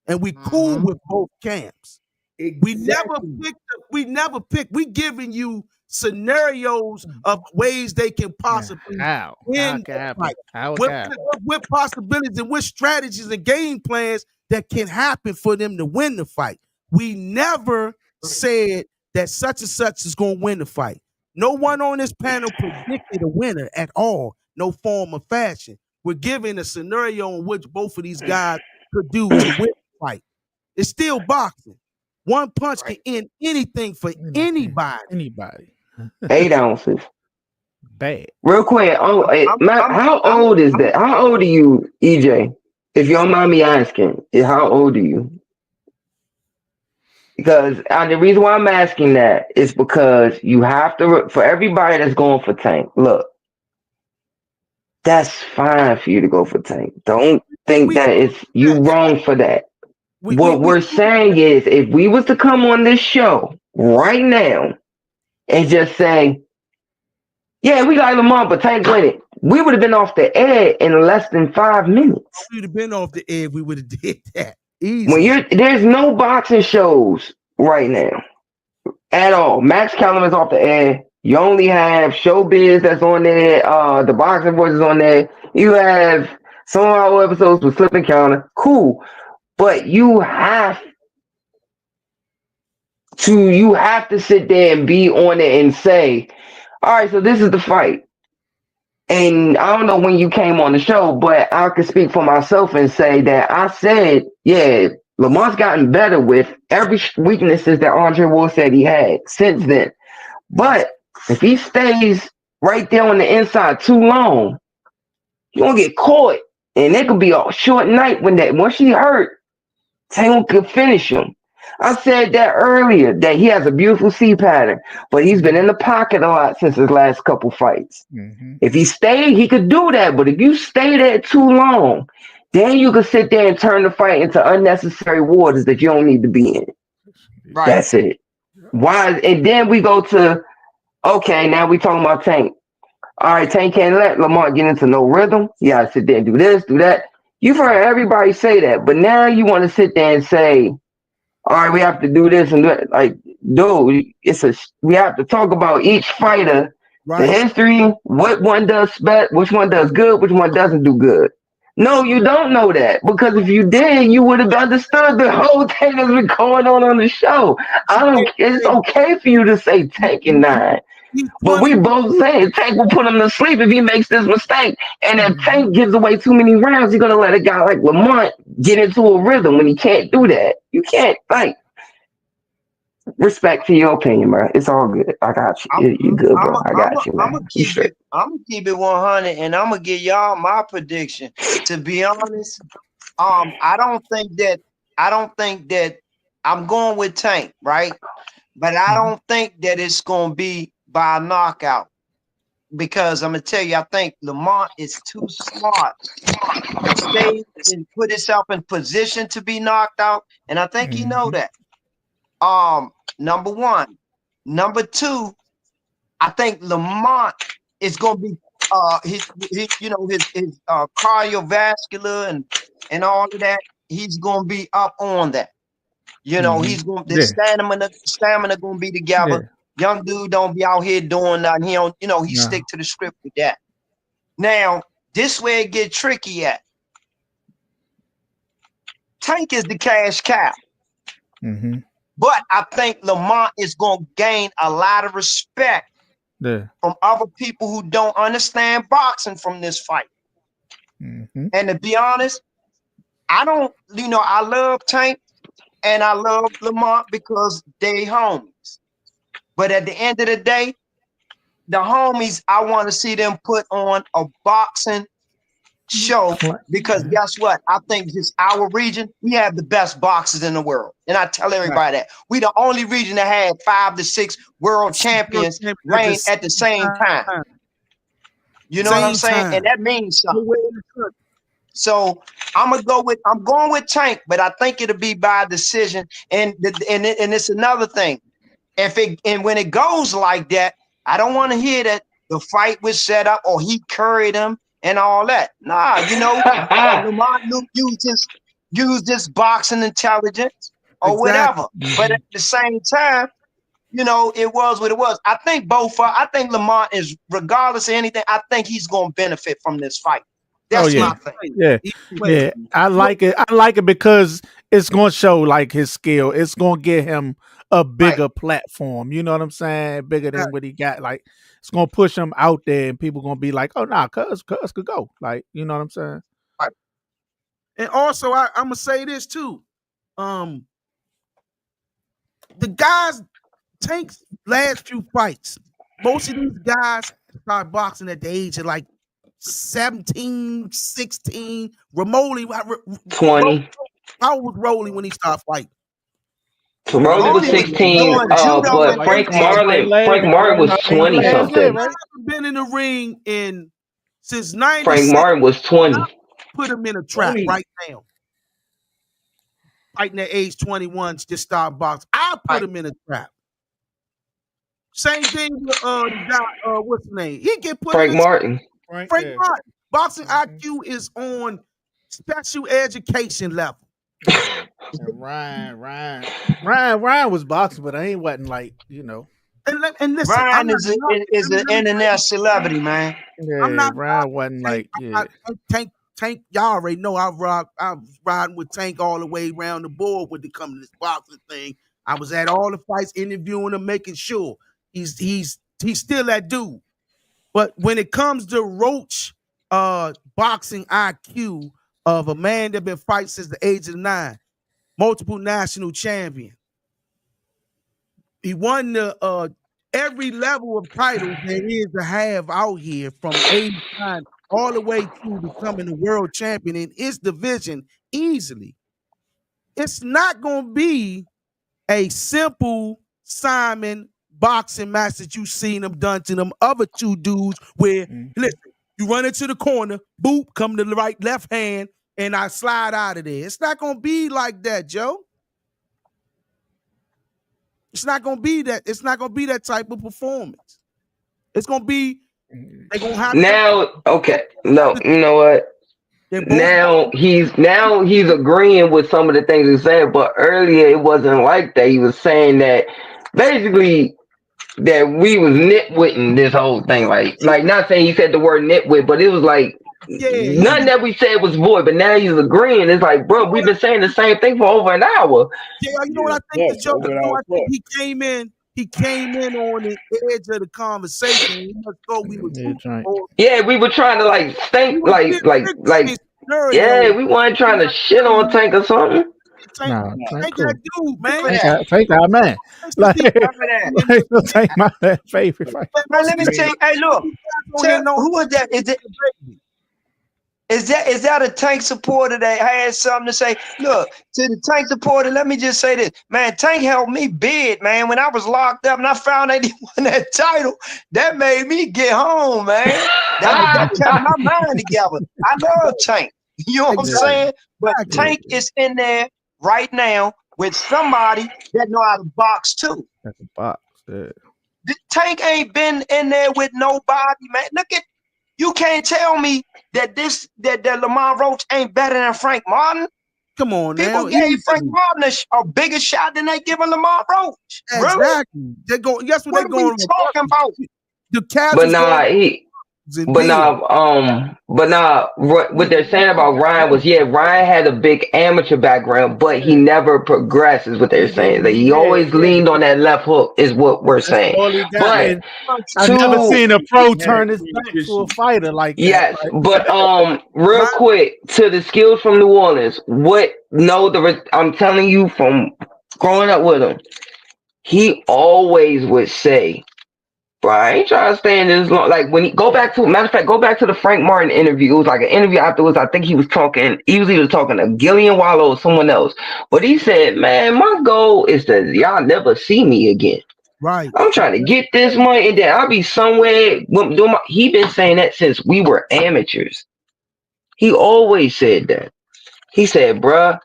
And we cool with both camps. Exactly. We never picked. We giving you scenarios of ways they can possibly win the fight. With possibilities and with strategies and game plans that can happen for them to win the fight. We never said that such and such is going to win the fight. No one on this panel predicted a winner at all, no form or fashion. We're giving a scenario in which both of these guys could do to win the fight. It's still boxing. One punch can end anything for anybody. 8 ounces. Bad. Real quick, how old is that? How old are you, EJ? If you don't mind me asking, how old are you? Because the reason why I'm asking that is because you have to, for everybody that's going for Tank, look, that's fine for you to go for Tank. Don't think that it's you wrong for that. What we're saying is, if we was to come on this show right now and just say, yeah, we got Lamont, but Tank win it, we would have been off the air in less than 5 minutes. We'd have been off the air if we would have did that. Easy. There's no boxing shows right now at all. Max Kellerman's off the air. You only have Showbiz that's on there. The Boxing Voice is on there. You have some of our episodes with Flip and Counter. Cool, but you have to sit there and be on it and say, all right, so this is the fight. And I don't know when you came on the show, but I could speak for myself and say that I said, yeah, Lamont's gotten better with every weaknesses that Andre Ward said he had since then. But if he stays right there on the inside too long, you're gonna get caught. And it could be a short night once he hurt, Tango could finish him. I said that earlier, that he has a beautiful C pattern, but he's been in the pocket a lot since his last couple fights. Mm-hmm. If he stayed, he could do that. But if you stay there too long, then you could sit there and turn the fight into unnecessary waters that you don't need to be in. Right. That's it. Why? And then we go to, okay, now we talking about Tank. All right, Tank can't let Lamont get into no rhythm. You gotta sit there and do this, do that. You've heard everybody say that, but now you want to sit there and say, all right, we have to do this and that. Like, dude, we have to talk about each fighter, the history, what one does best, which one does good, which one doesn't do good. No, you don't know that, because if you did, you would have understood the whole thing that's been going on the show. It's okay for you to say Tank and 9. But we both saying Tank will put him to sleep if he makes this mistake. And if Tank gives away too many rounds, you're gonna let a guy like Lamont get into a rhythm when he can't do that. You can't, like, respect to your opinion, bro. It's all good. I got you. You good, bro. I got you, man. I'm gonna keep it 100, and I'm gonna give y'all my prediction. To be honest, I don't think that I'm going with Tank, right? But I don't think that it's gonna be by a knockout, because I'm gonna tell you, I think Lamont is too smart to stay and put himself in position to be knocked out, and I think he know that. Number one. Number two, I think Lamont is gonna be his cardiovascular and all of that. He's gonna be up on that. He's going the stamina gonna be together. Young dude don't be out here doing nothing. He don't, he stick to the script with that. Now, this where it get tricky at. Tank is the cash cow. Mm-hmm. But I think Lamont is gonna gain a lot of respect from other people who don't understand boxing from this fight. Mm-hmm. And to be honest, I don't, I love Tank and I love Lamont because they homies. But at the end of the day, the homies, I want to see them put on a boxing show, because guess what? I think just our region, we have the best boxers in the world. And I tell everybody that. We the only region that had 5 to 6 world champions reign at the same time. You know what I'm saying? And that means something. So I'm going with Tank, but I think it'll be by decision. And it's another thing. When it goes like that, I don't want to hear that the fight was set up or he curried him and all that. Nah, Lamont used this boxing intelligence or whatever. But at the same time, it was what it was. I think Lamont is, regardless of anything, I think he's gonna benefit from this fight. That's my thing. Yeah. I like it. I like it because it's gonna show like his skill. It's gonna get him a bigger platform. You know what I'm saying? Bigger than what he got. Like, it's gonna push him out there, and people gonna be like, "Oh, nah, Cuz could go." Like, you know what I'm saying? Right. And also, I'm gonna say this too. The guys, Tank's last few fights, most of these guys start boxing at the age of like 17, 16. Ramoli, 20. How was Rolly when he started fighting? Rolly was 16, but Frank Martin was 20 something. He hasn't been in the ring since 96. Frank Martin was 20. Put him in a trap right now. Fighting at age 21, just start boxing. I'll put him in a trap. Same thing with the guy, what's his name? He get put Frank in Martin. Frank Martin. Boxing IQ is on special education level. And Ryan was boxing, but I ain't wasn't like, you know. And listen, I'm Ryan not is let an me tell internet you, celebrity, man. I'm Yeah, not Ryan wasn't Tank. like, yeah. Tank. Y'all already know I was riding with Tank all the way around the board when it comes to this boxing thing. I was at all the fights, interviewing him, making sure he's still that dude. But when it comes to Roach, boxing IQ of a man that been fighting since the age of 9, multiple national champion. He won the every level of titles there is to have out here from age 9 all the way to becoming a world champion in his division easily. It's not going to be a simple Simon boxing match that you seen them done to them other two dudes where, listen, you run into the corner, boop, come to the right left hand, and I slide out of there. It's not going to be like that, Joe. It's not going to be that. It's not going to be that type of performance. It's going to be, they're going to have Now, okay, no, you know what? They're both Now he's agreeing with some of the things he said, but earlier it wasn't like that. He was saying that basically that we was nitwitting this whole thing. Like not saying he said the word nitwit, but it was like yeah, nothing that we said was void. But now he's agreeing. It's like, bro, we've been saying the same thing for over an hour. yeah, you know what I think is Joe? You know, I think he came in on the edge of the conversation. We must go. We were Yeah, we were trying to like stink, like. Yeah, we weren't trying to shit on Tank or something. Tank that dude, man. Tank our man. Like, Tank my favorite fight. Man, let me tell you. Hey, look. Who is that? Is that a Tank supporter that had something to say? Look, to the Tank supporter, let me just say this. Man, Tank helped me big, man. When I was locked up and I found out he won that title, that made me get home, man. That kept my mind together. I love Tank. You know what I'm saying? But Tank is in there right now with somebody that know how to box too. That's a box. Yeah. The Tank ain't been in there with nobody, man. Look at, you can't tell me that that Lamont Roach ain't better than Frank Martin. Come on now. People gave Frank Martin a bigger shot than they giving Lamont Roach. Exactly. Really? They go. Guess what What they going are we talking about? The Cavs. What they're saying about Ryan was, yeah, Ryan had a big amateur background, but he never progressed, is what they're saying. That he always leaned on that left hook, is what we're saying. But I've never seen a pro turn his back to a fighter like that. Yes, but real quick, to the skills from New Orleans, I'm telling you from growing up with him, he always would say, bro, I ain't trying to stay in this long. Like when he go back to the Frank Martin interview. It was like an interview afterwards. I think he was either talking to Gillian Wallow or someone else. But he said, man, my goal is that y'all never see me again. Right. I'm trying to get this money and then I'll be somewhere doing he been saying that since we were amateurs. He always said that. He said, bruh,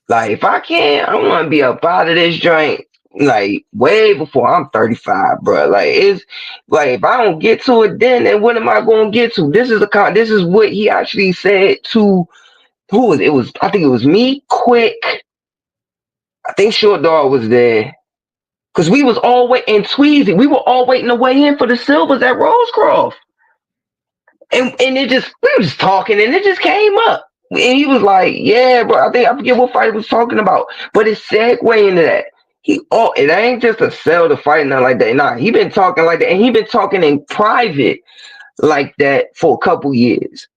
like if I can, I want to be up out of this joint like way before I'm 35, bro. Like it's like if I don't get to it then what am I going to get to? This is what he actually said to who was it? Was I think it was me, Quick. I think Short Dog was there because we was all waiting. Tweezy, we were all waiting to weigh in for the Silvers at Rosecroft, and we were just talking and it just came up. And he was like, yeah, bro, I forget what fight he was talking about, but it segue into that. It ain't just a sell to fight, nothing like that. Nah, he been talking like that, and he been talking in private like that for a couple years.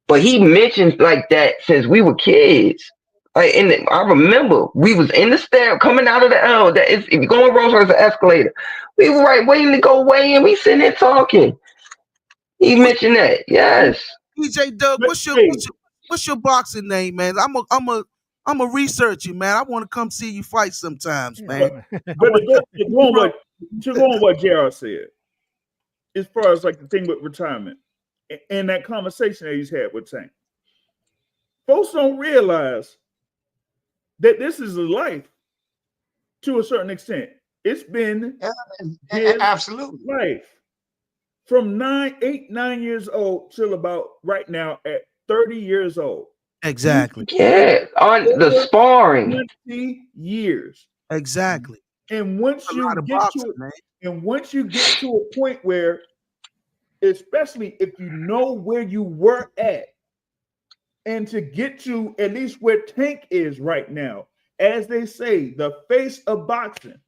But he mentioned like that since we were kids. Like, and I remember we was in the stair coming out of the L. If you go on Rose, there's an escalator. We were right waiting to go weigh in. We sitting there talking. He mentioned that, yes. DJ Doug, what's your boxing name, man? I'm a research you, man. I want to come see you fight sometimes, man. But to go on what JR said, as far as like the thing with retirement and that conversation that he's had with Tank, folks don't realize that this is a life to a certain extent. It's been his absolutely life from 9 years old till about right now at 30 years old. Exactly. Yeah, on the Over sparring. 20 years. Exactly. And once A you lot of get boxing, to man. and once you get to a point where, especially if you know where you were at, and to get to at least where Tank is right now, as they say, the face of boxing,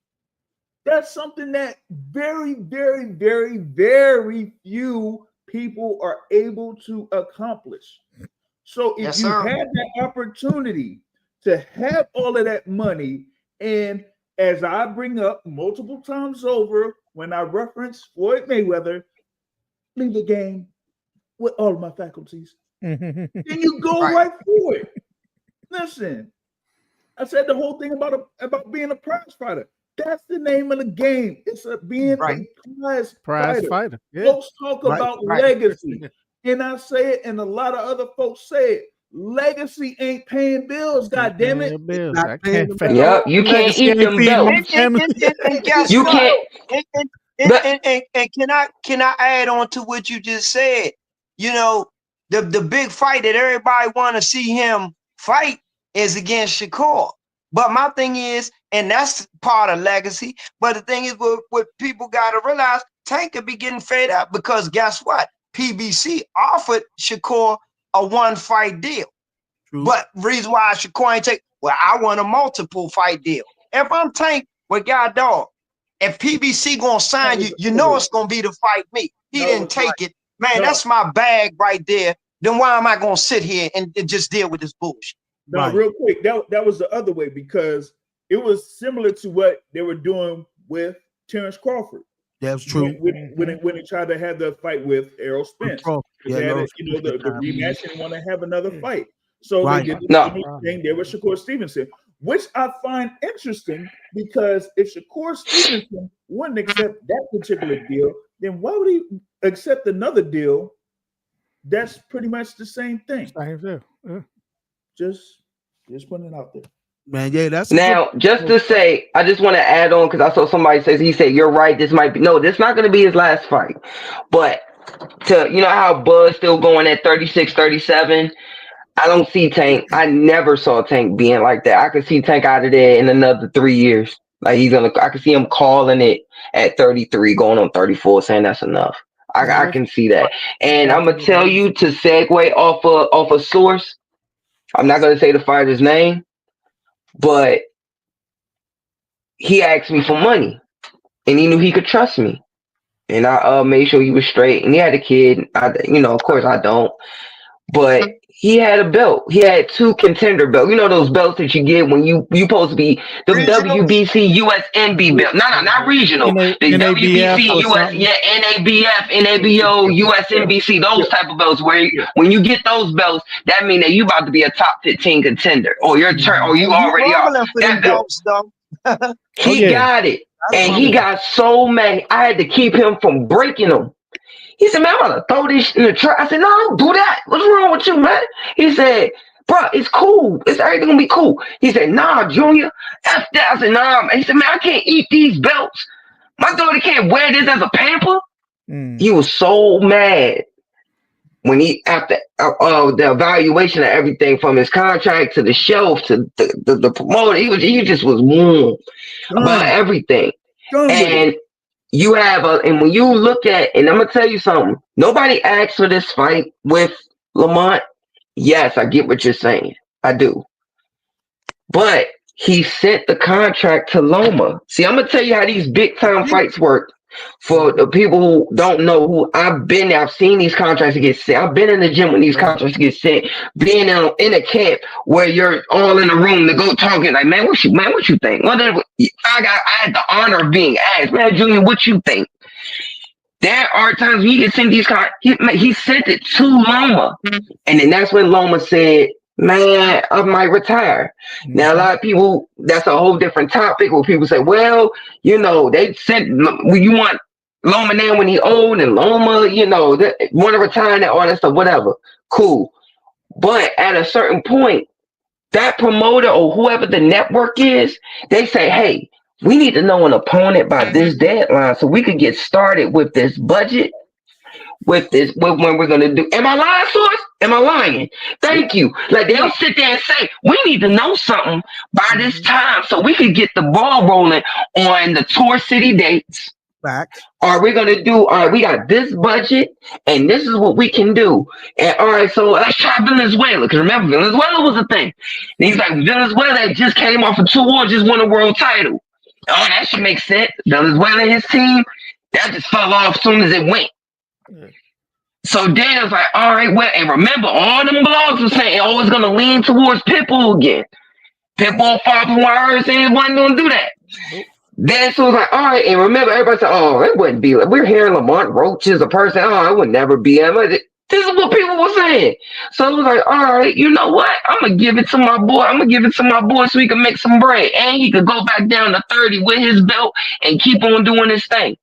that's something that very, very, very, very few people are able to accomplish. So if Yes, you sir. had that opportunity to have all of that money, and as I bring up multiple times over when I reference Floyd Mayweather, leave the game with all of my faculties, then you go Right. right for it. Listen, I said the whole thing about being a prize fighter. That's the name of the game. It's being Right. a prize Prize fighter. fighter. Yeah. Folks talk Right. about Right. legacy, and I say it, and a lot of other folks say it. Legacy ain't paying bills. God damn it. Paying bills. Not I paying can't the pay. bill. Yep, you can't Legacy eat ain't them feeding my belts. family. And guess You what? can't. And can I add on to what you just said? You know, the big fight that everybody want to see him fight is against Shakur. But my thing is, and that's part of legacy. But the thing is, what people got to realize, Tank could be getting fed up because guess what? PBC offered Shakur a 1-fight deal. True. But reason why Shakur ain't take, well, I want a multiple fight deal. If I'm Tank with God dog, if PBC gonna sign you, you know it's gonna be to fight me. He didn't take it. Man, No. that's my bag right there. Then why am I gonna sit here and just deal with this bullshit? No, Right. real quick, that was the other way because it was similar to what they were doing with Terrence Crawford. That's true. When they tried to have the fight with Errol Spence. Crawford. They Yeah, had Errol the Spence. rematch and want to have another fight. So Right. they did the No. same thing there with Shakur Stevenson, which I find interesting because if Shakur Stevenson wouldn't accept that particular deal, then why would he accept another deal that's pretty much the same thing? Same thing. Yeah. Just putting it out there. Man, yeah, that's a Now, good just to say, I just want to add on because I saw somebody says he said you're right. This might be this not going to be his last fight, but how Buzz still going at 36, 37. I don't see Tank. I never saw Tank being like that. I could see Tank out of there in another 3 years. Like I could see him calling it at 33, going on 34, saying that's enough. I can see that. And I'm gonna tell you to segue off a source. I'm not gonna say the fighter's name, but he asked me for money, and he knew he could trust me, and I made sure he was straight. And he had a kid. Of course I don't. But he had a belt. He had 2 contender belts. You know those belts that you get when you supposed to be the Regionals? WBC USNB belt. No, not regional. The NABF WBC or US, something. NABF, NABO, USNBC, those type of belts. Where when you get those belts, that means that you about to be a top 15 contender, or or you And you already are. rumbling for That them belt, belts, though. he got it, and he got so mad. I had to keep him from breaking them. He said, man, I'm gonna throw this in the trash. I said, no, don't do that. What's wrong with you, man? He said, bro, it's cool. It's everything gonna be cool. He said, nah, Junior, F that. I said, nah, man. He said, man, I can't eat these belts. My daughter can't wear this as a pamper. He was so mad when he, after the evaluation of everything from his contract to the shelf to the promoter, he just was warm about everything. And you have and when you look at, and I'm gonna tell you something, nobody asked for this fight with Lamont. Yes, I get what you're saying. I do. But he sent the contract to Loma. See, I'm gonna tell you how these big time fights work. For the people who don't know, who I've been there, I've seen these contracts get sent. I've been in the gym when these contracts get sent. Being in a camp where you're all in the room to go talking, like, man, what you think? I had the honor of being asked, man, Junior, what you think? There are times when he can send these cards. He sent it to Loma, and then that's when Loma said, man, I might retire. Now, a lot of people, that's a whole different topic where people say, well, they sent, you want Loma now when he old, and Loma, want to retire and all that stuff, whatever. Cool. But at a certain point, that promoter or whoever the network is, they say, hey, we need to know an opponent by this deadline so we could get started with this budget. with this, when we're gonna do. Am I lying, Source? Am I lying? Thank you. Like they'll sit there and say, we need to know something by this time so we could get the ball rolling on the tour city dates. Facts. Are we gonna do? All right, we got this budget, and this is what we can do. And all right, so let's try Venezuela. Because remember, Venezuela was a thing. And he's like, Venezuela just came off of 2 wars, just won a world title. Oh, that should make sense. Venezuela and his team, that just fell off as soon as it went. So Dan's like, all right, well, and remember, all them blogs were saying, oh, it's gonna lean towards Pitbull again. Pitbull fought from what I heard saying, wasn't gonna do that. Then so was like, all right, and remember, everybody said, oh, it wouldn't be like we're hearing Lamont Roach is a person. Oh, it would never be him. This is what people were saying. So it was like, all right, you know what? I'm gonna give it to my boy. I'm gonna give it to my boy so he can make some bread, and he could go back down to 30 with his belt and keep on doing his thing.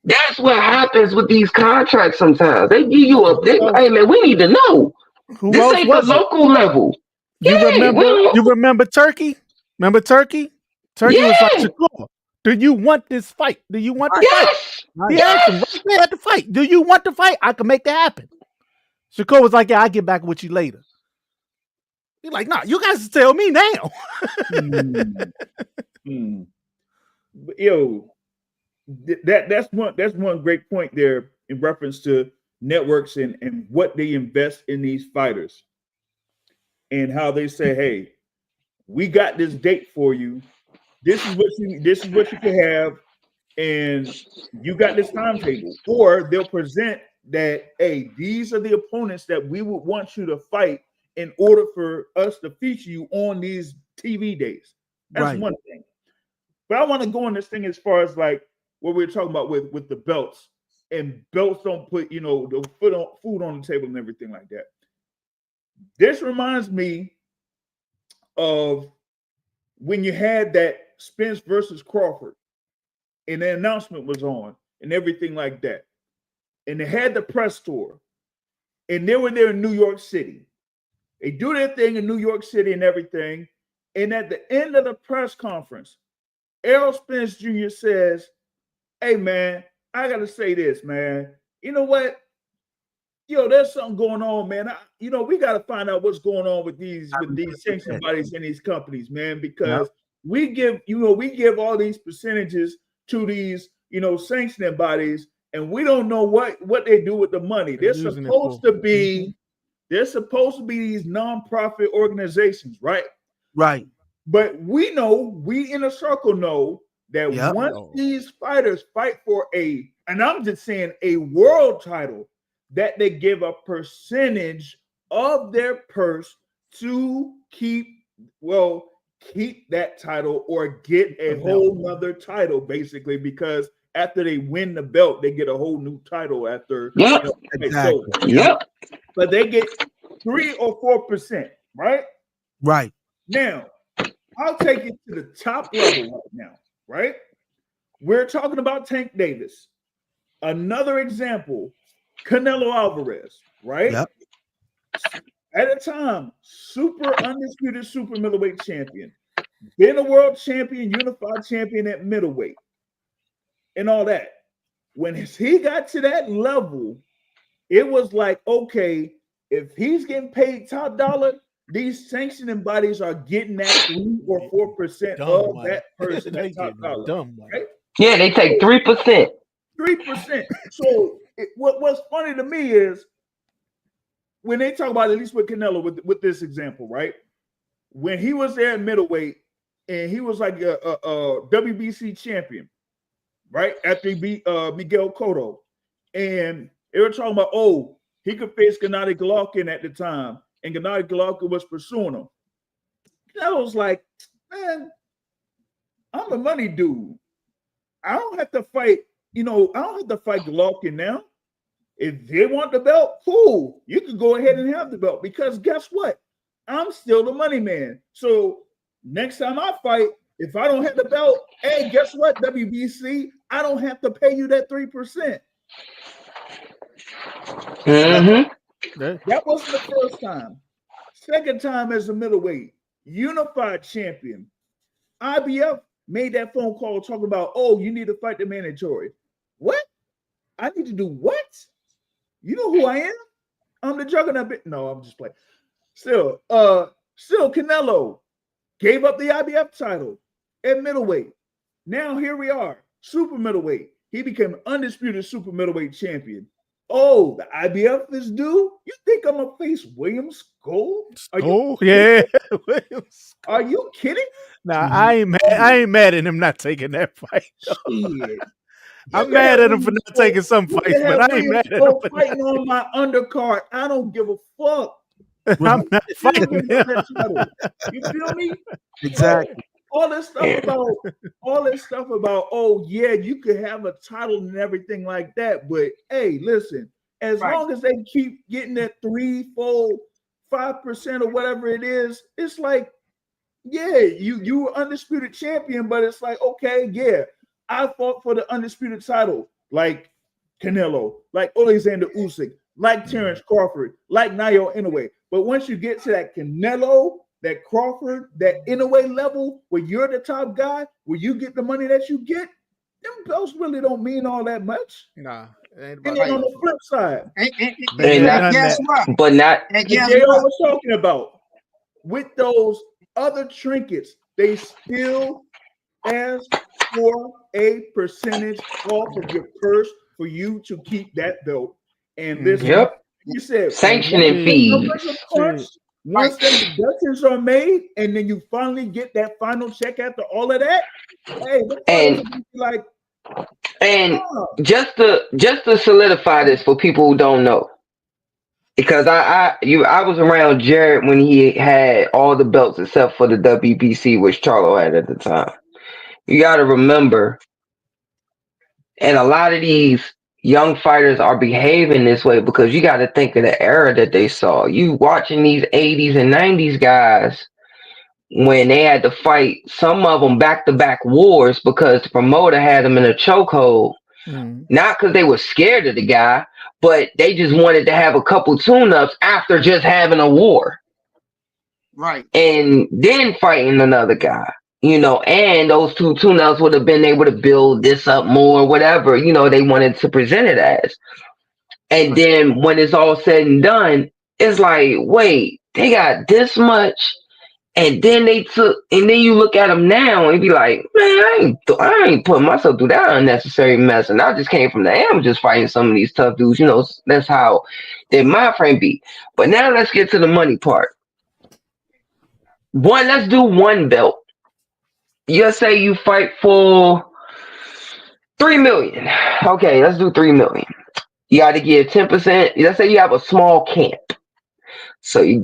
That's what happens with these contracts. Sometimes they give you a big. Hey man, we need to know. Who This else ain't was the it? local level. You remember Turkey? Remember Turkey? Turkey was like, Shakur, do you want this fight? Do you want the fight? He asked him right there at the fight. Do you want the fight? I can make that happen. Shakur was like, yeah, I'll get back with you later. He's like, nah, you guys tell me now. Yo, that's one great point there in reference to networks and what they invest in these fighters and how they say, hey, we got this date for you. This is what you can have, and you got this timetable. Or they'll present that, hey, these are the opponents that we would want you to fight in order for us to feature you on these TV days. That's one thing. But I want to go on this thing as far as like what we were talking about with the belts, and belts don't put, the food on the table and everything like that. This reminds me of when you had that Spence versus Crawford, and the announcement was on and everything like that. And they had the press tour, and they were there in New York City. They do their thing in New York City and everything. And at the end of the press conference, Errol Spence Jr. says, hey, man, I got to say this, man. You know what? There's something going on, man. We got to find out what's going on with these sanction bodies and these companies, man, because we give all these percentages to these, sanctioning bodies, and we don't know what they do with the money. They're supposed to be these nonprofit organizations, right? Right. But we in a circle know that once these fighters fight for and I'm just saying a world title, that they give a percentage of their purse to keep that title or get a whole nother title, basically, because after they win the belt, they get a whole new title after. But they get 3 or 4%, right? Right. Now, I'll take it to the top level right now, right? We're talking about Tank Davis. Another example, Canelo Alvarez, right? Yep. At the time, undisputed super middleweight champion, been a world champion, unified champion at middleweight, and all that. When he got to that level, it was like, okay, if he's getting paid top dollar, these sanctioning bodies are getting that 3 or 4% of that person at top dollar. Right? Yeah, they take 3%. 3%. So what's funny to me is when they talk about, at least with Canelo, with this example, right? When he was there at middleweight and he was like a WBC champion, right? After he beat Miguel Cotto. And they were talking about, he could face Gennady Golovkin at the time, and Gennady Golovkin was pursuing him. Canelo was like, man, I'm a money dude. I don't have to fight, I don't have to fight Golovkin now. If they want the belt, cool. You can go ahead and have the belt, because guess what? I'm still the money man. So next time I fight, if I don't have the belt, hey, guess what, WBC? I don't have to pay you that 3%. That wasn't the first time. Second time as a middleweight, unified champion. IBF made that phone call talking about, you need to fight the mandatory. What? I need to do what? You know who I am? I'm the juggernaut. No, I'm just playing. Still, Canelo gave up the IBF title at middleweight. Now here we are, super middleweight. He became undisputed super middleweight champion. Oh, the IBF is due? You think I'm gonna face William Skull? Yeah. Are you kidding? Nah, I ain't mad at him not taking that fight. Shit. I'm mad at him for not taking some fights, but I ain't mad at him for fighting on my undercard. I don't give a fuck. I'm not fighting him. You feel me? Exactly. All this stuff about, oh yeah, you could have a title and everything like that, but hey, listen, as long as they keep getting that 3, 4, 5% or whatever it is, it's like, yeah, you were undisputed champion, but it's like, okay, yeah, I fought for the undisputed title, like Canelo, like Alexander Usyk, like Terrence Crawford, like Naoya Inoue. But once you get to that Canelo, that Crawford, that Inoue level, where you're the top guy, where you get the money that you get, them belts really don't mean all that much. Nah. And then on the flip side, And guess what? But not. And guess J.O. what? was talking about, with those other trinkets, they still ask for a percentage off of your purse for you to keep that belt. And this, you said, sanctioning fees. Once the deductions are made, and then you finally get that final check after all of that, hey, the fighters will be like, and just to solidify this for people who don't know, because I was around Jared when he had all the belts except for the WBC, which Charlo had at the time. You got to remember, and a lot of these young fighters are behaving this way because you got to think of the era that they saw. You watching these 80s and 90s guys when they had to fight, some of them back-to-back wars because the promoter had them in a chokehold. Not because they were scared of the guy, but they just wanted to have a couple tune-ups after just having a war. Right. And then fighting another guy. And those two tune-ups would have been able to build this up more, whatever, they wanted to present it as. And then when it's all said and done, it's like, wait, they got this much, and then and then you look at them now and be like, man, I ain't putting myself through that unnecessary mess. And I just came from the amateurs fighting some of these tough dudes, that's how their mind frame be. But now let's get to the money part. Let's do one belt. You say you fight for $3 million. Okay, let's do $3 million. You got to give 10%. Let's say you have a small camp. So you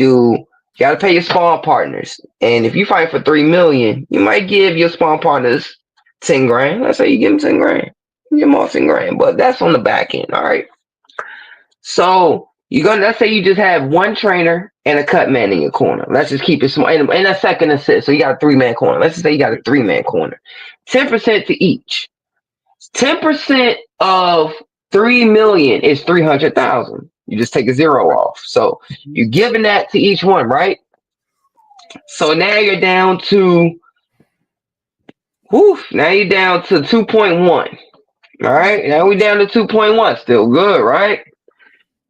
got to pay your spawn partners. And if you fight for $3 million, you might give your spawn partners 10 grand. Let's say you give them 10 grand. You give them all 10 grand, but that's on the back end. All right. So let's say you just have one trainer and a cut man in your corner. Let's just keep it small. And a second assist. So you got a 3-man corner. Let's just say you got a 3-man corner. 10% to each. 10% of $3 million is $300,000. You just take a zero off. So you're giving that to each one, right? So now you're down to, now you're down to 2.1. All right. Now we're down to 2.1. Still good, right?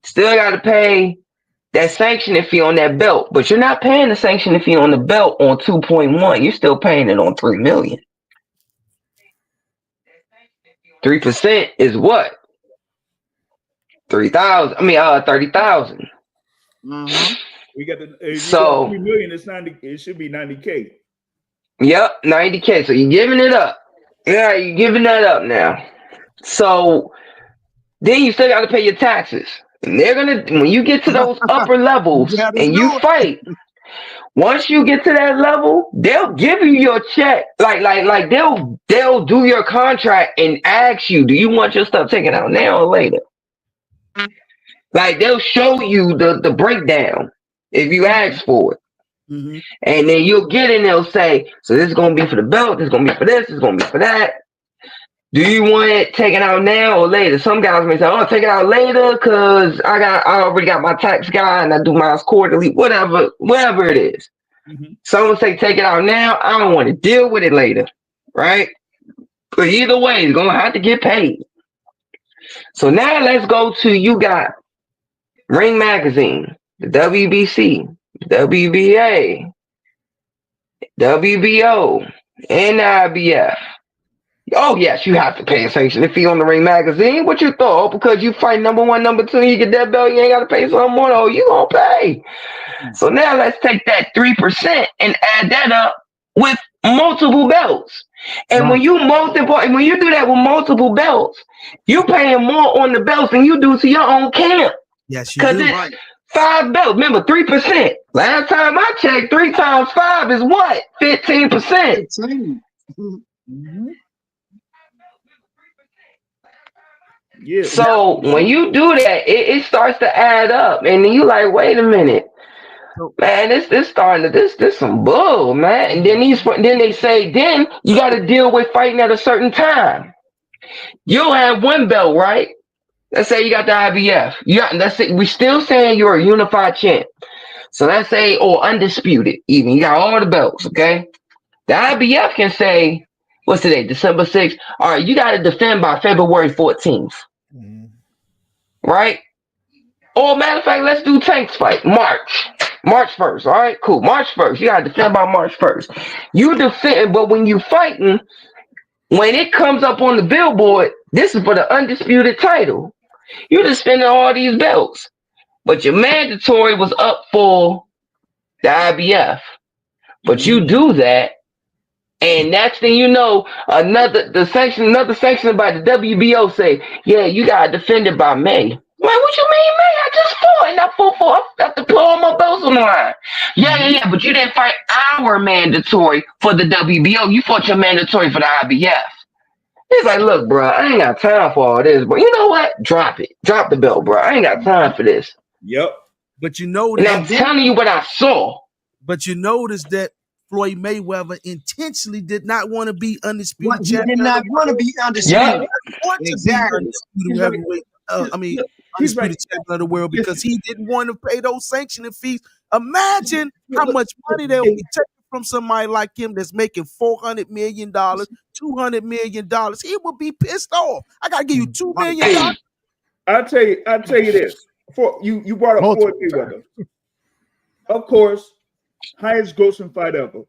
Still got to pay that sanctioning fee on that belt, but you're not paying the sanctioning fee on the belt on 2.1. You're still paying it on $3 million. 3% is what? 3,000. 30,000. We got the so $3 million. It's 90. It should be 90K. Yep, 90K. So you're giving it up. Yeah, you're giving that up now. So then you still got to pay your taxes. And they're when you get to those upper levels and you fight. Once you get to that level, they'll give you your check. Like they'll do your contract and ask you, do you want your stuff taken out now or later? Like they'll show you the breakdown if you ask for it. Mm-hmm. And then you'll get in, they'll say, so this is going to be for the belt, this is going to be for this is going to be for that. Do you want it taken out now or later? Some guys may say, oh, take it out later because I already got my tax guy and I do mine quarterly, whatever it is. Mm-hmm. Some will say, take it out now. I don't want to deal with it later, right? But either way, it's going to have to get paid. So now let's go to, you got Ring Magazine, the WBC, WBA, WBO, and the IBF. Oh yes, you have to pay a sanction fee on the Ring Magazine. What you thought? Because you fight number one, number two, you get that belt, you ain't got to pay something more. Oh, you gonna pay. So now let's take that 3% and add that up with multiple belts. And when you multiply, when you do that with multiple belts, you paying more on the belts than you do to your own camp. Yes, you Because do. it's 5 belts. Remember, 3%. Last time I checked, 3 times 5 is what? 15%. Yeah. So when you do that, it starts to add up, and then you like, wait a minute, man, this starting to this some bull, man. And then they say, then you got to deal with fighting at a certain time. You'll have one belt, right? Let's say you got the IBF. Let's say we still saying you're a unified champ. So let's say, or undisputed, even you got all the belts, okay? The IBF can say, what's today, December 6th? All right, you got to defend by February 14th. Right? Or matter of fact, let's do Tank's fight. March 1st. All right, cool. March 1st. You gotta defend by March 1st. You defend, but when you fighting, when it comes up on the billboard, this is for the undisputed title. You defending all these belts, but your mandatory was up for the IBF. But you do that, and next thing you know, another section about the WBO say, yeah, you gotta defend it by May. Man, what you mean, May? I just fought, and I have to put all my belts on the line. Yeah, but you didn't fight our mandatory for the WBO. You fought your mandatory for the IBF. He's like, look, bro, I ain't got time for all this, but you know what? Drop it. Drop the belt, bro. I ain't got time for this. Yep. But you know that. And I'm telling you what I saw. But you notice that Floyd Mayweather intentionally did not want to be undisputed champion. He did not want to be undisputed. Yeah. Exactly. Undisputed champion of the world because he didn't want to pay those sanctioning fees. Imagine how much money they'll be taking from somebody like him that's making $400 million, $200 million. He would be pissed off. I gotta give you $2 million. I'll tell you this. For you brought up Floyd Mayweather. Of course, highest grossing fight ever,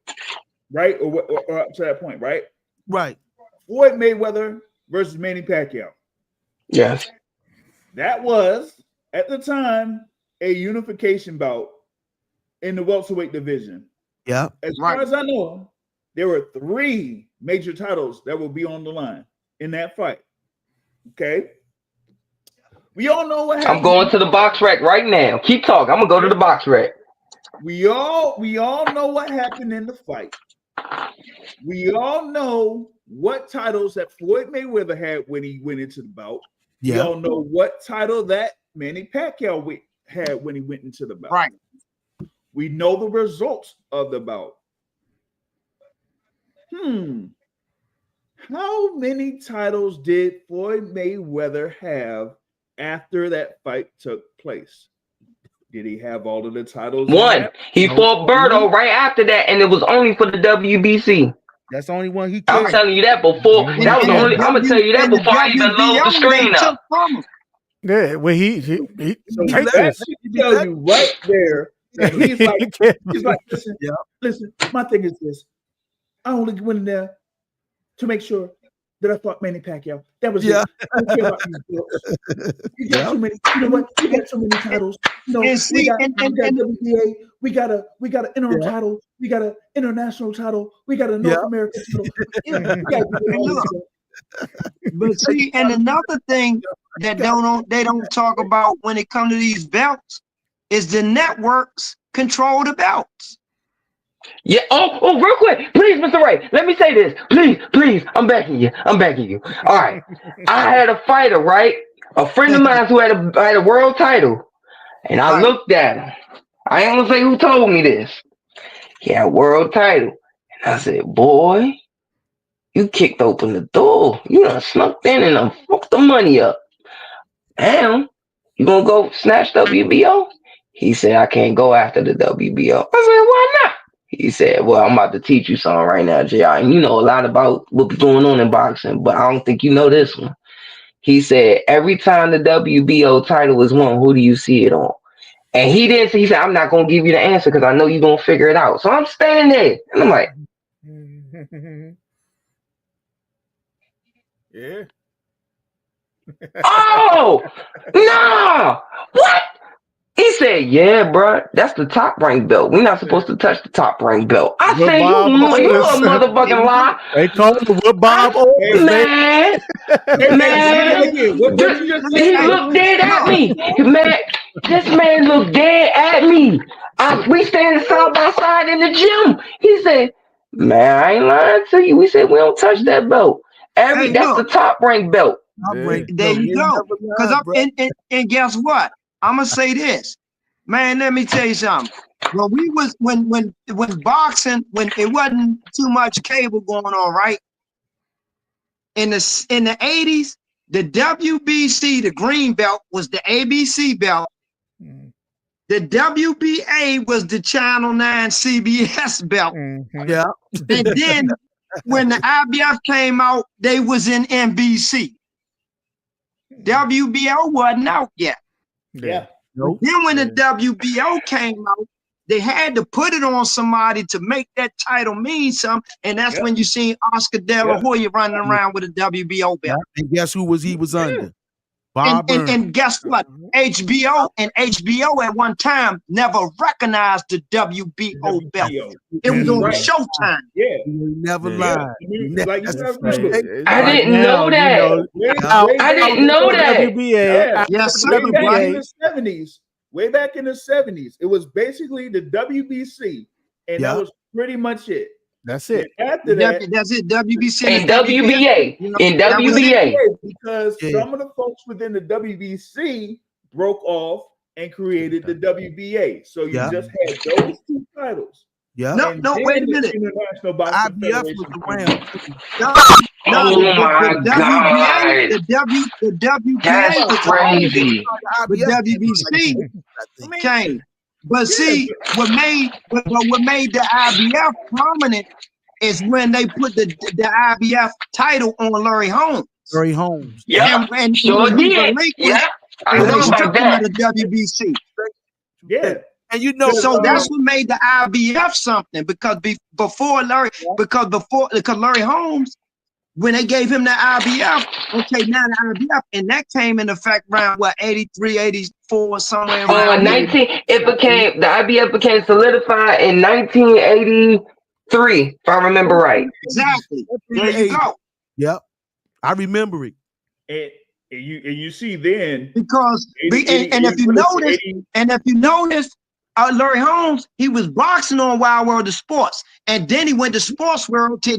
right? Or up to that point, right? Right. Floyd Mayweather versus Manny Pacquiao. Yes. That was, at the time, a unification bout in the welterweight division. Yeah. As far as I know, there were 3 major titles that will be on the line in that fight. Okay. We all know what happened. I'm going to the box rack right now. Keep talking. I'm gonna go to the box rack. We all know what happened in the fight. We all know what titles that Floyd Mayweather had when he went into the bout. Yeah. We all know what title that Manny Pacquiao had when he went into the bout. Right. We know the results of the bout. How many titles did Floyd Mayweather have after that fight took place? Did he have all of the titles? 1. He fought Berto right after that, and it was only for the WBC. That's the only one he I'm telling you that before. That was the only. I'm gonna tell you that before I even load the screen up. Yeah, well, he so that should tell you right there. He's like, listen. My thing is this: I only went in there to make sure that I fought Manny Pacquiao. That was it. I don't care about these belts. You got too many. You know what? You got so many titles. You know, we got WBA. We got an interim title. We got an international title. We got a North American title. But see, and another thing that they don't talk about when it comes to these belts is the networks control the belts. Yeah. Oh, real quick, please, Mr. Ray. Let me say this, please. I'm backing you. All right. I had a fighter, right? A friend of mine who had a world title, and I looked at him. I ain't gonna say who told me this. He had a world title, and I said, "Boy, you kicked open the door. You done snuck in and done fucked the money up. Now you gonna go snatch WBO?" He said, "I can't go after the WBO." I said, "Why not?" He said, "Well, I'm about to teach you something right now, JR. And you know a lot about what's going on in boxing, but I don't think you know this one." He said, every time the WBO title is won, who do you see it on? And he didn't say, he said, I'm not going to give you the answer because I know you're going to figure it out. So I'm standing there. And I'm like, Yeah. oh, no. What? He said, yeah, bro, that's the top rank belt. We're not supposed to touch the top rank belt. I What said, you Bob a always said. motherfucking lie. They call it what Bob always Man, man, he looked dead at me. Man, this man looked dead at me. We standing side by side in the gym. He said, man, I ain't lying to you. We said, we don't touch that belt. Hey, That's the look, top rank belt. there you go. Because and guess what? I'm gonna say this, man. Let me tell you something. When we was when boxing, when it wasn't too much cable going on, right? In the 80s, the WBC, the green belt, was the ABC belt. The WBA was the Channel 9 CBS belt. Yeah. And then when the IBF came out, they was in NBC. WBO wasn't out yet. Yeah. Nope. Then when the WBO came out, they had to put it on somebody to make that title mean something. And that's when you seen Oscar De La Hoya running around with a WBO belt. And guess who he was under? Bob Burns. And guess what? HBO at one time never recognized the WBO belt. It was on Showtime. Yeah. You never lied. Like you never remember. I didn't know that. I didn't know that. WBA. Yes, sir. Way back in the 70s. Way back in the 70s, it was basically the WBC, and that was pretty much it. That's it. And after that, that's it. WBC and WBA. In WBA. Because some of the folks within the WBC broke off and created the WBA. So you just had those two titles. Yeah. No, wait a minute. International Boxing IBF Federation was around. Oh my God. The WBA That's was crazy. the WBC came. But see, what made the IBF prominent is when they put the IBF title on Larry Holmes. Larry Holmes. Yeah. And Sure did. Yeah. I know about that. The WBC. Yeah. And you know, so that's what made the IBF something, because before Larry Holmes, when they gave him the IBF, okay, now the IBF, and that came in effect around 83, 84, somewhere around. The IBF became solidified in 1983, if I remember right. Exactly. There you go. Yep, I remember it. And you see then, because if you notice, Larry Holmes, he was boxing on Wild World of Sports, and then he went to Sports World to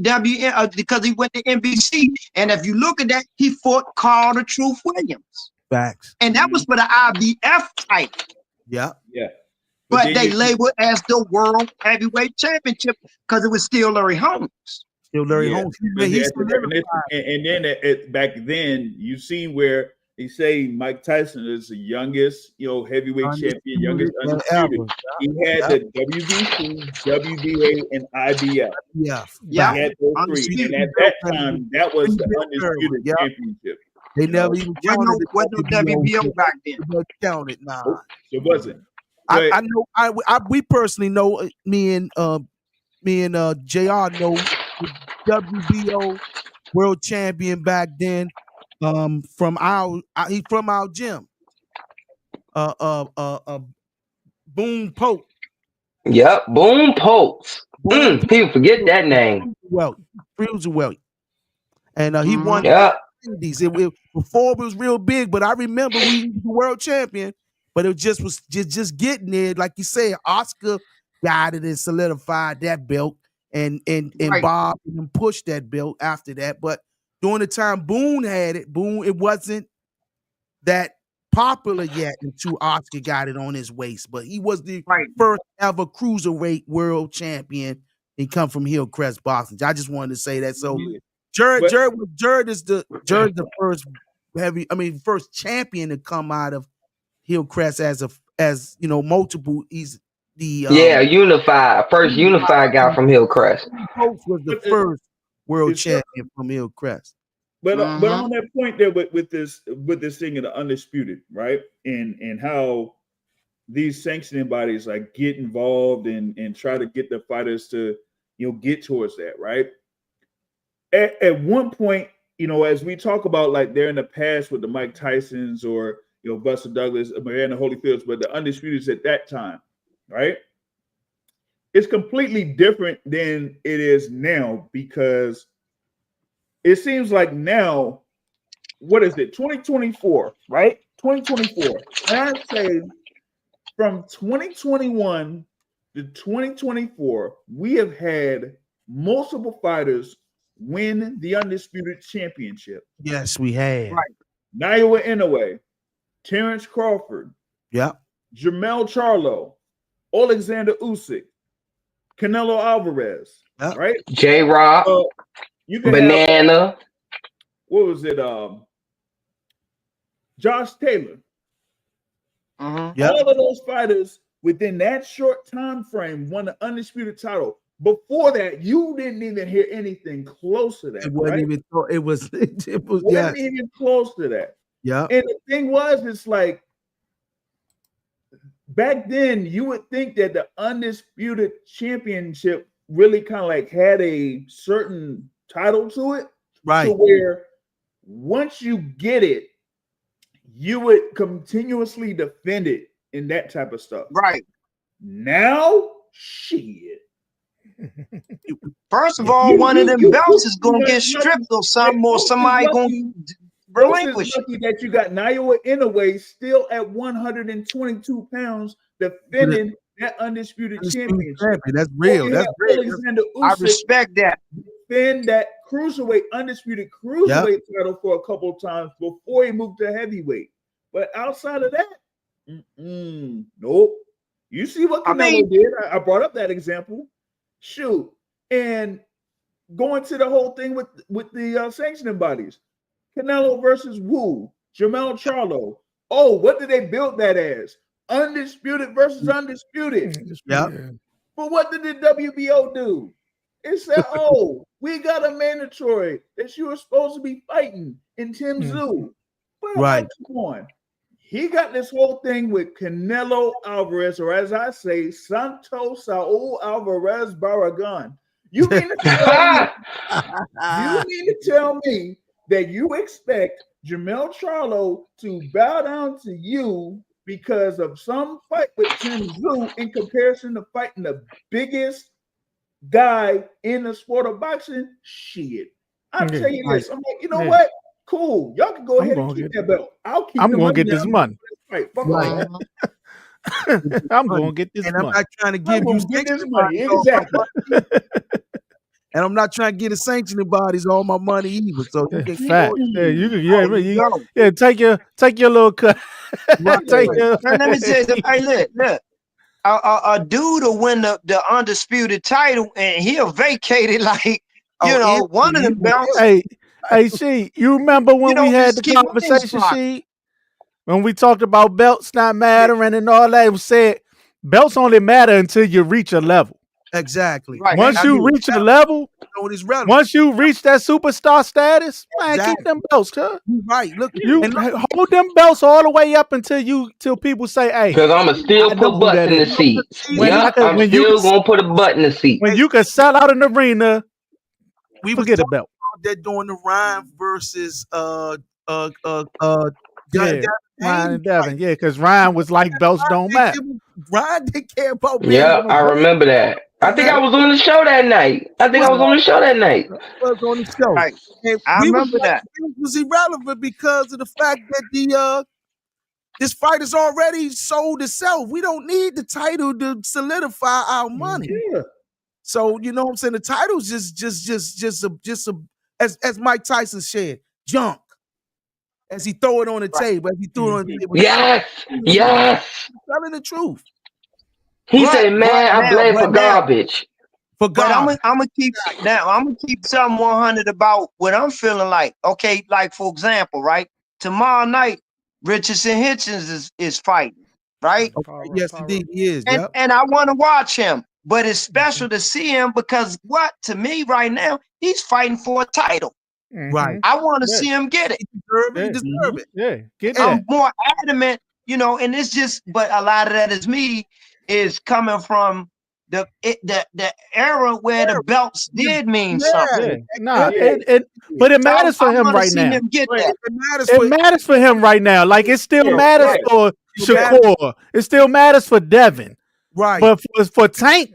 because he went to NBC. And if you look at that, he fought Carl the Truth Williams. Facts. And that was for the IBF title. Yeah. Yeah. But they labeled it as the World Heavyweight Championship because it was still Larry Holmes. Still Larry Holmes. And then back then, you see where they say Mike Tyson is the youngest, heavyweight champion, youngest undisputed. He had the WBC, WBA, and IBF. Yeah. He had those three. And at that time, that was the undisputed championship. They never even counted no WBO back then. Counted, nah. It wasn't. I know. We personally know. Me and JR know the WBO world champion back then. From our gym. Boone Pope. Yep, Boone Popes. People forget that name. Cruiserweight. And he won. Before it was real big, but I remember we was the world champion. But it was just getting there, like you said. Oscar got it and solidified that belt, and Bob and pushed that belt after that. But during the time Boone had it, it wasn't that popular yet until Oscar got it on his waist. But he was the first ever cruiserweight world champion. He come from Hillcrest Boxing. I just wanted to say that. So Jared is the first champion to come out of Hillcrest as multiple. He's the unified guy from Hillcrest. Roach was the first world champion from Hillcrest. But on that point there with this thing of the undisputed, right? And how these sanctioning bodies like get involved and try to get the fighters to get towards that, right? At one point, as we talk about like there in the past with the Mike Tysons or Buster Douglas, Miranda Holyfields, but the undisputeds at that time, right? It's completely different than it is now because it seems like now, what is it, 2024, right? 2024. And I'd say from 2021 to 2024, we have had multiple fighters win the undisputed championship. Yes, we had. Right. Naoya Inoue, Terrence Crawford, Jermell Charlo, Alexander Usyk, Canelo Alvarez, right? J-Rock, you can Banana. Have, what was it? Josh Taylor. All of those fighters within that short time frame won the undisputed title. Before that, you didn't even hear anything close to that. It wasn't right? even. It was. It was. Wasn't even close to that. Yeah. And the thing was, it's like back then you would think that the undisputed championship really kind of like had a certain title to it, right? To where once you get it, you would continuously defend it in that type of stuff. Right. Now, shit. First of all, one of them belts is gonna get stripped or something, or somebody gonna relinquish it. Lucky that you got Naoya Inoue still at 122 pounds defending that undisputed championship. That's real. That's real. Alexander I Usyk respect that. Defend that undisputed cruiserweight title for a couple of times before he moved to heavyweight. But outside of that, nope. You see what Canelo did? I brought up that example. Shoot, and going to the whole thing with the sanctioning bodies, Canelo versus Wu, Jermell Charlo. Oh, what did they build that as? Undisputed versus undisputed. Yeah. But what did the WBO do? It said, "Oh, we got a mandatory that you were supposed to be fighting in Tim Tszyu." But right. Come on. He got this whole thing with Canelo Alvarez, or as I say, Santos Saul Alvarez Barragan. You mean to tell me that you expect Jermell Charlo to bow down to you because of some fight with Tim Tszyu in comparison to fighting the biggest guy in the sport of boxing? Shit. I'll tell you this. I'm like, you know what? Cool. Y'all can go ahead and keep that belt. I'm going to get this money. Right. I'm going to get this money. I'm not trying to give you this money. Exactly. And I'm not trying to get the sanctioning bodies all my money either. So you can fact. Yeah, you can take your little cut. Right. Let me say this. Hey, look. A dude will win the undisputed title and he'll vacate it like one of them belts. Hey, she, you remember when we had the conversation, she? When we talked about belts not mattering and all that, it was said belts only matter until you reach a level. Exactly. Right. Once you reach a level, once you reach that superstar status, man, keep them belts, huh? Right. Look, hold them belts all the way up till people say, "Hey," because I'ma still put butts in the seat. I'm still gonna put a butt in the seat. When you can sell out an arena, we forget a belt. They're doing the Ryan versus Ryan and Devin, because Ryan was like belts don't matter. Ryan didn't care about. Yeah, I remember that. I think I was on the show that night. I was on the show. Right. I remember that. It was irrelevant because of the fact that this fight is already sold itself. We don't need the title to solidify our money. Yeah. So you know what I'm saying? The title's just as Mike Tyson said, junk. As he throw it on the table, as he threw it on the table. Yes. Telling the truth. He said, "Man, I blame for garbage." For God. But I'm gonna keep something 100 about what I'm feeling like. Okay, like for example, right? Tomorrow night, Richardson Hitchens is fighting, right? Okay. Yes, indeed, he is. And I want to watch him, but it's special to see him because to me right now, he's fighting for a title. Right. I want to see him get it. He deserve it. Yeah, get I'm that. more adamant, and it's just, but a lot of that is coming from the era where the belts did mean something. Nah, but it matters for him right now. It matters for him right now. Like it still matters for Shakur. It still matters for Devin. Right. But for Tank,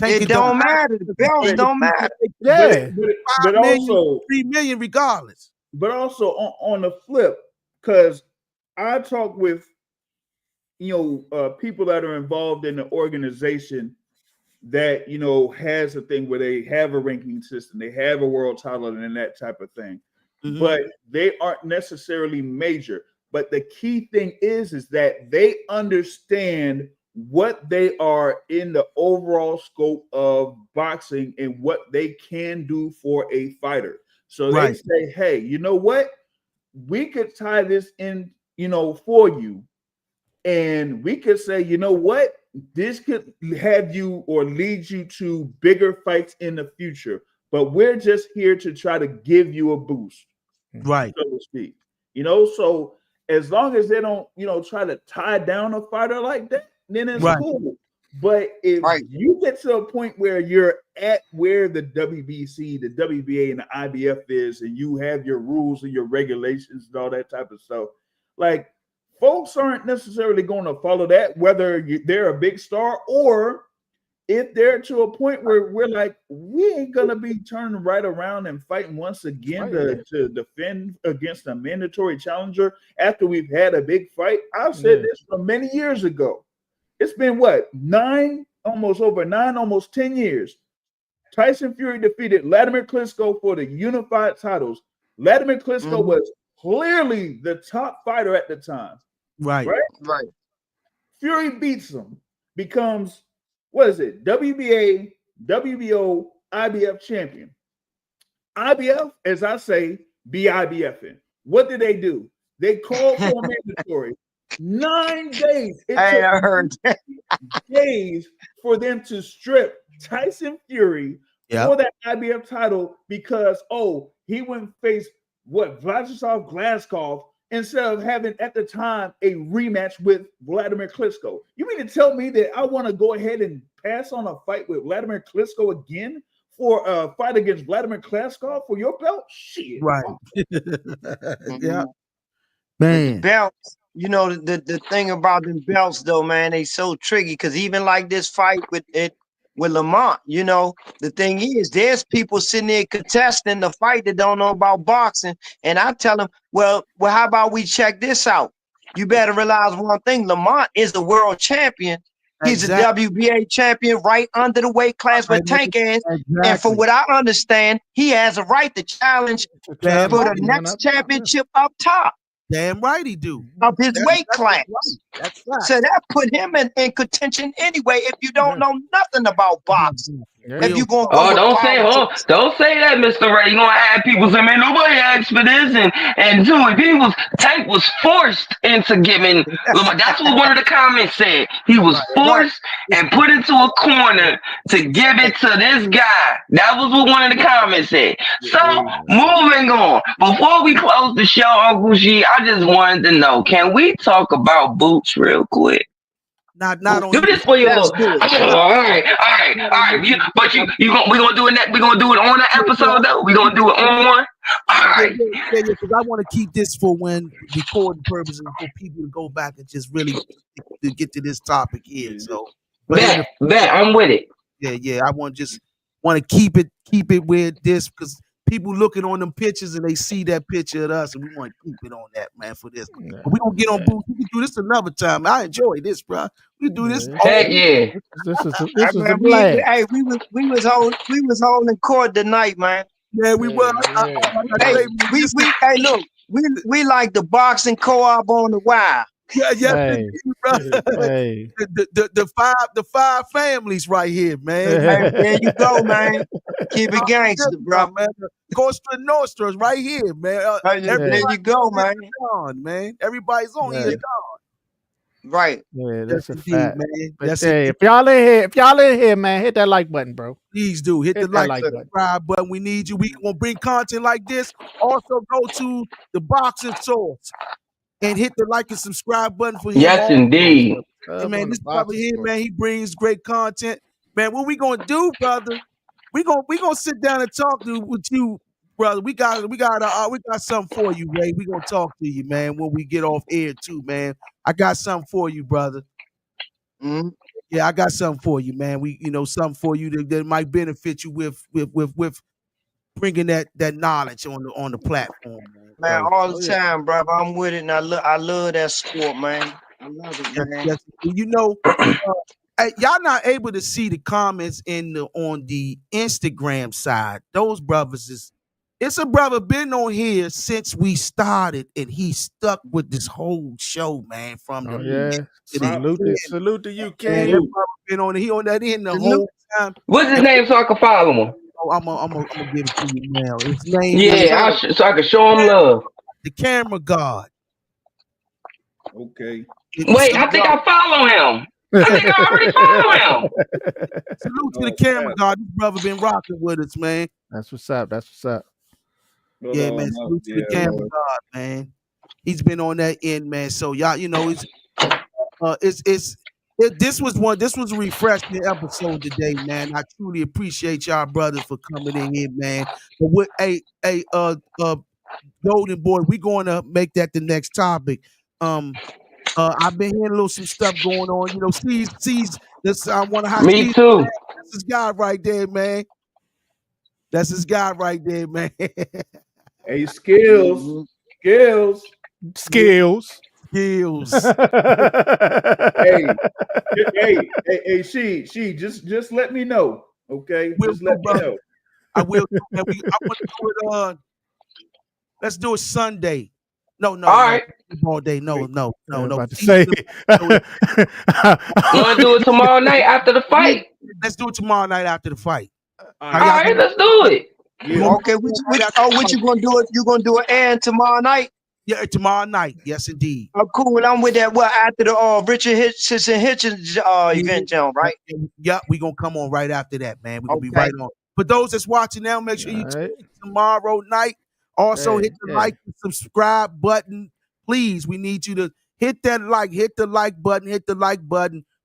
it don't matter. The belts don't matter. Yeah. But also 3 million regardless. But also on the flip, because I talk with people that are involved in the organization that has a thing where they have a ranking system, they have a world title and that type of thing, but they aren't necessarily major. But the key thing is that they understand what they are in the overall scope of boxing and what they can do for a fighter. So they say, hey, you know what? We could tie this in, for you. And we could say, you know what? This could have you or lead you to bigger fights in the future. But we're just here to try to give you a boost. Right. So to speak. So as long as they don't, try to tie down a fighter like that, then it's cool. But if you get to a point where you're at where the WBC, the WBA, and the IBF is, and you have your rules and your regulations and all that type of stuff, like folks aren't necessarily going to follow that, whether they're a big star or if they're to a point where we're like, we ain't going to be turning right around and fighting once again to defend against a mandatory challenger after we've had a big fight. I've said this from many years ago. It's been almost 10 years. Tyson Fury defeated Vladimir Klitschko for the unified titles. Vladimir Klitschko was clearly the top fighter at the time. Right. Fury beats him, becomes, WBA, WBO, IBF champion. IBF, as I say, be IBFing. What did they do? They called for a mandatory. 9 days. I heard that. Days for them to strip Tyson Fury for that IBF title because he wouldn't face Vladislav Glazkov instead of having at the time a rematch with Vladimir Klitschko. You mean to tell me that I want to go ahead and pass on a fight with Vladimir Klitschko again for a fight against Vladimir Klitschko for your belt? Shit. Right. Yeah. Man. Belts. The thing about them belts though, man, they so tricky because even like this fight with Lamont, the thing is there's people sitting there contesting the fight that don't know about boxing. And I tell them, well, how about we check this out? You better realize one thing, Lamont is the world champion. He's a WBA champion right under the weight class where Tank is. And from what I understand, he has a right to challenge for the next championship up top. Damn right he do. Of his weight class. That's right. So that put him in contention anyway if you don't know nothing about boxing. If you gonna go don't say that, Mr. Ray. You're gonna have people say, man, nobody asked for this, and Tank was forced into giving. That's what one of the comments said. He was forced and put into a corner to give it to this guy. That was what one of the comments said. So moving on. Before we close the show, Uncle G, I just wanted to know, can we talk about boots real quick? Not on do this for your little. All right. We're gonna do it. We're gonna do it on the episode though. We're gonna do it on one. All right. Yeah, because I want to keep this for when recording purposes for people to go back and just really to get to this topic here. So, bet I'm with it. Yeah. I want to keep it with this because people looking on them pictures and they see that picture of us, and we want to keep it on that, man, for this. But we gonna get on booth. We can do this another time. I enjoy this, bro. We do this. Heck yeah. This is a blast. Hey, we was holding court tonight, man. Yeah, we were. Hey, look, we like the boxing co-op on the wire. Yeah, Hey. bro. Hey. The five families right here, man. Hey, there you go, man. Keep it gangster, bro. Man. Costa Nostra's right here, man. There you go, man. Man. Everybody's on here. Right. Yeah, that's a indeed, fact. man. But That's hey, it. if y'all in here, man, hit that like button, bro. Please do hit the Hit that like, like button. subscribe button. We need you. We gonna bring content like this. Also, go to the boxing source and hit the like and subscribe button for him. Yes, indeed. Hey, man, this brother here, man, he brings great content. Man, what we gonna do, brother? We gonna sit down and talk with you, brother. We got something for you, Ray. We gonna talk to you, man, when we get off air too, man. I got something for you, brother. Mm-hmm. Yeah, I got something for you, man. Something for you that might benefit you with bringing that knowledge on the platform, man. Man, So, all the time, brother. I'm with it, and I love that sport, man. I love it, man. yes, hey, y'all not able to see the comments on the Instagram side. Those brothers it's a brother been on here since we started, and he stuck with this whole show, man. From the salute to you, man, King. that brother been on it. He on that in the whole time. What's his name so I can follow him? Oh, I'm gonna give it to you now. His name Yeah, so I can show him love. The Camera God. Okay. Wait, I think I follow him. I think I already follow him. Salute to the Camera God. This brother been rocking with us, man. That's what's up. That's what's up. Yeah, man. Salute to the Camera God, man. He's been on that end, man. So y'all, this was a refreshing episode today, man. I truly appreciate y'all brothers for coming in here, man. But what Golden Boy, we're going to make that the next topic. I've been hearing some stuff going on. Sees this. I want to. Me too. Man, that's his guy right there, man. That's his guy right there, man. Hey, skills. Hey, she just let me know, okay? Just let me know. I will. I want to do it. Let's do it Sunday. No. All right. All day. No. About to say. You want to do it tomorrow night after the fight? Let's do it tomorrow night after the fight. All right, let's do it. Yeah. Okay, what you gonna do it? You gonna do it and tomorrow night? Yeah, tomorrow night. Yes, indeed. Oh, cool. I'm with that. Well, after the Richard Hitchens event, John, right? Yeah, we gonna come on right after that, man. We're gonna be right on. For those that's watching now, make sure you tune in tomorrow night. Also, hit the like and subscribe button. Please, we need you to hit that like, hit the like button.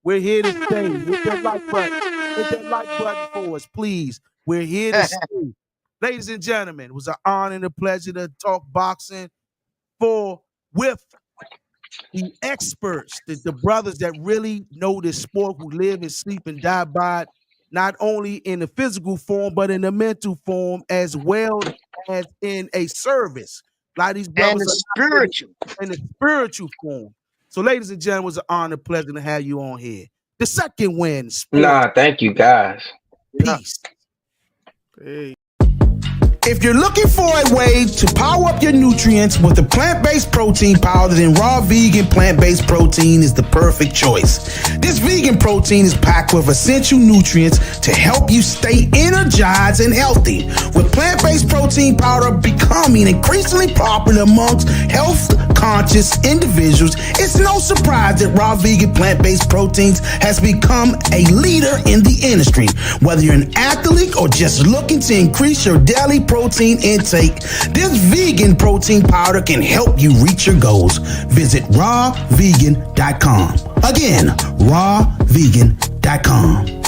We're here to stay. Hit that like button. Hit that like button for us, please. We're here to stay. Ladies and gentlemen, it was an honor and a pleasure to talk boxing with the experts, the brothers that really know this sport, who live and sleep and die by it, not only in the physical form, but in the mental form, as well as in a service. A lot of these brothers in the spiritual form. So, ladies and gentlemen, it was an honor and pleasure to have you on here. The second win. Nah, thank you, guys. Peace. Hey. If you're looking for a way to power up your nutrients with a plant-based protein powder, then raw vegan plant-based protein is the perfect choice. This vegan protein is packed with essential nutrients to help you stay energized and healthy. With plant-based protein powder becoming increasingly popular amongst health-conscious individuals, it's no surprise that raw vegan plant-based proteins has become a leader in the industry. Whether you're an athlete or just looking to increase your daily protein intake, this vegan protein powder can help you reach your goals. Visit rawvegan.com. Again, rawvegan.com.